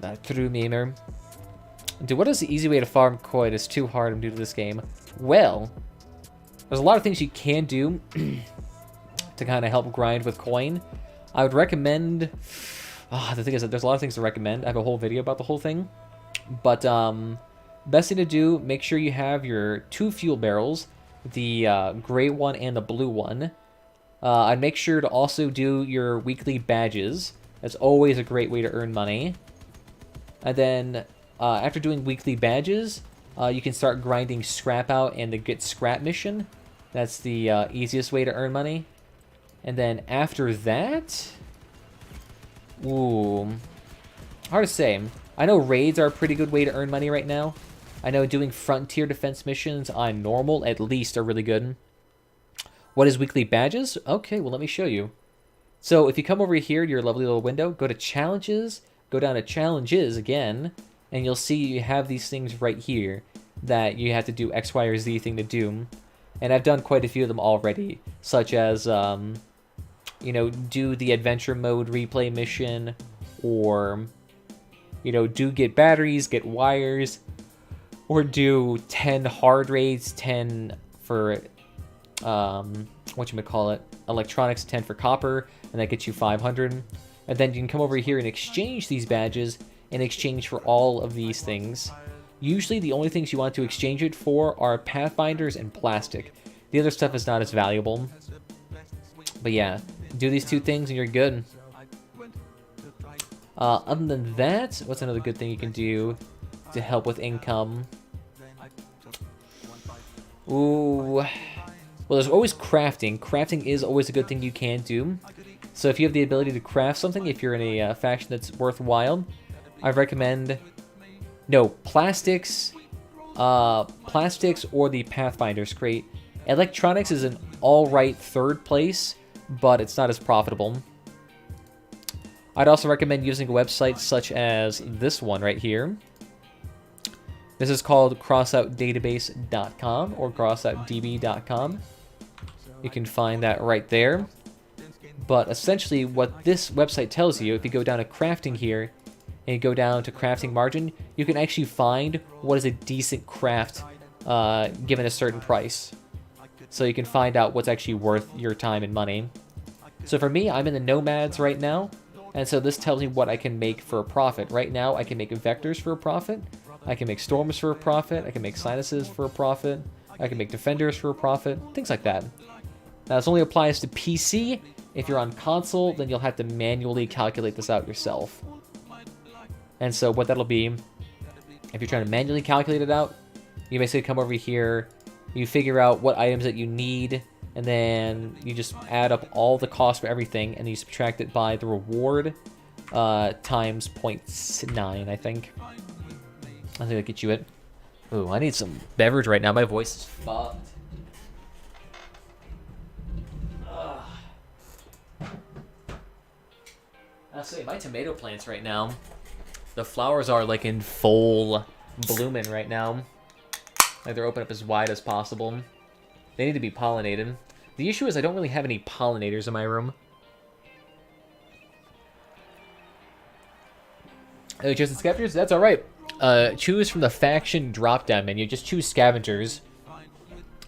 That true memer. Dude, what is the easy way to farm coin? It's too hard due to this game. Well, there's a lot of things you can do to kind of help grind with coin. I would recommend... the thing is that there's a lot of things to recommend. I have a whole video about the whole thing. But, best thing to do, make sure you have your 2 fuel barrels. The gray one and the blue one. I'd make sure to also do your weekly badges. That's always a great way to earn money. And then, after doing weekly badges, you can start grinding scrap out and the get scrap mission. That's the easiest way to earn money. And then after that... Ooh. Hard to say. I know raids are a pretty good way to earn money right now. I know doing frontier defense missions on normal, at least, are really good. What is weekly badges? Okay, well, let me show you. So if you come over here to your lovely little window, go to challenges, go down to challenges again, and you'll see you have these things right here that you have to do X, Y, or Z thing to do. And I've done quite a few of them already, such as, you know, do the adventure mode replay mission, or, you know, do get batteries, get wires, or do 10 hard raids, 10 for, whatchamacallit, electronics, 10 for copper, and that gets you 500. And then you can come over here and exchange these badges in exchange for all of these things. Usually the only things you want to exchange it for are pathfinders and plastic. The other stuff is not as valuable. But yeah, do these two things and you're good. Other than that, what's another good thing you can do to help with income? Ooh. Well, there's always crafting. Crafting is always a good thing you can do. So if you have the ability to craft something, if you're in a faction that's worthwhile, I recommend... No, plastics or the Pathfinder's crate. Electronics is an alright third place, but it's not as profitable. I'd also recommend using a website such as this one right here. This is called crossoutdatabase.com or crossoutdb.com. You can find that right there. But essentially what this website tells you, if you go down to crafting here, and you go down to crafting margin, you can actually find what is a decent craft given a certain price. So you can find out what's actually worth your time and money. So for me, I'm in the Nomads right now, and so this tells me what I can make for a profit. Right now, I can make vectors for a profit, I can make storms for a profit, I can make sinuses for a profit, I can make defenders for a profit, things like that. Now this only applies to PC. If you're on console, then you'll have to manually calculate this out yourself. And so what that'll be, if you're trying to manually calculate it out, you basically come over here, you figure out what items that you need, and then you just add up all the cost for everything, and you subtract it by the reward times 0.9, I think. I think that'll get you it. Ooh, I need some beverage right now. My voice is fucked. I'll say, my tomato plants right now, the flowers are like in full blooming right now. Like they're open up as wide as possible. They need to be pollinated. The issue is I don't really have any pollinators in my room. Just scavengers? That's alright. Choose from the faction drop-down menu. Just choose scavengers.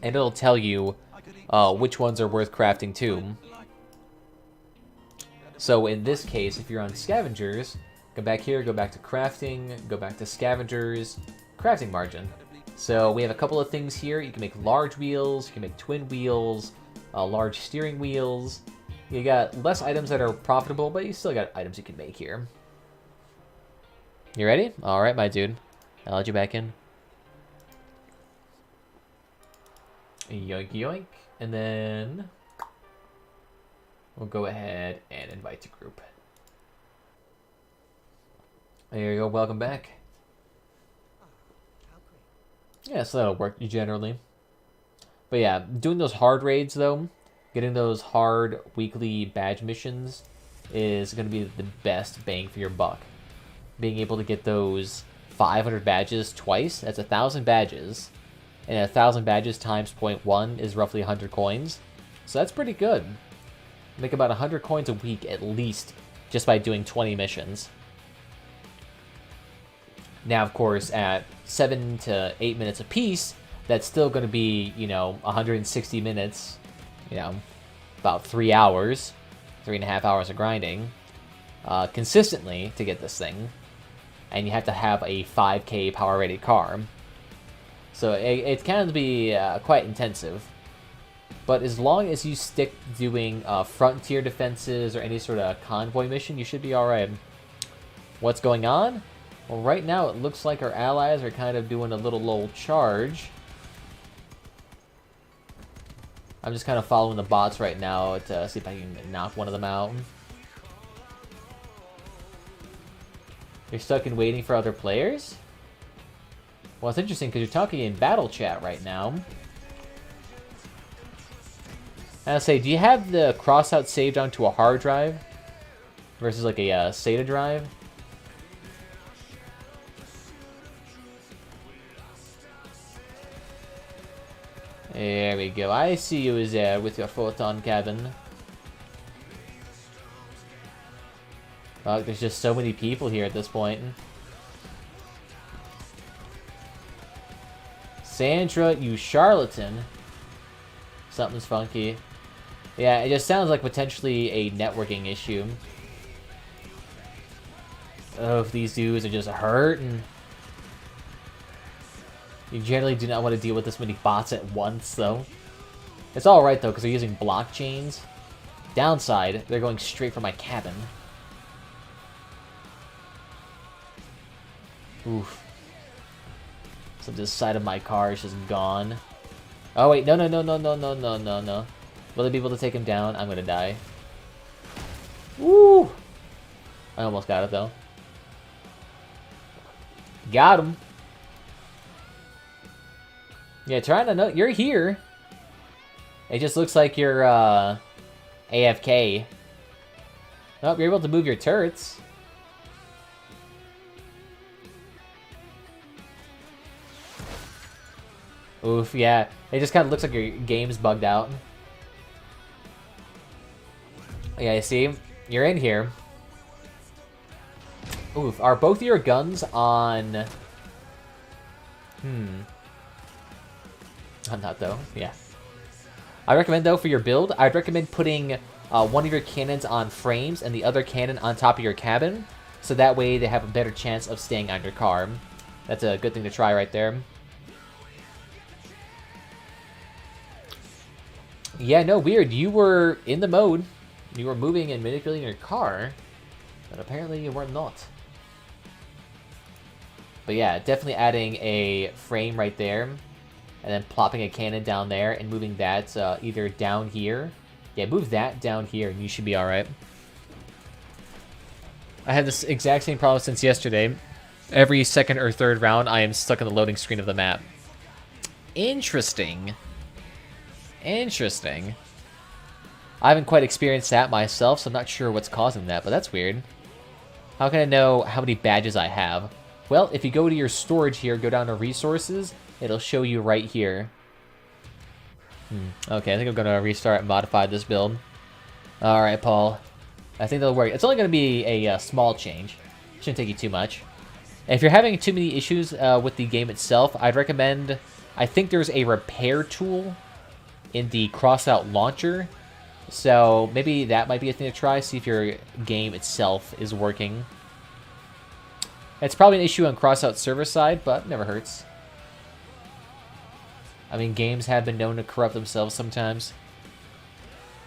And it'll tell you which ones are worth crafting too. So in this case, if you're on scavengers, go back here, go back to crafting, go back to scavengers, crafting margin. So we have a couple of things here. You can make large wheels, you can make twin wheels, large steering wheels. You got less items that are profitable, but you still got items you can make here. You ready? Alright, my dude. I'll let you back in. Yoink, yoink. And then we'll go ahead and invite to group. There you go, welcome back. Yeah, so that'll work generally. But yeah, doing those hard raids though, getting those hard weekly badge missions is going to be the best bang for your buck. Being able to get those 500 badges twice, that's 1,000 badges. And 1,000 badges times 0.1 is roughly 100 coins. So that's pretty good. Make about 100 coins a week at least, just by doing 20 missions. Now, of course, at 7 to 8 minutes a piece, that's still going to be, you know, 160 minutes, you know, about 3 hours, 3.5 hours of grinding, consistently to get this thing. And you have to have a 5K power rated car. So it can be quite intensive. But as long as you stick doing frontier defenses or any sort of convoy mission, you should be alright. What's going on? Well, right now it looks like our allies are kind of doing a little old charge. I'm just kind of following the bots right now to see if I can knock one of them out. You're stuck in waiting for other players? Well, it's interesting because you're talking in battle chat right now. And I'll say, do you have the Crossout saved onto a hard drive versus like a SATA drive? There we go. I see you there with your photon cabin. Oh, there's just so many people here at this point. Sandra, you charlatan. Something's funky. Yeah, it just sounds like potentially a networking issue. Oh, if these dudes are just hurting. You generally do not want to deal with this many bots at once, though. It's alright, though, because they're using blockchains. Downside, they're going straight for my cabin. Oof. So this side of my car is just gone. Oh, wait. No. Will they be able to take him down? I'm going to die. Woo! I almost got it, though. Got him. Yeah, trying to know. You're here. It just looks like you're AFK. Oh, you're able to move your turrets. Oof, yeah. It just kind of looks like your game's bugged out. Yeah, you see? You're in here. Oof, are both your guns on... I'm not, though. Yeah. I recommend, though, for your build, I'd recommend putting one of your cannons on frames and the other cannon on top of your cabin, so that way they have a better chance of staying on your car. That's a good thing to try right there. Yeah, no, weird. You were in the mode. You were moving and manipulating your car, but apparently you were not. But yeah, definitely adding a frame right there, and then plopping a cannon down there and moving that either down here. Yeah, move that down here and you should be alright. I had this exact same problem since yesterday. Every second or third round, I am stuck in the loading screen of the map. Interesting. Interesting. I haven't quite experienced that myself, so I'm not sure what's causing that, but that's weird. How can I know how many badges I have? Well, if you go to your storage here, go down to resources, it'll show you right here. Okay, I think I'm going to restart and modify this build. Alright, Paul. I think that'll work. It's only going to be a small change. Shouldn't take you too much. And if you're having too many issues with the game itself, I'd recommend... I think there's a repair tool in the Crossout launcher. So maybe that might be a thing to try. See if your game itself is working. It's probably an issue on Crossout server side, but never hurts. I mean, games have been known to corrupt themselves sometimes.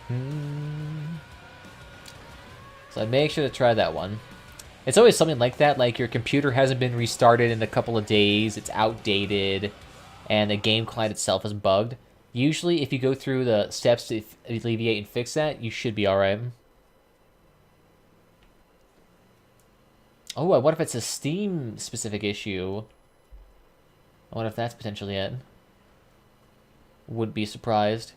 So I'd make sure to try that one. It's always something like that, like your computer hasn't been restarted in a couple of days, it's outdated, and the game client itself is bugged. Usually, if you go through the steps to alleviate and fix that, you should be alright. Oh, I wonder if it's a Steam-specific issue. I wonder if that's potentially it. Would be surprised.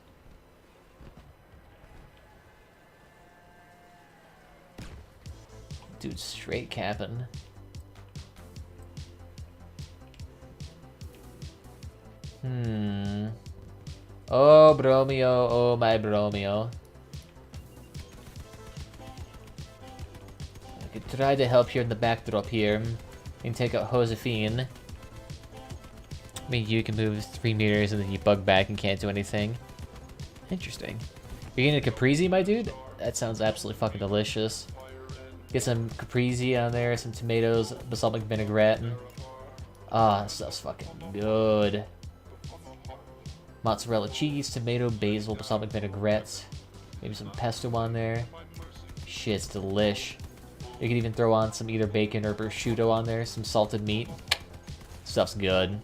Dude, straight capping. Oh, Bromeo. Oh, my Bromeo. I could try to help here in the backdrop here. You can take out Josephine. I mean, you can move 3 meters and then you bug back and can't do anything. Interesting. You're getting a Caprese, my dude? That sounds absolutely fucking delicious. Get some Caprese on there, some tomatoes, balsamic vinaigrette. Ah, that stuff's fucking good. Mozzarella cheese, tomato, basil, balsamic vinaigrette. Maybe some pesto on there. Shit, it's delish. You can even throw on some either bacon or prosciutto on there, some salted meat. Stuff's good.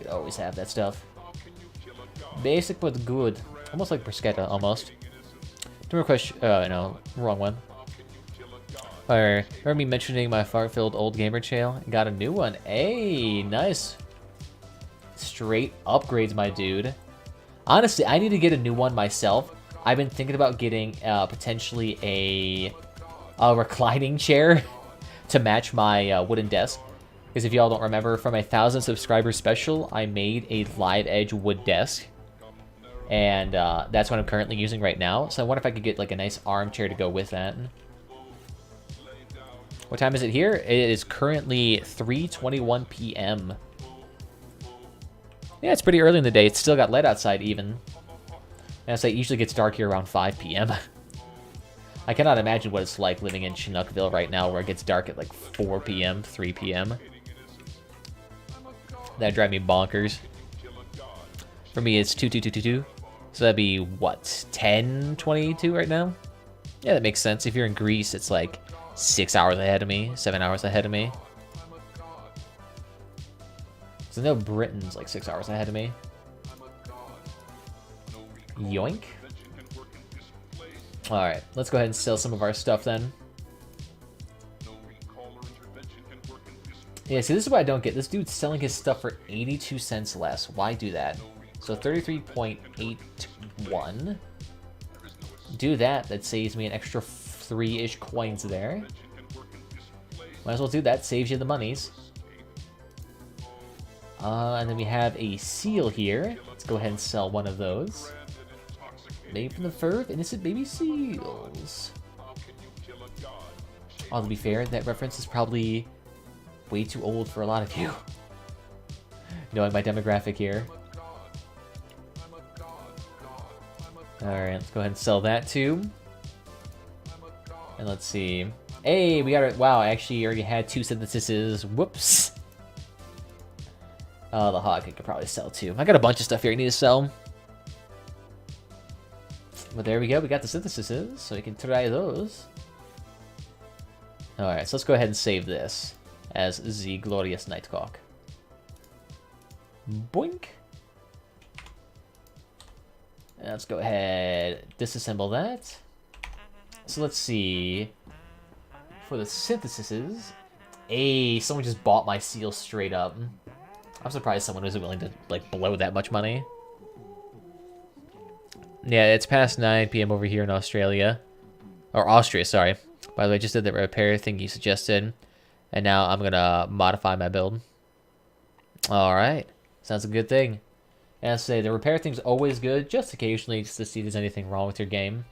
You always have that stuff. Basic but good. Almost like bruschetta, almost. Two more questions. No, wrong one. Remember me mentioning my far-filled old gamer channel? Got a new one. Hey, nice. Straight upgrades, my dude. Honestly, I need to get a new one myself. I've been thinking about getting potentially a reclining chair to match my wooden desk. Because if y'all don't remember, for my 1,000 subscriber special, I made a live edge wood desk. And that's what I'm currently using right now. So I wonder if I could get like a nice armchair to go with that. What time is it here? It is currently 3:21 p.m. Yeah, it's pretty early in the day. It's still got light outside even. And so it usually gets dark here around 5 p.m. I cannot imagine what it's like living in Chinookville right now where it gets dark at like 4 p.m., 3 p.m. That'd drive me bonkers. For me, it's 2:2222. So that'd be, what, 10:22 right now? Yeah, that makes sense. If you're in Greece, it's like 6 hours ahead of me, 7 hours ahead of me. So I know Britain's like 6 hours ahead of me. Yoink. Alright, let's go ahead and sell some of our stuff then. Yeah, see, this is what I don't get. This dude's selling his stuff for 82 cents less. Why do that? So 33.81. Do that. That saves me an extra 3-ish coins there. Might as well do that. Saves you the monies. And then we have a seal here. Let's go ahead and sell one of those. Made from the fur of innocent baby seals. Oh, to be fair, that reference is probably way too old for a lot of you. Knowing my demographic here. Alright, let's go ahead and sell that too. And let's see. Hey, we got it. Wow, I actually already had 2 syntheses. Whoops. Oh, the hog I could probably sell too. I got a bunch of stuff here I need to sell. But there we go. We got the syntheses, so we can try those. Alright, so let's go ahead and save this as the Glorious Nightcock. Boink. And let's go ahead, disassemble that. So let's see. For the syntheses, hey, someone just bought my seal straight up. I'm surprised someone was willing to like blow that much money. Yeah, it's past 9 p.m. over here in Australia. Or Austria, sorry. By the way, I just did the repair thing you suggested. And now I'm gonna modify my build. Alright. Sounds a good thing. And I say, the repair thing's always good, just occasionally, just to see if there's anything wrong with your game.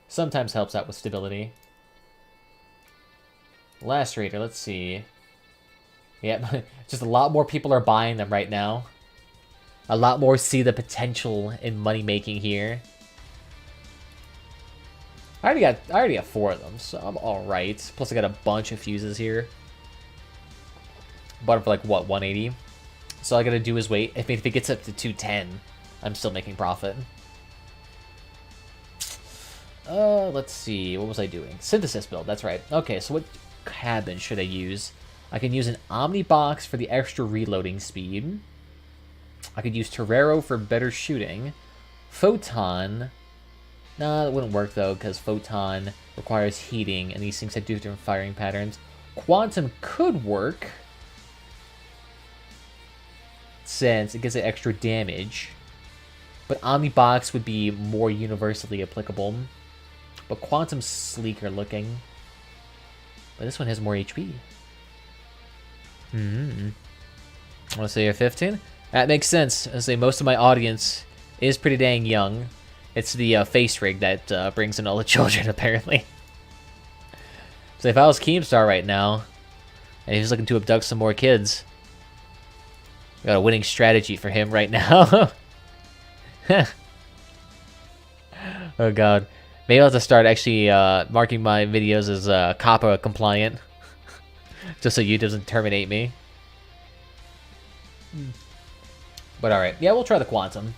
Sometimes helps out with stability. Lacerator, let's see. Yep, just a lot more people are buying them right now. A lot more see the potential in money making here. I already got 4 of them, so I'm alright. Plus I got a bunch of fuses here. Bought them for like, what, 180? So all I gotta do is wait. If it gets up to 210, I'm still making profit. Let's see. What was I doing? Synthesis build, that's right. Okay, so what cabin should I use? I can use an Omnibox for the extra reloading speed. I could use Torero for better shooting. Photon. Nah, that wouldn't work though, because Photon requires heating, and these things have different firing patterns. Quantum could work, since it gives it extra damage. But Omnibox would be more universally applicable. But Quantum's sleeker looking. But this one has more HP. Wanna say you're 15? That makes sense. I say most of my audience is pretty dang young. It's the face rig that brings in all the children, apparently. So if I was Keemstar right now, and he was looking to abduct some more kids, we got a winning strategy for him right now. Oh god. Maybe I'll have to start actually marking my videos as COPPA compliant. Just so YouTube doesn't terminate me. But alright, yeah, we'll try the Quantum.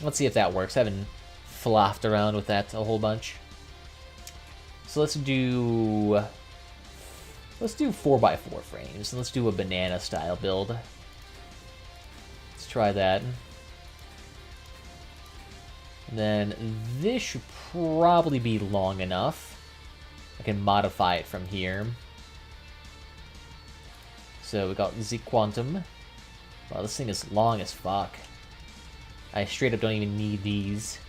Let's see if that works. I haven't flopped around with that a whole bunch. So let's do 4x4 frames. Let's do a banana style build. Let's try that. And then this should probably be long enough. I can modify it from here. So we got the Quantum. Wow, this thing is long as fuck. I straight up don't even need these.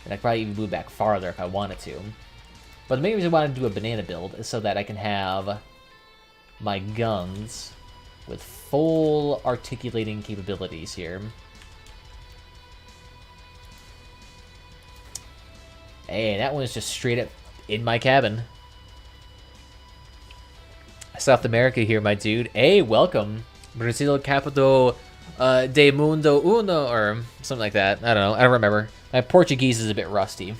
And I could probably even move back farther if I wanted to. But the main reason why I want to do a banana build is so that I can have my guns with full articulating capabilities here. Hey, that one's just straight up in my cabin. South America here, my dude. Hey, welcome. Brazil Capital de Mundo Uno, or something like that. I don't know. I don't remember. My Portuguese is a bit rusty.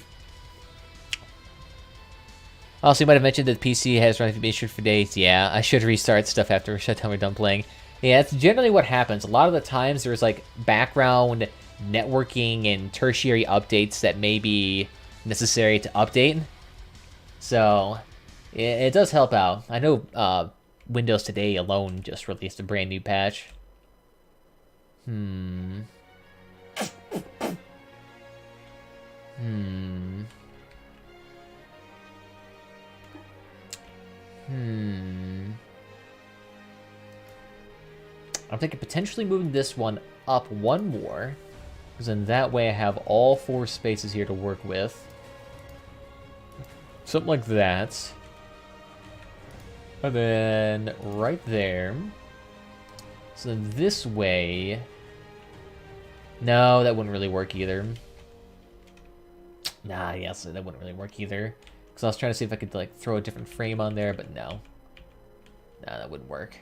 Also, you might have mentioned that the PC has run issues for days. Yeah, I should restart stuff after shutdown we're done playing. Yeah, that's generally what happens. A lot of the times there's like background networking and tertiary updates that may be necessary to update. So it does help out. I know Windows Today alone just released a brand new patch. I'm thinking potentially moving this one up one more, because then that way I have all 4 spaces here to work with. Something like that. And then right there. So then this way... No, that wouldn't really work either. Nah, yes, that wouldn't really work either. Because I was trying to see if I could like throw a different frame on there, but no. Nah, that wouldn't work.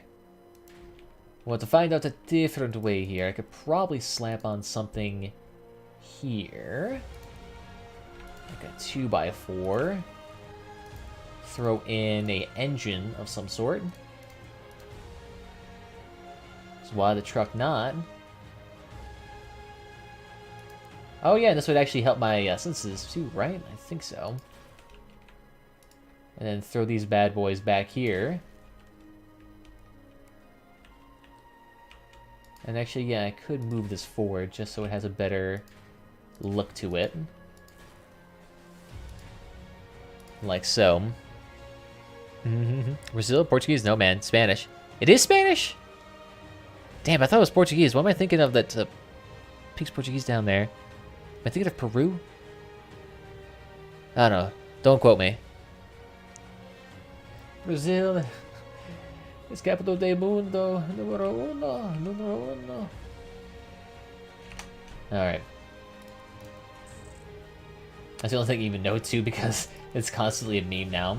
Well, to find out a different way here, I could probably slap on something here. Like a 2x4. Throw in a engine of some sort. So why the truck not? Oh yeah, this would actually help my senses too, right? I think so. And then throw these bad boys back here. And actually, yeah, I could move this forward just so it has a better look to it. Like so. Brazil, Portuguese? No, man. Spanish. It is Spanish? Damn, I thought it was Portuguese. What am I thinking of that speaks Portuguese down there? Am I thinking of Peru? I don't know. Don't quote me. Brazil es capital del mundo. Número uno. Número uno. Alright. That's the only thing you even know too, because it's constantly a meme now.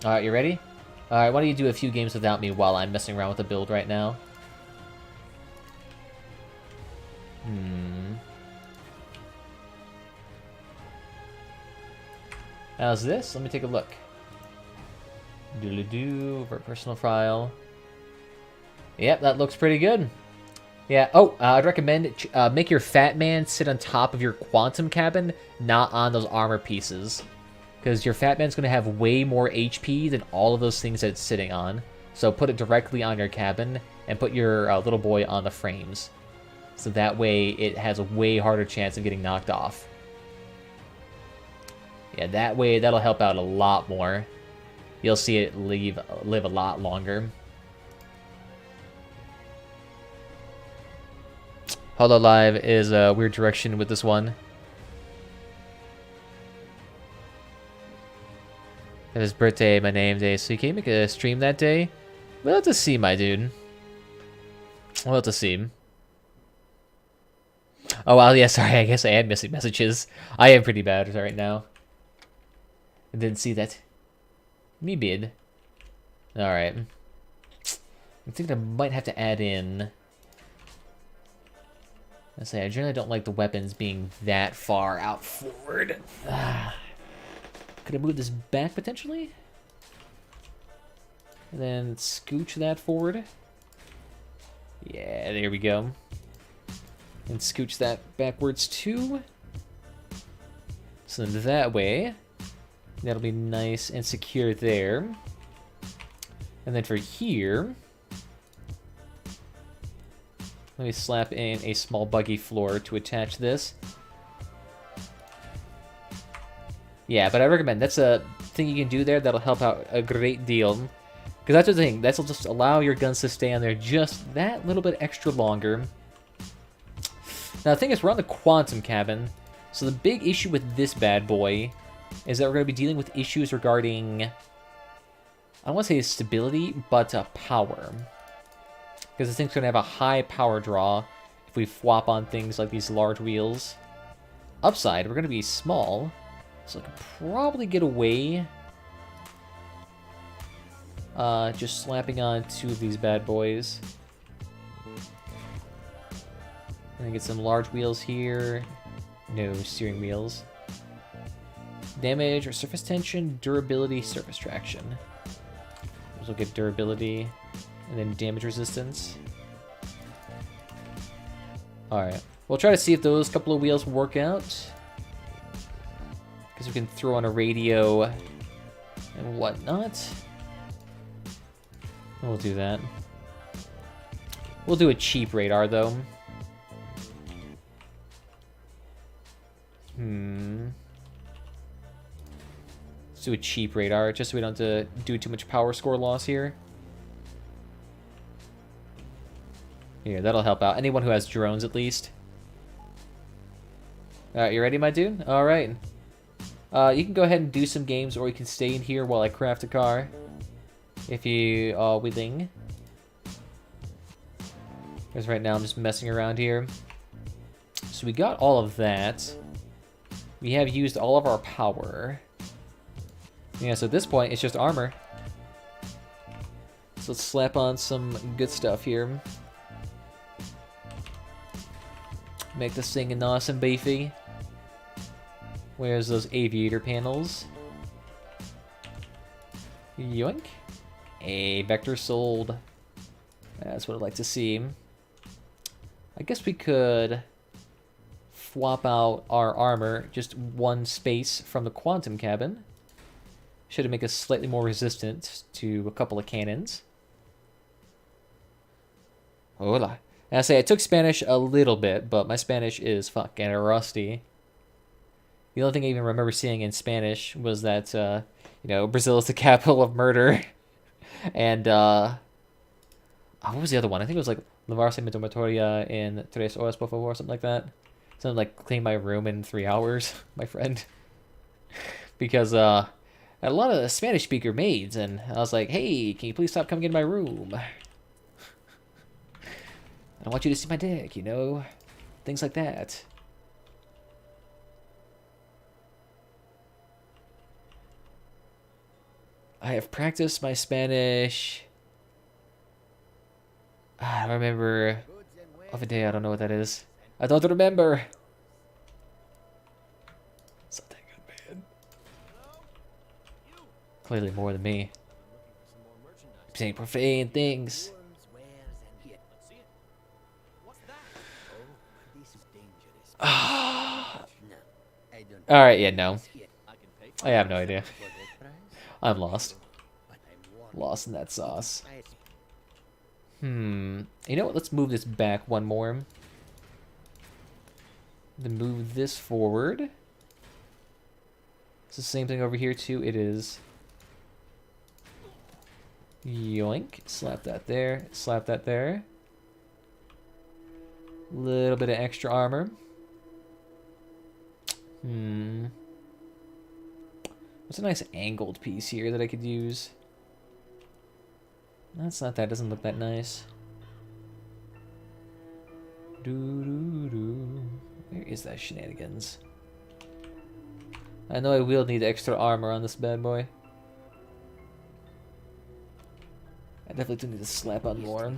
Alright, you ready? Alright, why don't you do a few games without me while I'm messing around with the build right now? How's this? Let me take a look. Doodle-doo, over personal file. Yep, that looks pretty good. Yeah, oh, I'd recommend make your Fat Man sit on top of your quantum cabin, not on those armor pieces. Because your Fat Man's going to have way more HP than all of those things that it's sitting on. So put it directly on your cabin, and put your little boy on the frames. So that way it has a way harder chance of getting knocked off. Yeah, that way that'll help out a lot more. You'll see it live a lot longer. HoloLive is a weird direction with this one. It his birthday, my name day, so you can't make a stream that day? We'll have to see, my dude. We'll have to see. Oh, well, yeah, sorry, I guess I am missing messages. I am pretty bad right now. I didn't see that. Me bid. Alright. I think I might have to add in... I say, I generally don't like the weapons being that far out forward. Could I move this back, potentially? And then scooch that forward. Yeah, there we go. And scooch that backwards, too. So then that way... That'll be nice and secure there. And then for here, let me slap in a small buggy floor to attach this. Yeah, but I recommend, that's a thing you can do there that'll help out a great deal. Because that's the thing, that'll just allow your guns to stay on there just that little bit extra longer. Now the thing is, we're on the quantum cabin, so the big issue with this bad boy is that we're going to be dealing with issues regarding, I don't want to say stability, but power. Because this thing's going to have a high power draw if we swap on things like these large wheels. Upside, we're going to be small, so I could probably get away just slapping on 2 of these bad boys. And get some large wheels here. No steering wheels. Damage or surface tension, durability, surface traction. Let's look at durability and then damage resistance. Alright. We'll try to see if those couple of wheels work out. Because we can throw on a radio and whatnot. We'll do that. We'll do a cheap radar, though. Let's do a cheap radar, just so we don't have to do too much power score loss here. Here, that'll help out. Anyone who has drones, at least. Alright, you ready, my dude? Alright. You can go ahead and do some games, or you can stay in here while I craft a car. If you are willing. Because right now I'm just messing around here. So we got all of that. We have used all of our power. Yeah, so at this point, it's just armor. So let's slap on some good stuff here. Make this thing an awesome beefy. Where's those aviator panels? Yoink. A vector sold. That's what I'd like to see. I guess we could swap out our armor just 1 space from the quantum cabin. Should make us slightly more resistant to a couple of cannons. Hola. And I say I took Spanish a little bit, but my Spanish is fucking rusty. The only thing I even remember seeing in Spanish was that, you know, Brazil is the capital of murder. And, what was the other one? I think it was like Lavarse mi dormitoria in 3 horas, por favor, or something like that. Something like clean my room in 3 hours, my friend. Because, I had a lot of Spanish speaker maids, and I was like, hey, can you please stop coming in my room? I don't want you to see my dick, you know? Things like that. I have practiced my Spanish. I remember of a day, I don't know what that is. I don't remember. It's not that good, man. Clearly more than me. Saying profane things. Alright, yeah, no. I have no idea. I'm lost. Lost in that sauce. You know what? Let's move this back 1 more. Then move this forward. It's the same thing over here too. It is. Yoink. Slap that there. Slap that there. Little bit of extra armor. What's a nice angled piece here that I could use? That's not that. Doesn't look that nice. Where is that shenanigans? I know I will need extra armor on this bad boy. I definitely do need to slap on more.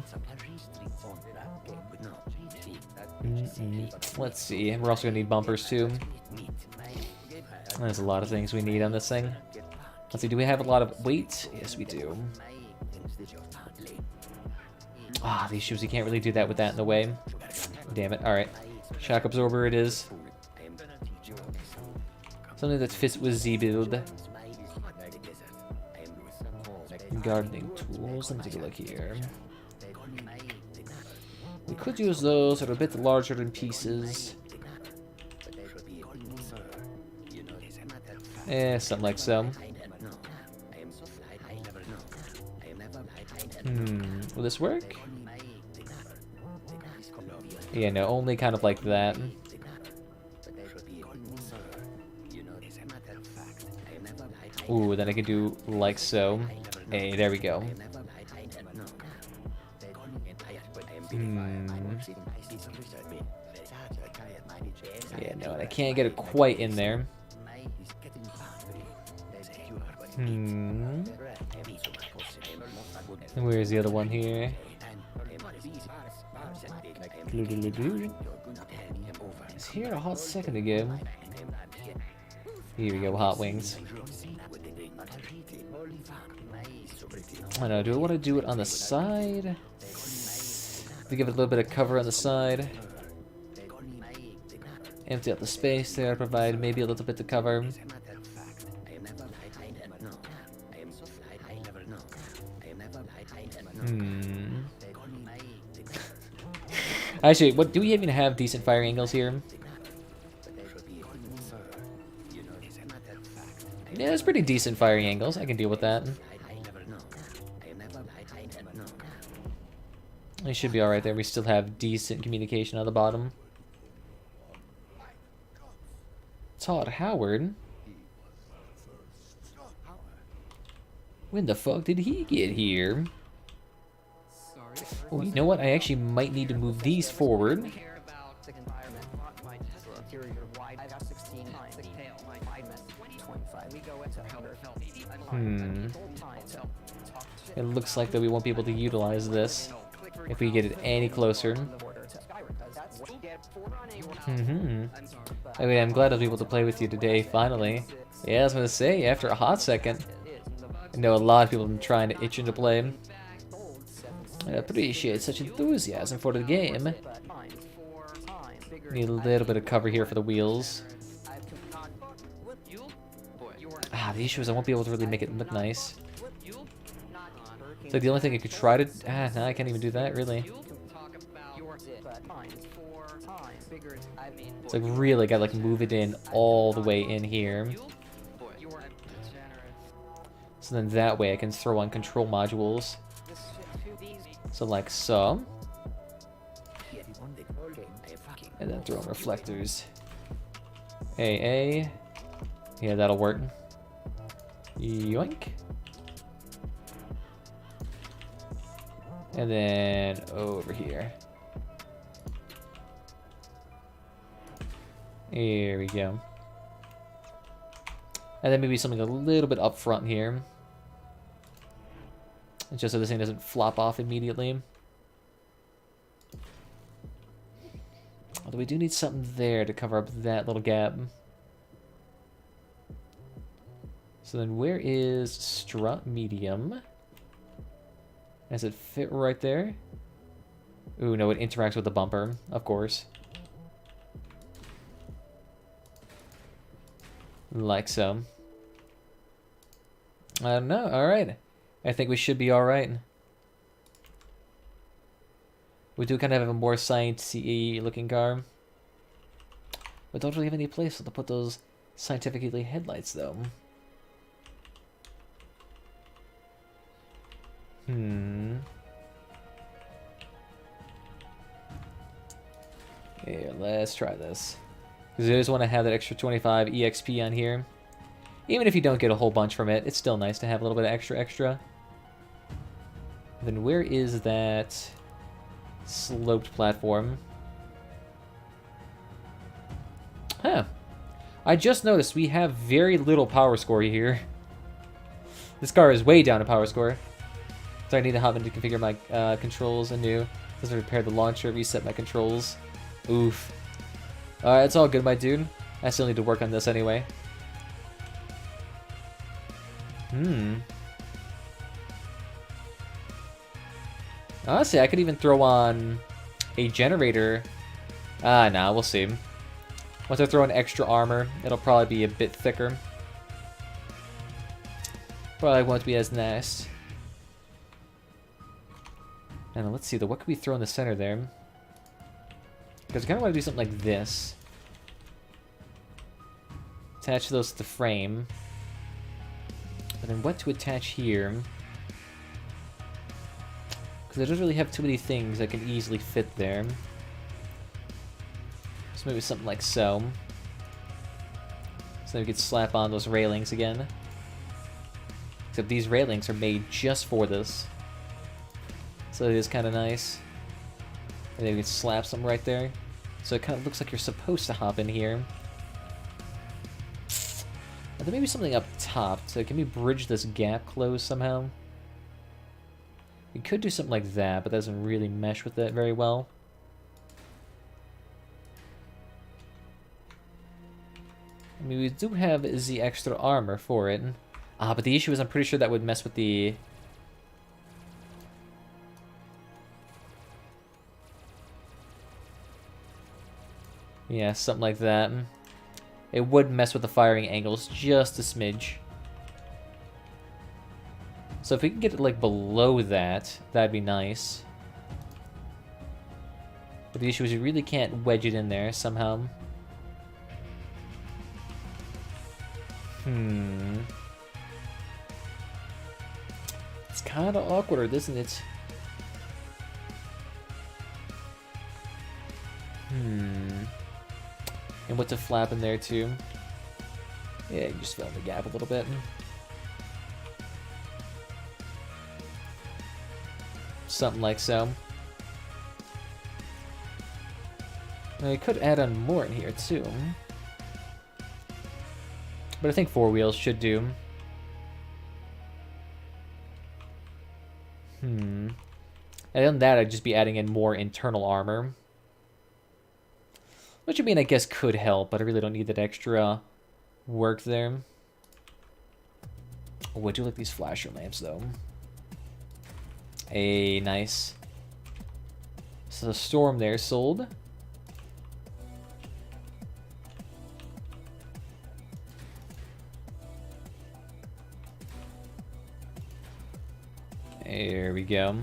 Let's see. We're also gonna need bumpers too. There's a lot of things we need on this thing. Let's see. Do we have a lot of weight? Yes, we do. Ah, these shoes. You can't really do that with that in the way. Damn it. All right. Shock absorber. It is. Something that fits with Z build. Gardening tools. Let me take a look here. We could use those that are a bit larger in pieces. Something like so. Will this work? Yeah, no, only kind of like that. Ooh, then I can do like so. Hey, there we go. Yeah, no, and I can't get it quite in there. And where's the other one here? It's here a hot second ago. Here we go, hot wings. I know, do I want to do it on the side? To give it a little bit of cover on the side. Empty out the space there, provide maybe a little bit of cover. Actually, what do we even have decent firing angles here? Yeah, it's pretty decent firing angles. I can deal with that. We should be alright there. We still have decent communication on the bottom. Todd Howard? When the fuck did he get here? Oh, you know what? I actually might need to move these forward. It looks like that we won't be able to utilize this if we get it any closer. I mean, I'm glad I was able to play with you today, finally. Yeah, I was gonna say, after a hot second. I know a lot of people have been trying to itch into play. I appreciate such enthusiasm for the game. Need a little bit of cover here for the wheels. Ah, the issue is I won't be able to really make it look nice. It's like the only thing I could try to... Ah, no, I can't even do that, really. It's like really gotta like move it in all the way in here. So then that way I can throw on control modules. So like so. And then throw on reflectors. AA. Yeah, that'll work. Yoink. And then over here. Here we go. And then maybe something a little bit up front here. Just so this thing doesn't flop off immediately. Although we do need something there to cover up that little gap. So then where is strut medium? Does it fit right there? Ooh, no, it interacts with the bumper, of course. Like so. I don't know, alright. I think we should be alright. We do kind of have a more science-y looking car. But don't really have any place to put those scientifically headlights, though. Here, let's try this. Because I just want to have that extra 25 EXP on here. Even if you don't get a whole bunch from it, it's still nice to have a little bit of extra. Then where is that sloped platform? Huh. I just noticed we have very little power score here. This car is way down in power score. So I need to hop in to configure my controls anew. Doesn't repair the launcher, reset my controls. Oof. Alright, it's all good, my dude. I still need to work on this anyway. Honestly, I could even throw on a generator. Ah, nah, we'll see. Once I throw in extra armor, it'll probably be a bit thicker. Probably won't be as nice. And let's see, what could we throw in the center there? Because I kind of want to do something like this. Attach those to the frame. And then what to attach here? Because I don't really have too many things that can easily fit there. So maybe something like so. So we could slap on those railings again. Except these railings are made just for this. So it is kind of nice. And then we can slap some right there. So it kind of looks like you're supposed to hop in here. And then maybe something up top. So can we bridge this gap close somehow? We could do something like that, but that doesn't really mesh with it very well. I mean, we do have the extra armor for it. But the issue is I'm pretty sure that would mess with the... Yeah, something like that. It would mess with the firing angles just a smidge. So if we can get it, like, below that, that'd be nice. But the issue is you really can't wedge it in there somehow. It's kind of awkward, isn't it? And what's a flap in there, too? Yeah, you just fill in the gap a little bit. Something like so. Now, you could add on more in here, too. But I think 4 wheels should do. And on that, I'd just be adding in more internal armor. Which, I mean, I guess could help, but I really don't need that extra work there. Oh, I do like these flasher lamps, though. Nice. So the storm there sold. There we go.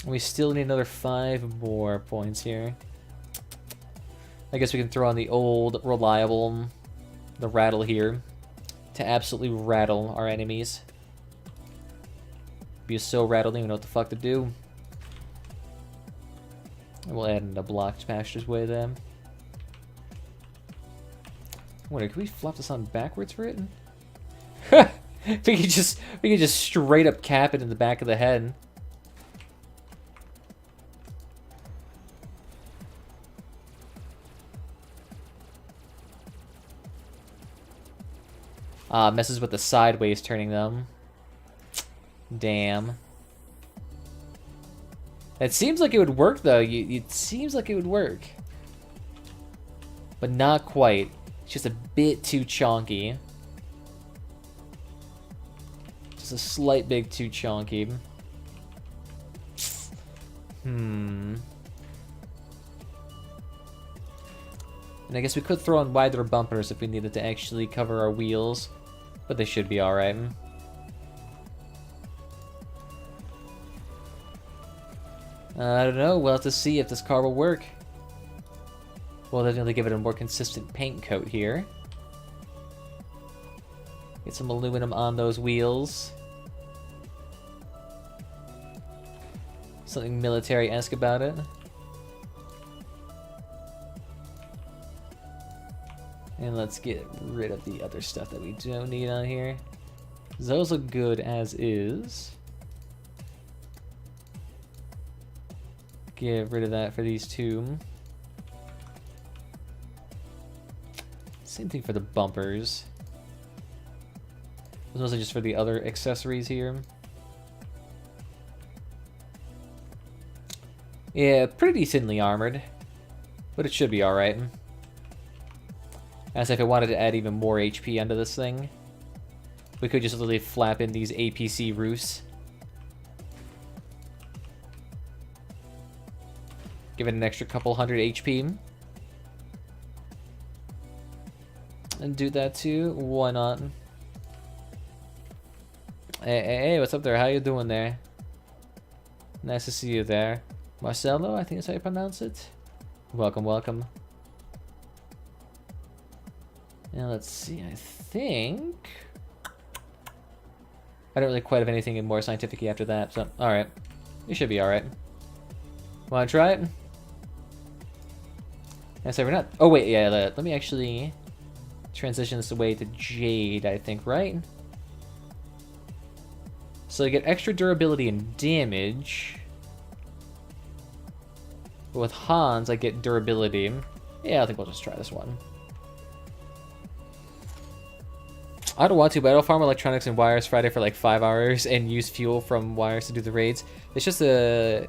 We still need another 5 more points here. I guess we can throw on the old, reliable, the rattle here, to absolutely rattle our enemies. Be so rattled, don't even know what the fuck to do. And we'll add in a blocked passageway then. I wonder, can we flop this on backwards for it? we could just straight up cap it in the back of the head. Messes with the sideways turning them. Damn. It seems like it would work, though. It seems like it would work. But not quite. It's just a bit too chonky. Just a slight bit too chonky. And I guess we could throw on wider bumpers if we needed to actually cover our wheels. But they should be alright. I don't know. We'll have to see if this car will work. We'll definitely give it a more consistent paint coat here. Get some aluminum on those wheels. Something military-esque about it. And let's get rid of the other stuff that we don't need on here. Those look good as is. Get rid of that for these two. Same thing for the bumpers. It's mostly just for the other accessories here. Yeah, pretty decently armored. But it should be alright. As if I wanted to add even more HP onto this thing, we could just literally flap in these APC roofs. Give it an extra couple hundred HP. And do that too. Why not? Hey, what's up there? How you doing there? Nice to see you there. Marcelo, I think that's how you pronounce it. Welcome, welcome. Now let's see, I think... I don't really quite have anything more scientific after that, so alright. You should be alright. Wanna try it? I say we're not... Oh wait, yeah, let me actually transition this away to Jade, I think, right? So I get extra durability and damage. But with Hans, I get durability. Yeah, I think we'll just try this one. I don't want to, but I'll farm electronics and wires Friday for like 5 hours and use fuel from wires to do the raids. It's just a...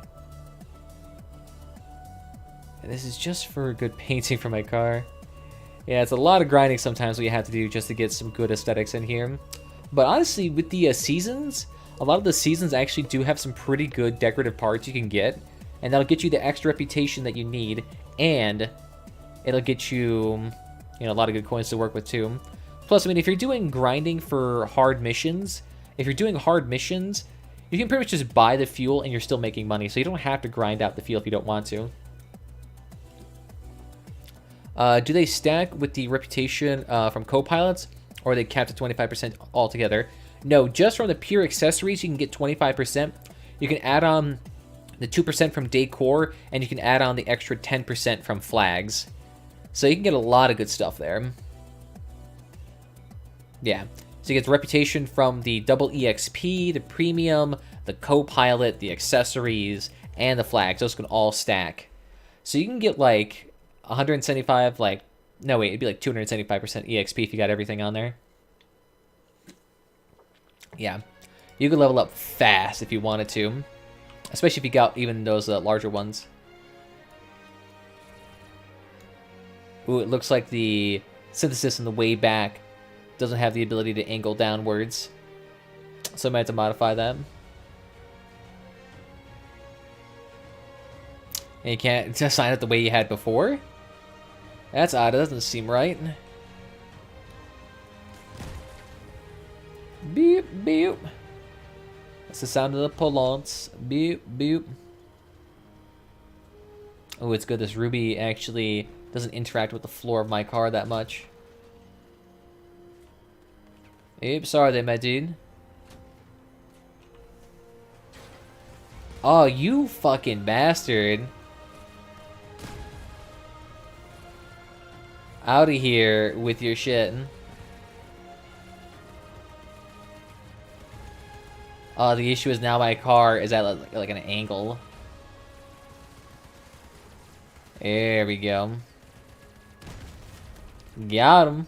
This is just for good painting for my car. Yeah, it's a lot of grinding sometimes what you have to do just to get some good aesthetics in here. But honestly, with the seasons, a lot of the seasons actually do have some pretty good decorative parts you can get. And that'll get you the extra reputation that you need. And it'll get you, a lot of good coins to work with too. Plus, I mean, if you're doing grinding for hard missions, you can pretty much just buy the fuel and you're still making money. So you don't have to grind out the fuel if you don't want to. Do they stack with the reputation from co-pilots, or are they capped at 25% altogether? No, just from the pure accessories, you can get 25%. You can add on the 2% from decor, and you can add on the extra 10% from flags. So you can get a lot of good stuff there. Yeah, so you get the reputation from the double EXP, the premium, the co-pilot, the accessories, and the flags. Those can all stack. So you can get like 175, no wait, it'd be like 275% EXP if you got everything on there. Yeah, you could level up fast if you wanted to, especially if you got even those larger ones. Ooh, it looks like the synthesis in the way back doesn't have the ability to angle downwards, so I might have to modify that. And you can't just sign it the way you had before? That's odd, it doesn't seem right. Beep, beep. That's the sound of the pull-ons. Beep, beep. Oh, it's good this ruby actually doesn't interact with the floor of my car that much. Oops, sorry there, my dude. Oh, you fucking bastard. Out of here with your shit. Oh, the issue is now my car is at like an angle. There we go. Got him.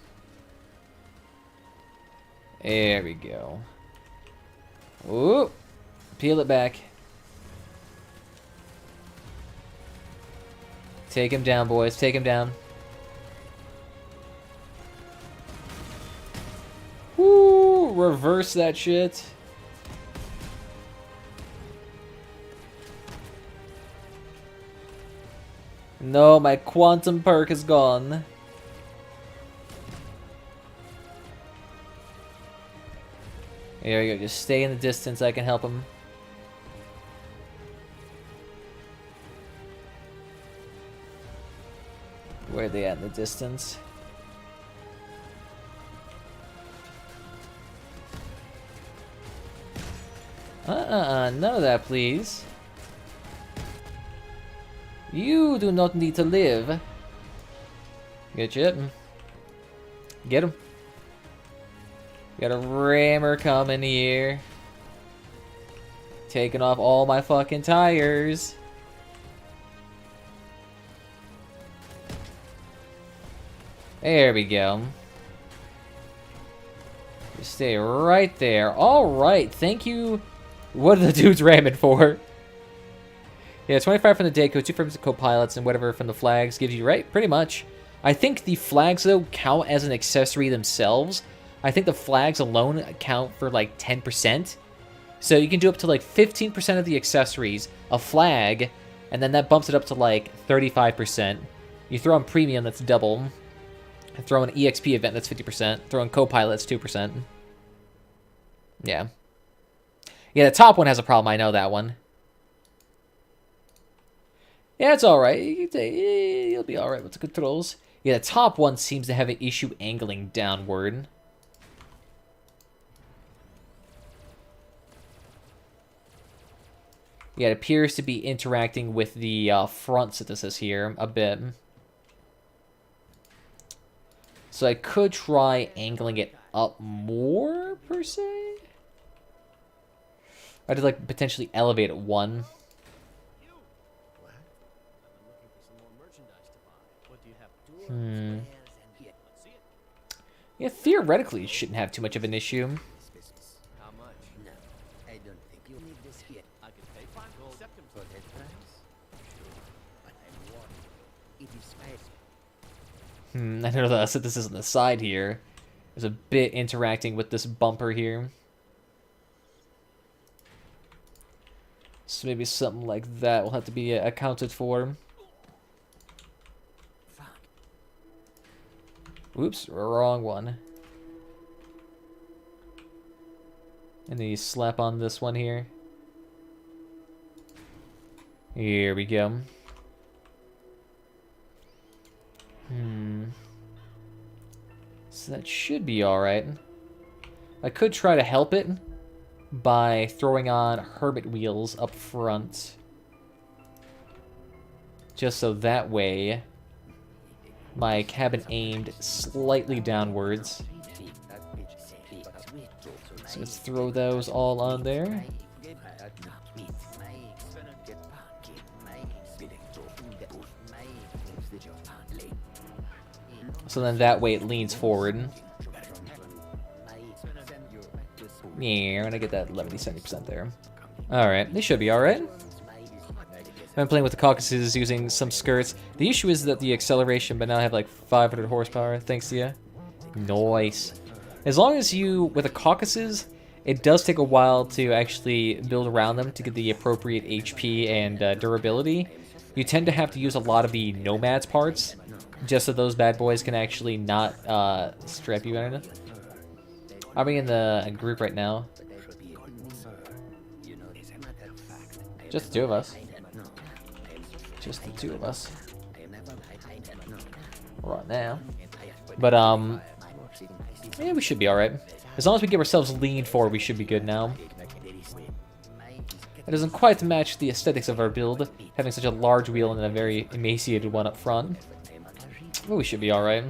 There we go. Ooh. Peel it back. Take him down, boys. Take him down. Woo! Reverse that shit. No, my quantum perk is gone. There we go, just stay in the distance, I can help him. Where are they at in the distance? None of that, please. You do not need to live. Good shit. Get him. Got a rammer coming here. Taking off all my fucking tires. There we go. Just stay right there. Alright, thank you. What are the dudes ramming for? Yeah, 25 from the Deco, 2 from the co-pilots, and whatever from the flags gives you, right? Pretty much. I think the flags, though, count as an accessory themselves. I think the flags alone count for like 10%. So you can do up to like 15% of the accessories, a flag, and then that bumps it up to like 35%. You throw in premium, that's double. Throw in an EXP event, that's 50%. Throw in co-pilot, that's 2%. Yeah. Yeah, the top one has a problem, I know that one. Yeah, it's alright. You'll be alright with the controls. Yeah, the top one seems to have an issue angling downward. Yeah, it appears to be interacting with the front synthesis here a bit. So I could try angling it up more, per se. I did like potentially elevate at 1. Hmm. Yeah, theoretically, it shouldn't have too much of an issue. I know that I said this is on the side here. There's a bit interacting with this bumper here. So maybe something like that will have to be accounted for. Oops, wrong one. And then you slap on this one here. Here we go. So that should be alright. I could try to help it by throwing on hermit wheels up front. Just so that way my cabin aimed slightly downwards. So let's throw those all on there. So then that way it leans forward. Yeah, and I get that 70% there. Alright, they should be alright. I'm playing with the Caucasus using some skirts. The issue is that the acceleration, but now I have like 500 horsepower, thanks to you. Nice. As long as you, with the Caucasus, it does take a while to actually build around them to get the appropriate HP and durability. You tend to have to use a lot of the Nomads parts, just so those bad boys can actually not strap you in. Are we in the group right now? Just the two of us. Just the two of us. Right now. But, yeah, we should be alright. As long as we get ourselves leaned forward, we should be good now. It doesn't quite match the aesthetics of our build, having such a large wheel and a very emaciated one up front. But we should be alright.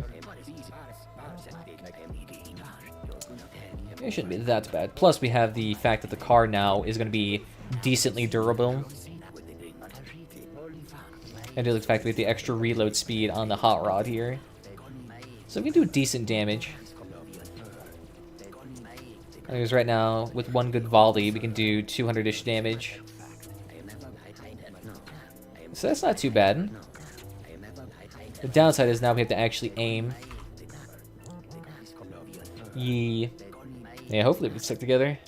It shouldn't be that bad. Plus, we have the fact that the car now is going to be decently durable. And due to the fact that we have the extra reload speed on the hot rod here. So we can do decent damage. Because right now, with one good volley, we can do 200-ish damage. So that's not too bad. The downside is now we have to actually aim. Yeah, hopefully we can stick together.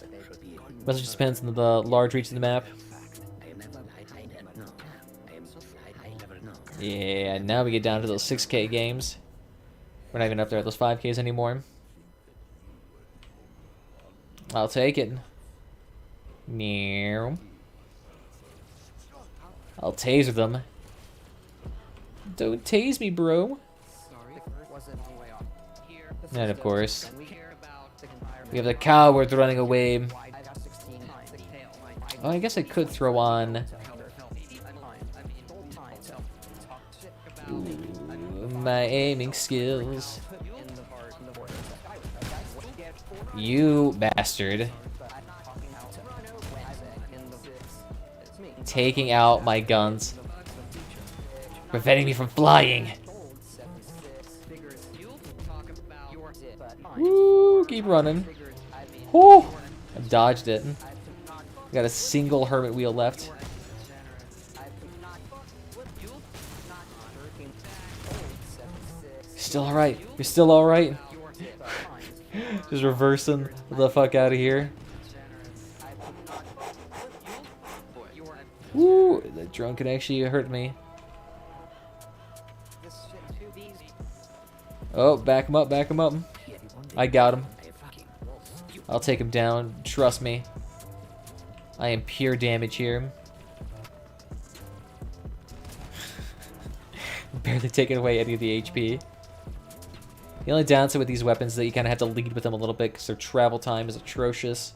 But it just depends on the large reach of the map. Yeah, now we get down to those 6K games. We're not even up there at those 5Ks anymore. I'll take it. Meow. I'll taser them. Don't tase me, bro. And of course, we have the coward running away. Oh, I guess I could throw on... Ooh, my aiming skills. You bastard. Taking out my guns. Preventing me from flying. Woo, keep running. Woo! I dodged it. Got a single hermit wheel left. Still alright. You're still alright. Just reversing the fuck out of here. Woo! The drone could actually hurt me. Oh, back him up, back him up. I got him. I'll take him down. Trust me. I am pure damage here. Barely taking away any of the HP. The only downside with these weapons is that you kind of have to lead with them a little bit because their travel time is atrocious.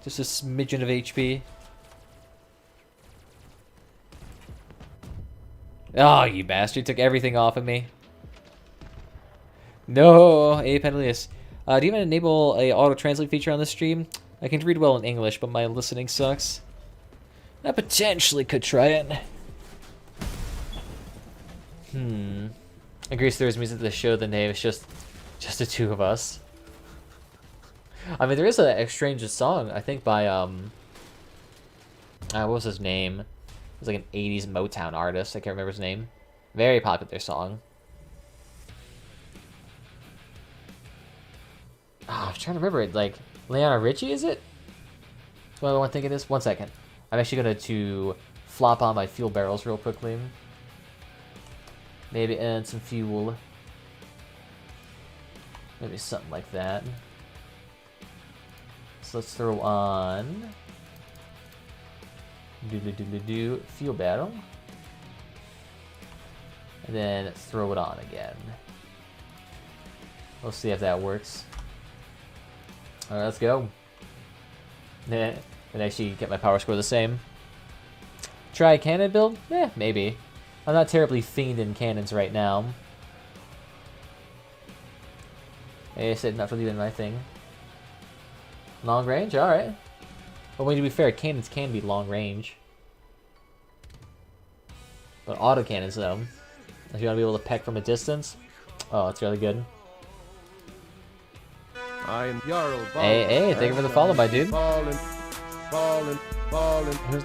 Just a smidgen of HP. Oh, you bastard. Took everything off of me. No, hey Pandalius. Do you even enable a auto-translate feature on this stream? I can read well in English, but my listening sucks. I potentially could try it. I agree, there's music to the show the name. It's just the two of us. I mean, there is a strange song, I think, by, what was his name? It was like an 80s Motown artist. I can't remember his name. Very popular song. Oh, I'm trying to remember it. Like, Lionel Richie, is it? What do I want to think of this? 1 second. I'm actually going to flop on my fuel barrels real quickly. Maybe add some fuel. Maybe something like that. So let's throw on... fuel barrel. And then throw it on again. We'll see if that works. Alright, let's go. And actually get my power score the same. Try a cannon build? Eh, maybe. I'm not terribly fiending cannons right now. Hey, I said not really doing my thing. Long range? Alright. But to be fair, cannons can be long range. But autocannons, though. If you want to be able to peck from a distance. Oh, it's really good. Hey, thank you for the follow, my dude. Who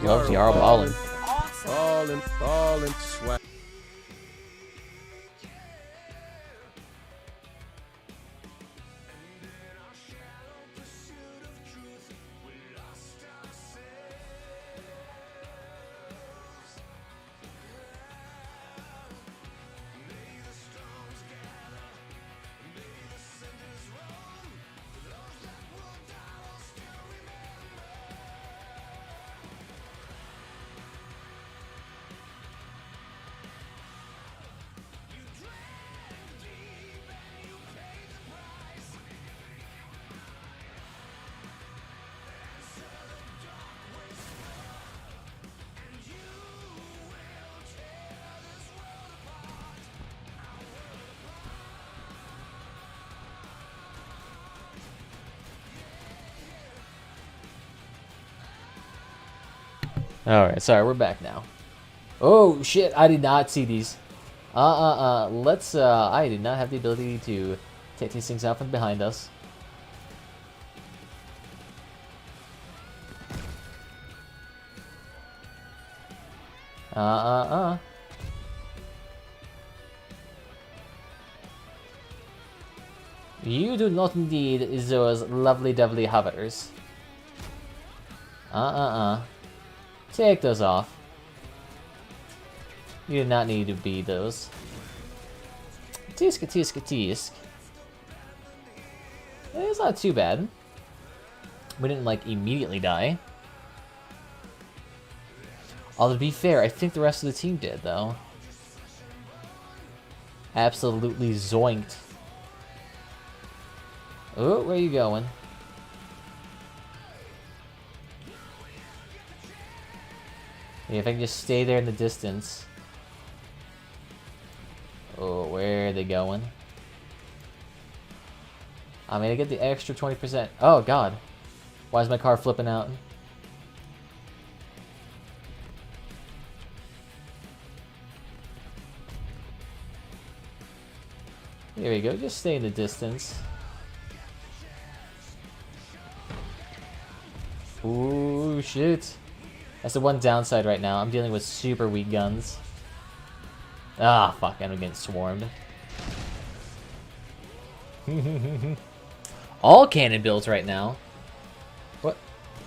loves Jarl Ballin'? Sweat. Alright, sorry, we're back now. Oh, shit, I did not see these. Let's, I did not have the ability to take these things out from behind us. You do not need those lovely dovely hovers. Take those off. You do not need to be those. Tisk, tisk, tisk. It's not too bad. We didn't, like, immediately die. Although, to be fair, I think the rest of the team did, though. Absolutely zoinked. Oh, where are you going? Yeah, if I can just stay there in the distance. Oh, where are they going? I mean, I get the extra 20%. Oh, God. Why is my car flipping out? There we go. Just stay in the distance. Ooh, shit. That's the one downside right now. I'm dealing with super weak guns. Ah, fuck. I'm getting swarmed. All cannon builds right now. What?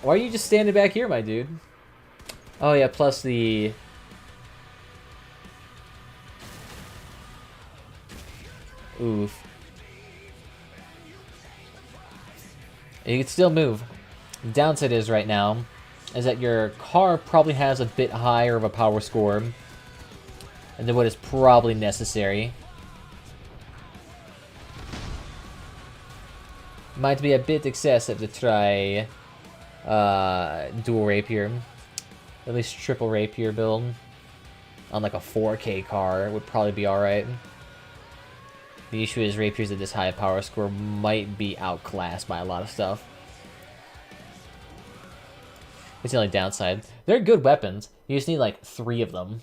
Why are you just standing back here, my dude? Oh, yeah, plus the... Oof. You can still move. The downside is right now is that your car probably has a bit higher of a power score than what is probably necessary. Might be a bit excessive to try dual rapier. At least triple rapier build on like a 4K car would probably be alright. The issue is rapiers at this high power score might be outclassed by a lot of stuff. It's the only downside. They're good weapons. You just need like 3 of them.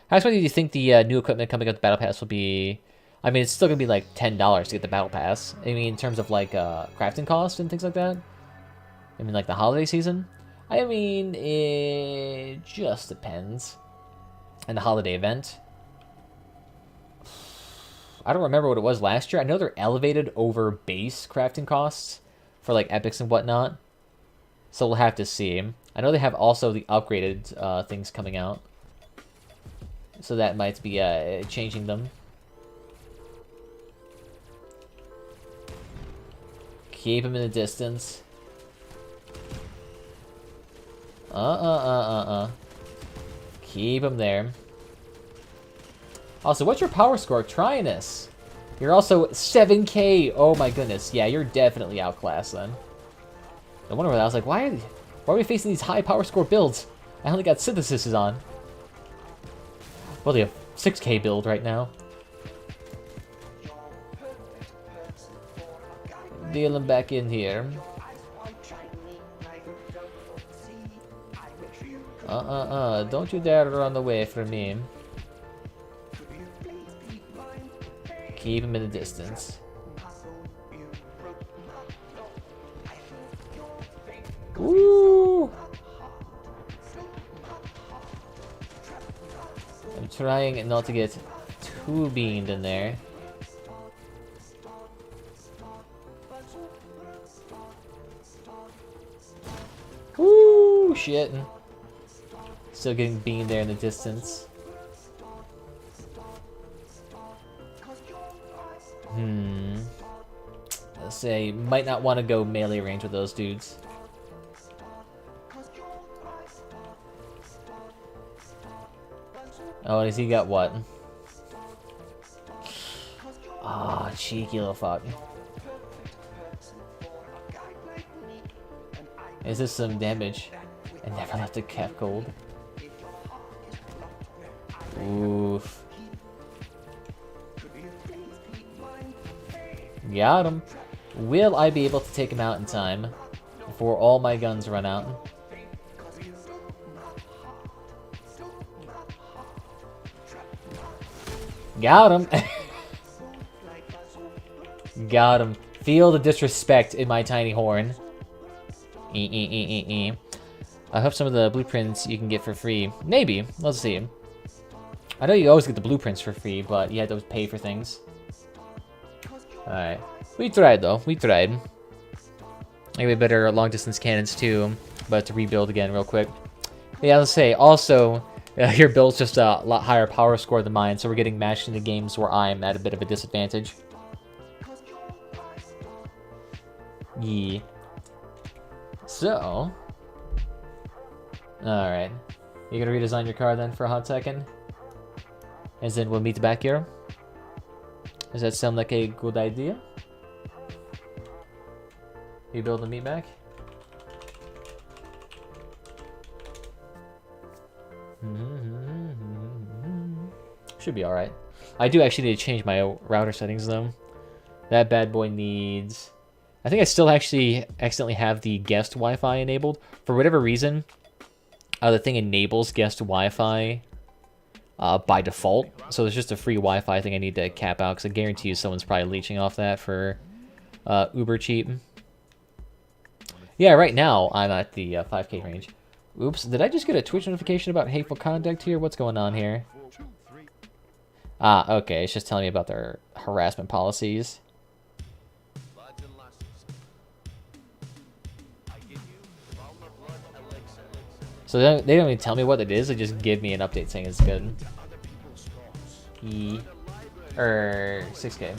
How much do you think the new equipment coming up with the Battle Pass will be? I mean, it's still going to be like $10 to get the Battle Pass. I mean, in terms of like crafting costs and things like that. I mean, like the holiday season. I mean, it just depends. And the holiday event. I don't remember what it was last year. I know they're elevated over base crafting costs for like epics and whatnot. So we'll have to see. I know they have also the upgraded things coming out. So that might be changing them. Keep them in the distance. Keep them there. Also, what's your power score? Trying this. You're also 7k. Oh my goodness. Yeah, you're definitely outclassed then. I wonder what I was like, why are we facing these high power score builds? I only got synthesis on. Well, they have 6k build right now. Deal them back in here. Don't you dare run away from me. Keep him in the distance. Woo! I'm trying not to get too beamed in there. Woo! Shit. Still getting beamed there in the distance. Let's say, might not want to go melee range with those dudes. Oh, has he got what? Ah, oh, cheeky little fuck. Is this some damage? I never left a cap cold. Oof. Got him. Will I be able to take him out in time before all my guns run out? Got him. Got him. Feel the disrespect in my tiny horn. I hope some of the blueprints you can get for free. Maybe. Let's see. I know you always get the blueprints for free, but you have to pay for things. Alright. We tried, though. We tried. Maybe better long-distance cannons, too. But to rebuild again real quick. Yeah, let's say, also, your build's just a lot higher power score than mine, so we're getting matched into games where I'm at a bit of a disadvantage. Yeah. So... Alright. You gonna redesign your car then for a hot second? And then we'll meet back here? Does that sound like a good idea? You build a meet back? Should be alright. I do actually need to change my router settings though. That bad boy needs... I think I still actually accidentally have the guest Wi-Fi enabled. For whatever reason, the thing enables guest Wi-Fi by default. So there's just a free Wi-Fi thing I need to cap out, because I guarantee you someone's probably leeching off that for uber cheap. Yeah, right now I'm at the 5k range. Oops, did I just get a Twitch notification about hateful conduct here? What's going on here? Ah, okay, it's just telling me about their harassment policies. So they don't even tell me what it is, they just give me an update saying it's good. 6k.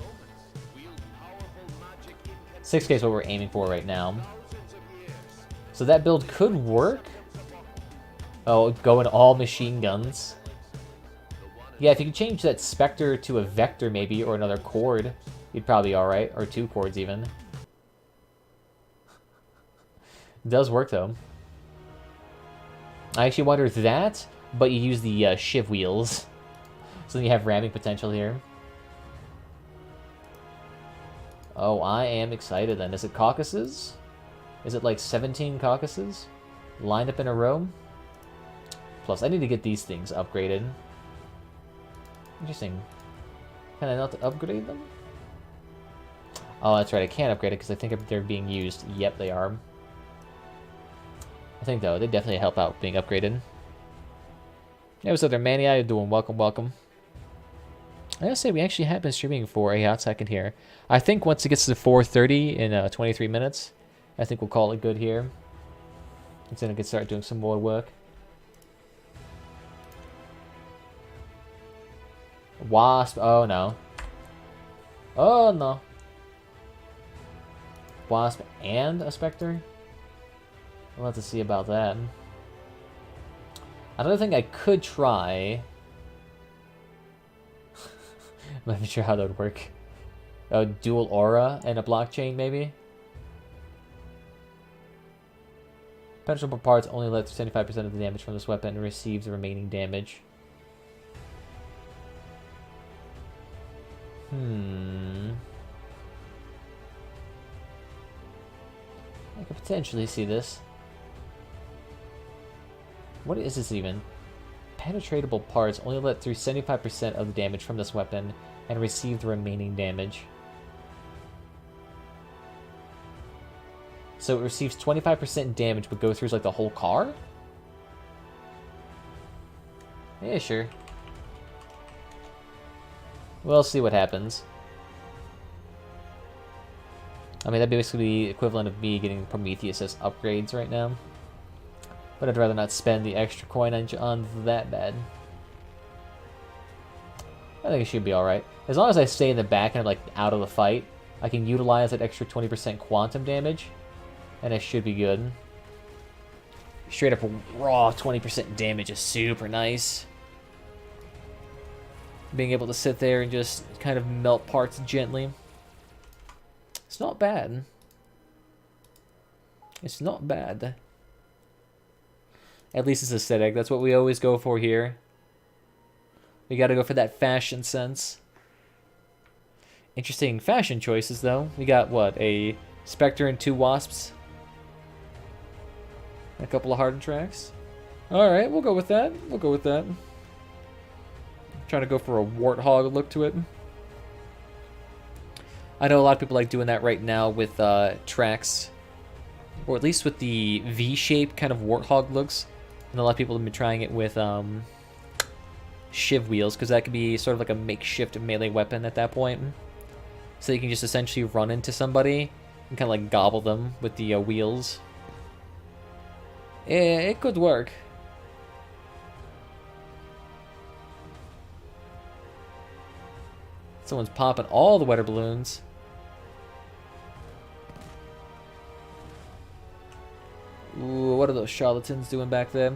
6k is what we're aiming for right now. So that build could work. Oh, going all machine guns. Yeah, if you could change that Spectre to a Vector maybe, or another Cord, you'd probably be alright. Or 2 Cords even. It does work though. I actually wonder if that, but you use the Shiv wheels. So then you have ramming potential here. Oh, I am excited then. Is it caucuses? Is it like 17 caucuses? Lined up in a row? Plus, I need to get these things upgraded. Interesting. Can I not upgrade them? Oh, that's right. I can't upgrade it because I think they're being used. Yep, they are. I think, though, they definitely help out being upgraded. Hey, what's up there, Manny? How you doing? Welcome, welcome. I gotta say, we actually have been streaming for a hot second here. I think once it gets to 4:30 in 23 minutes, I think we'll call it good here. And then I can start doing some more work. Wasp. Oh, no. Oh, no. Wasp and a Spectre? We'll have to see about that. Another thing I could try... I'm not even sure how that would work. A dual aura and a blockchain, maybe? Penetrable parts only let 75% of the damage from this weapon and receives the remaining damage. I could potentially see this. What is this even? Penetratable parts only let through 75% of the damage from this weapon and receive the remaining damage. So it receives 25% damage but goes through like the whole car? Yeah, sure. We'll see what happens. I mean, that'd be basically the equivalent of me getting Prometheus as upgrades right now. But I'd rather not spend the extra coin on that bad. I think it should be alright. As long as I stay in the back and I'm like out of the fight, I can utilize that extra 20% quantum damage. And it should be good. Straight up raw 20% damage is super nice. Being able to sit there and just kind of melt parts gently. It's not bad. It's not bad. At least it's aesthetic. That's what we always go for here. We gotta go for that fashion sense. Interesting fashion choices, though. We got, what, a Spectre and 2 Wasps? A couple of hardened tracks? Alright, we'll go with that. We'll go with that. Trying to go for a warthog look to it. I know a lot of people like doing that right now with tracks. Or at least with the V-shape kind of warthog looks. And a lot of people have been trying it with shiv wheels, because that could be sort of like a makeshift melee weapon at that point. So you can just essentially run into somebody and kind of like gobble them with the wheels. Yeah, it could work. Someone's popping all the weather balloons. Ooh, what are those charlatans doing back there?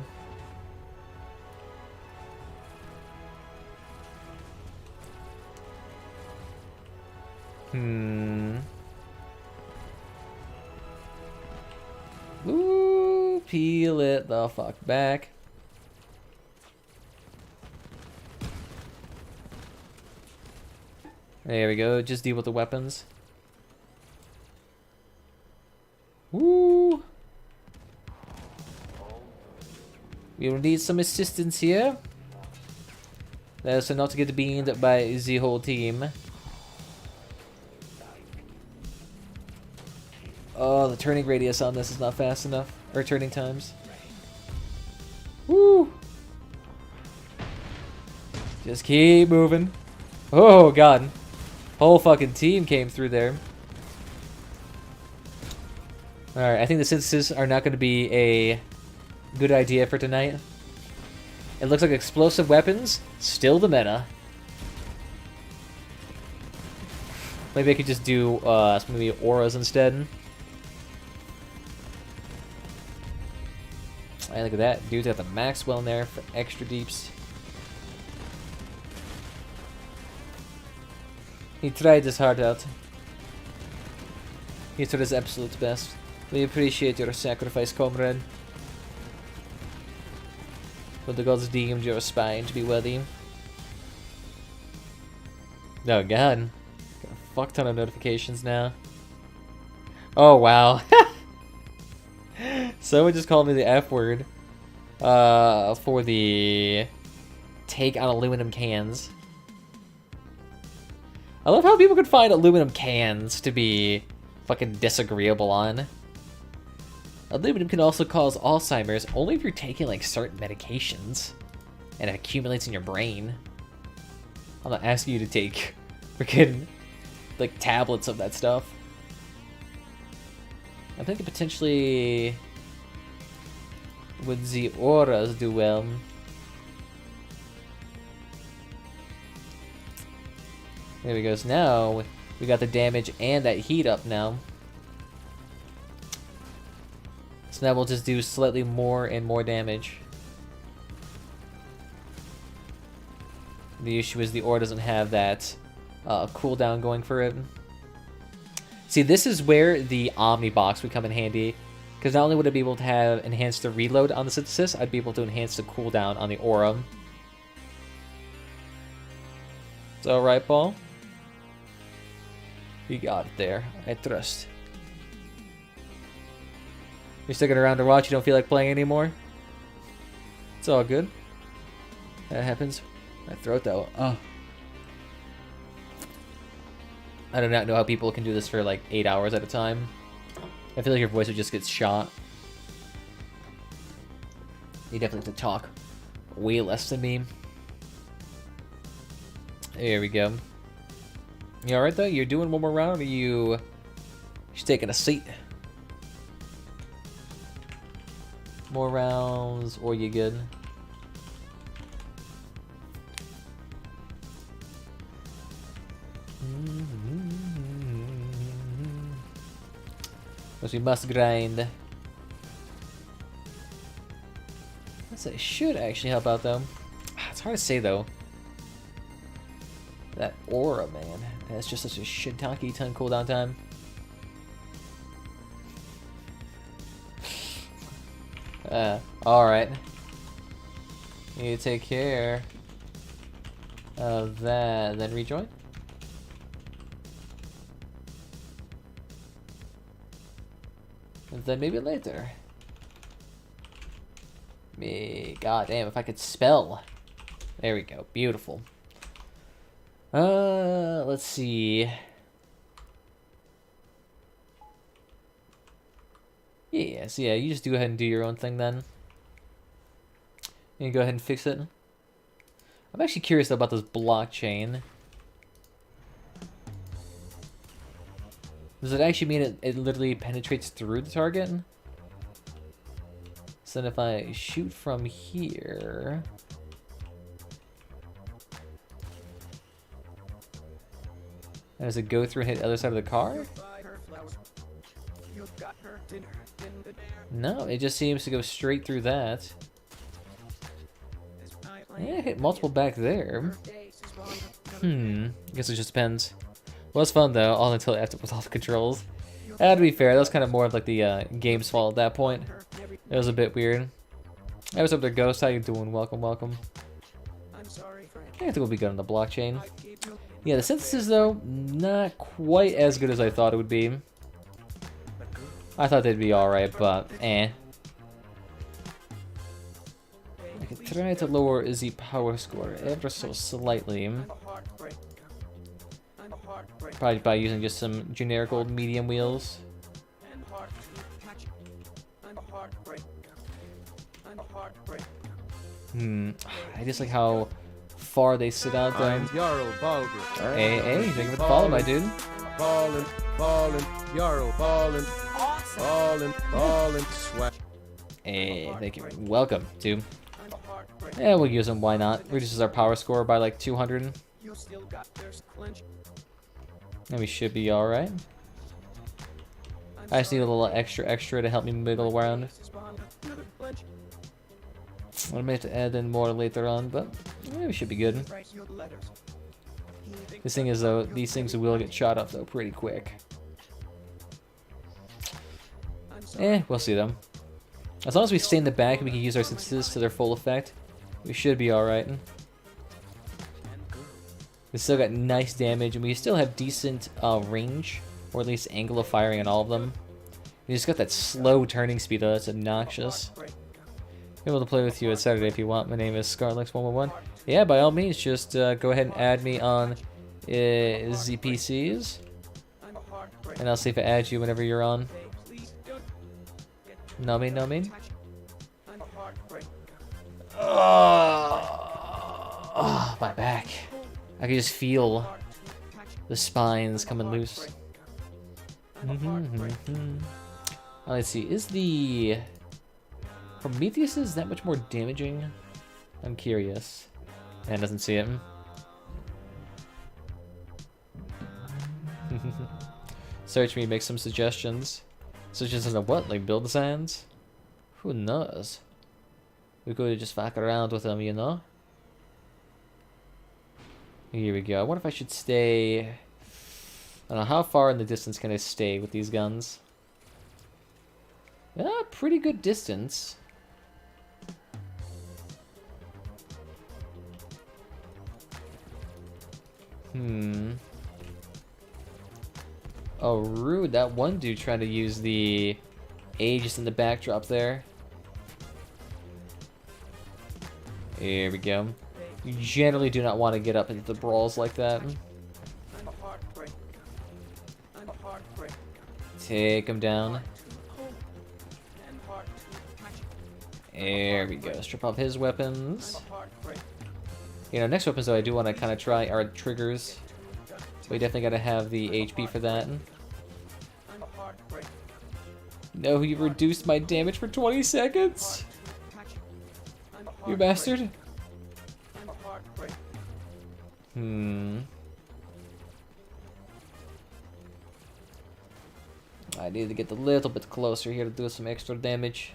Ooh, peel it the fuck back. There we go, just deal with the weapons. Woo! We will need some assistance here. So not to get beamed by the whole team. Oh, the turning radius on this is not fast enough. Or turning times. Woo! Just keep moving. Oh, God. Whole fucking team came through there. Alright, I think the synthesis are not going to be a good idea for tonight. It looks like explosive weapons, still the meta. Maybe I could just do maybe auras instead. Hey, look at that. Dude's got the Maxwell in there for extra deeps. He tried his heart out. He tried his absolute best. We appreciate your sacrifice, comrade. But the gods deemed your spine to be worthy. Oh god. Gonna fuck ton of notifications now. Oh, wow. Someone just called me the F word for the take on aluminum cans. I love how people could find aluminum cans to be fucking disagreeable on. Aluminum can also cause Alzheimer's only if you're taking like certain medications and it accumulates in your brain. I'm not asking you to take freaking like tablets of that stuff. I think potentially would the auras do well. There we go. So now we got the damage and that heat up now. So now we'll just do slightly more and more damage. The issue is the ore doesn't have that cooldown going for it. See, this is where the Omni box would come in handy. Because not only would I be able to have enhance the reload on the synthesis, I'd be able to enhance the cooldown on the aura. It's alright, Paul. You got it there. I trust. You're sticking around to watch, you don't feel like playing anymore? It's all good. That happens. My throat, though. Oh. I do not know how people can do this for like 8 hours at a time. I feel like your voice would just get shot. You definitely have to talk way less than me. There we go. You alright though? You're doing one more round, or you just taking a seat? More rounds, or you good? Because we must grind. That should actually help out though. It's hard to say though. That aura, man. That's just such a shit-talky ton cooldown time. Alright. You take care of that, then rejoin. And then maybe later. God damn, if I could spell. There we go. Beautiful. Let's see. Yeah, so yeah, you just go ahead and do your own thing then. You go ahead and fix it. I'm actually curious though about this blockchain. Does it actually mean it literally penetrates through the target? So then if I shoot from here... Does it go through and hit the other side of the car? No, it just seems to go straight through that. Yeah, it hit multiple back there. I guess it just depends. Well, it's fun though, all until after with all the controls. To be fair, that was kind of more of like the game's fault at that point. It was a bit weird. Hey, what's up there, Ghost? How you doing? Welcome, welcome. I think we'll be good on the blockchain. Yeah, the synthesis though, not quite as good as I thought it would be. I thought they'd be alright, but eh. I could try to lower the power score ever so slightly. Probably by using just some generic old medium wheels. I just like how far they sit out there. Hey, thank you for the follow, my dude. Ballin', Jarl, ballin', sweat. Hey, thank you. Welcome, dude. Yeah, we'll use them, why not? Reduces our power score by like 200. And we should be alright. I just need a little extra to help me middle around. I may have to add in more later on, but yeah, we should be good. This thing is though, these things will get shot up though pretty quick. We'll see them. As long as we stay in the back and we can use our synthesis to their full effect, we should be alright. We still got nice damage, and we still have decent range, or at least angle of firing on all of them. We just got that slow turning speed, though. That's obnoxious. I'm able to play with you at Saturday if you want. My name is Scarlex111. Yeah, by all means, just go ahead and add me on ZPCs. And I'll see if I add you whenever you're on. No mean. Oh, my back. I can just feel the spines coming loose. Let's see. Is the Prometheus is that much more damaging? I'm curious. Man doesn't see it. Search me, make some suggestions. Suggestions on what? Like build designs? Who knows? We could just fuck around with them, you know? Here we go. I wonder if I should stay... I don't know, how far in the distance can I stay with these guns? Yeah, pretty good distance. Oh, rude. That one dude trying to use the Aegis in the backdrop there. Here we go. You generally do not want to get up into the brawls like that. Take him down. There we go. Strip off his weapons. You know, next weapons though I do want to kind of try are triggers. So we definitely got to have the HP for that. No, you reduced my damage for 20 seconds. You bastard. I need to get a little bit closer here to do some extra damage.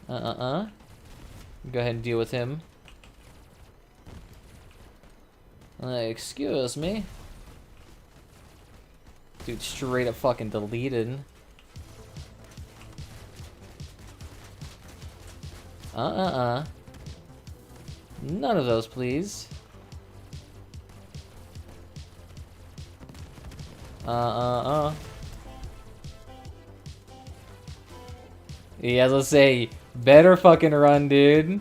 Go ahead and deal with him. Excuse me. Dude, straight up fucking deleted. None of those, please. Yeah, let's say, better fucking run, dude.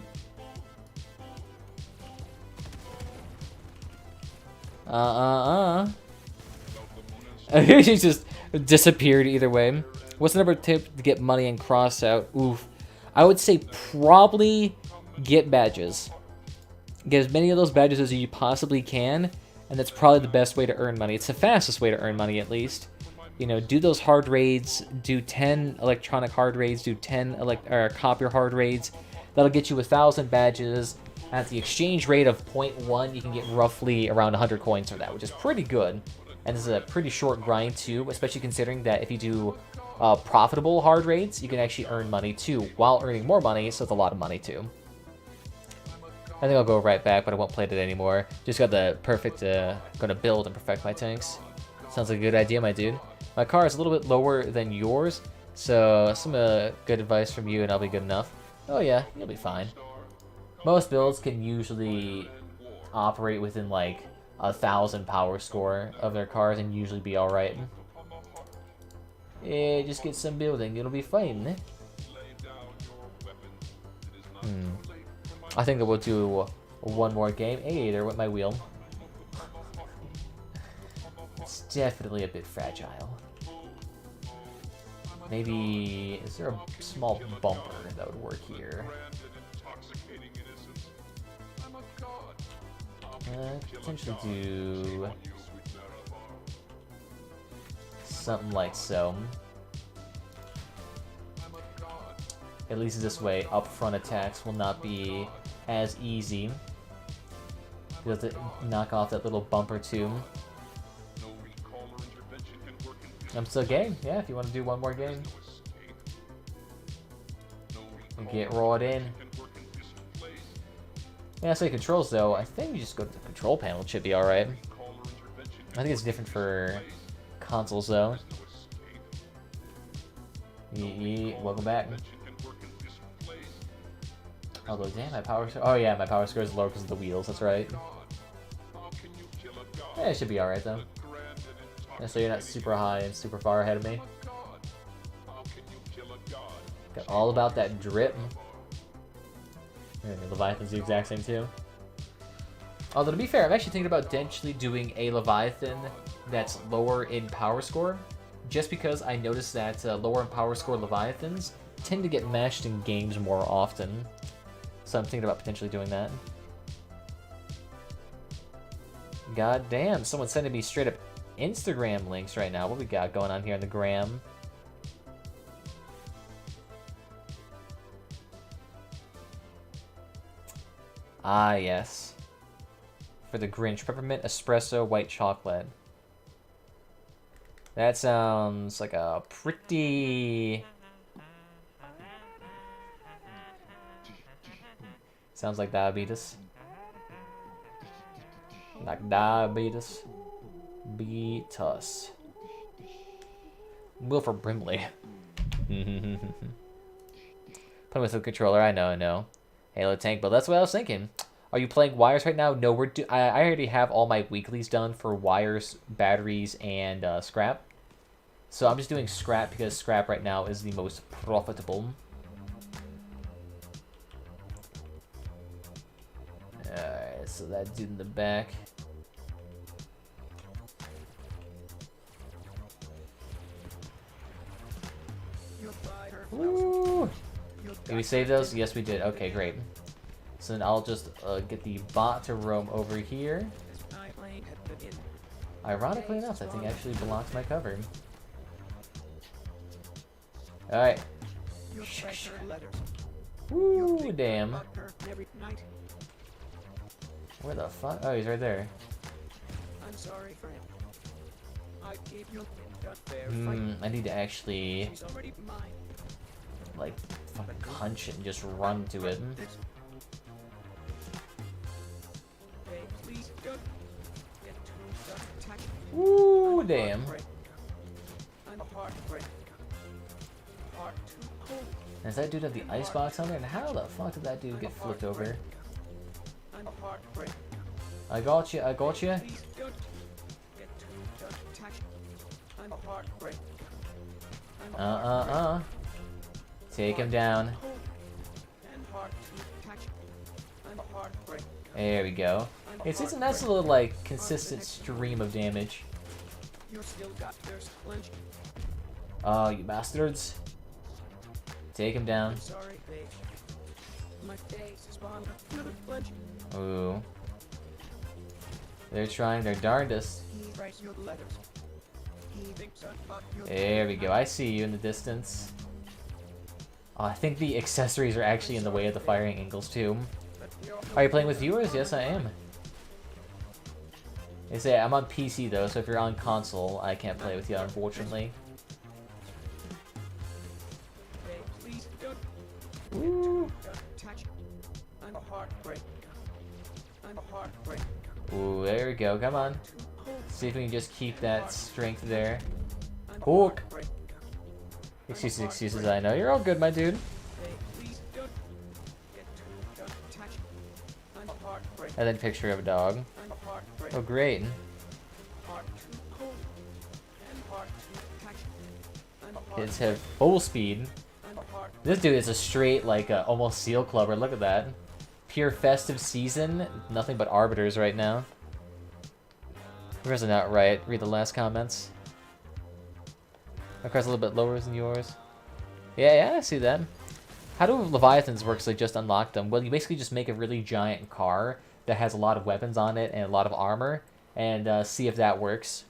He just disappeared either way. What's the number tip to get money and Crossout? Oof. I would say probably get badges. Get as many of those badges as you possibly can, and that's probably the best way to earn money. It's the fastest way to earn money, at least. You know, do those hard raids, do 10 electronic hard raids, do 10 copier hard raids. That'll get you 1,000 badges. At the exchange rate of 0.1, you can get roughly around 100 coins for that, which is pretty good. And this is a pretty short grind too, especially considering that if you do profitable hard raids, you can actually earn money too, while earning more money, so it's a lot of money too. I think I'll go right back, but I won't play it anymore. Just got the perfect, gonna build and perfect my tanks. Sounds like a good idea, my dude. My car is a little bit lower than yours, so some good advice from you and I'll be good enough. Oh yeah, you'll be fine. Most builds can usually operate within like 1,000 power score of their cars and usually be alright. Yeah, just get some building, it'll be fine. I think that we'll do one more game. Hey, there went my wheel. It's definitely a bit fragile. Maybe, is there a small bumper that would work here? Potentially do something like so. At least this way, upfront attacks will not be as easy. You have to knock off that little bumper too. I'm still game. Yeah, if you want to do one more game. Get rolled in. Yeah, so controls though, I think you just go to the control panel, it should be alright. I think it's different for consoles though. Welcome back. Although, damn, my power score... Oh, yeah, my power score is low because of the wheels. That's right. Yeah, it should be alright, though. Yeah, so you're not super high and super far ahead of me. Got all about that drip. Yeah, Leviathan's the exact same, too. Although, to be fair, I'm actually thinking about potentially doing a Leviathan that's lower in power score. Just because I noticed that lower in power score Leviathans tend to get meshed in games more often. So I'm thinking about potentially doing that. God damn, someone's sending me straight up Instagram links right now. What we got going on here on the gram? Ah, yes. For the Grinch, peppermint, espresso, white chocolate. That sounds like a pretty... Sounds like diabetes. Like diabetes. Beatus. Wilford Brimley. Playing with the controller, I know. Halo Tank, but that's what I was thinking. Are you playing wires right now? No, I already have all my weeklies done for wires, batteries, and scrap. So I'm just doing scrap because scrap right now is the most profitable. Alright, so that dude in the back. Woo! Did we save those? Yes, we did. Okay, great. So then I'll just get the bot to roam over here. Ironically enough, that thing actually blocks my cover. Alright. Woo, damn. Where the fuck? Oh, he's right there. I need to actually like fucking punch it and just run to it. Woo, damn. Does that dude have the icebox on there? And how the fuck did that dude get flipped over? I got you. Take him down. There we go. It's a nice little, like, consistent stream of damage. Oh, you bastards. Take him down. Ooh. They're trying their darndest. There we go. I see you in the distance. Oh, I think the accessories are actually in the way of the firing angles, too. Are you playing with viewers? Yes, I am. They say I'm on PC, though, so if you're on console, I can't play with you, unfortunately. Ooh. Ooh, there we go. Come on. See if we can just keep that strength there. Hook. Excuses, I know. You're all good, my dude. And then picture of a dog. Oh, great. Kids have full speed. This dude is a straight, like, almost seal clubber. Look at that. Pure festive season. Nothing but arbiters right now. Yours are not right. Read the last comments. My car's a little bit lower than yours. Yeah, I see that. How do Leviathans work? So they just unlock them? Well, you basically just make a really giant car that has a lot of weapons on it and a lot of armor, and see if that works.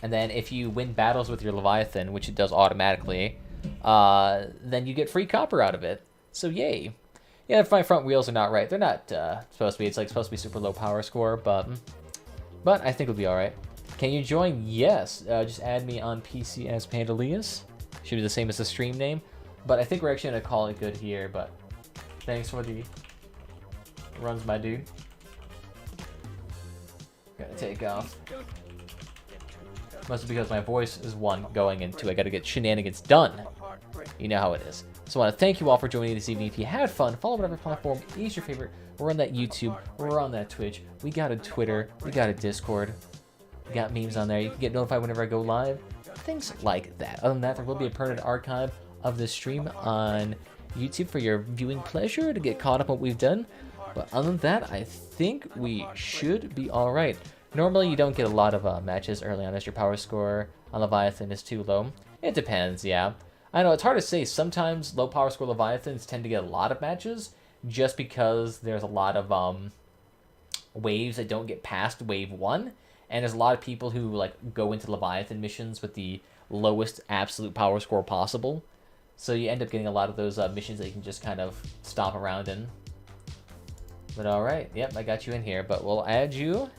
And then if you win battles with your Leviathan, which it does automatically, then you get free copper out of it. So yay. Yeah, my front wheels are not right. They're not supposed to be. It's like supposed to be super low power score, but I think it'll be all right. Can you join? Yes. Just add me on PC as Pandalius. Should be the same as the stream name. But I think we're actually gonna call it good here. But thanks for the runs, my dude. Gotta take off. Mostly because my voice is 1 going into I gotta get shenanigans done. You know how it is. So I want to thank you all for joining this evening. If you had fun, follow whatever platform is your favorite. We're on that YouTube. We're on that Twitch. We got a Twitter. We got a Discord. We got memes on there. You can get notified whenever I go live. Things like that. Other than that, there will be a permanent archive of this stream on YouTube for your viewing pleasure to get caught up on what we've done. But other than that, I think we should be all right. Normally, you don't get a lot of matches early on as your power score on Leviathan is too low. It depends, yeah. I know, it's hard to say. Sometimes low power score Leviathans tend to get a lot of matches just because there's a lot of waves that don't get past wave 1. And there's a lot of people who like go into Leviathan missions with the lowest absolute power score possible. So you end up getting a lot of those missions that you can just kind of stomp around in. But alright, yep, I got you in here. But we'll add you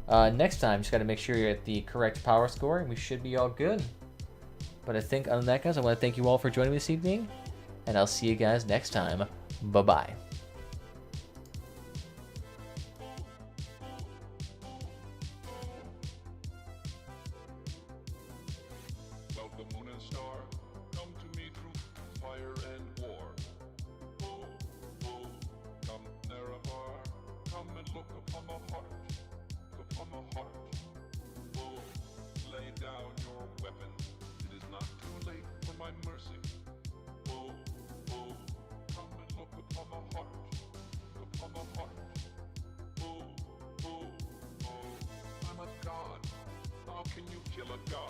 next time. Just got to make sure you're at the correct power score, and we should be all good. But I think other than that, guys, I want to thank you all for joining me this evening. And I'll see you guys next time. Bye-bye. Kill a god.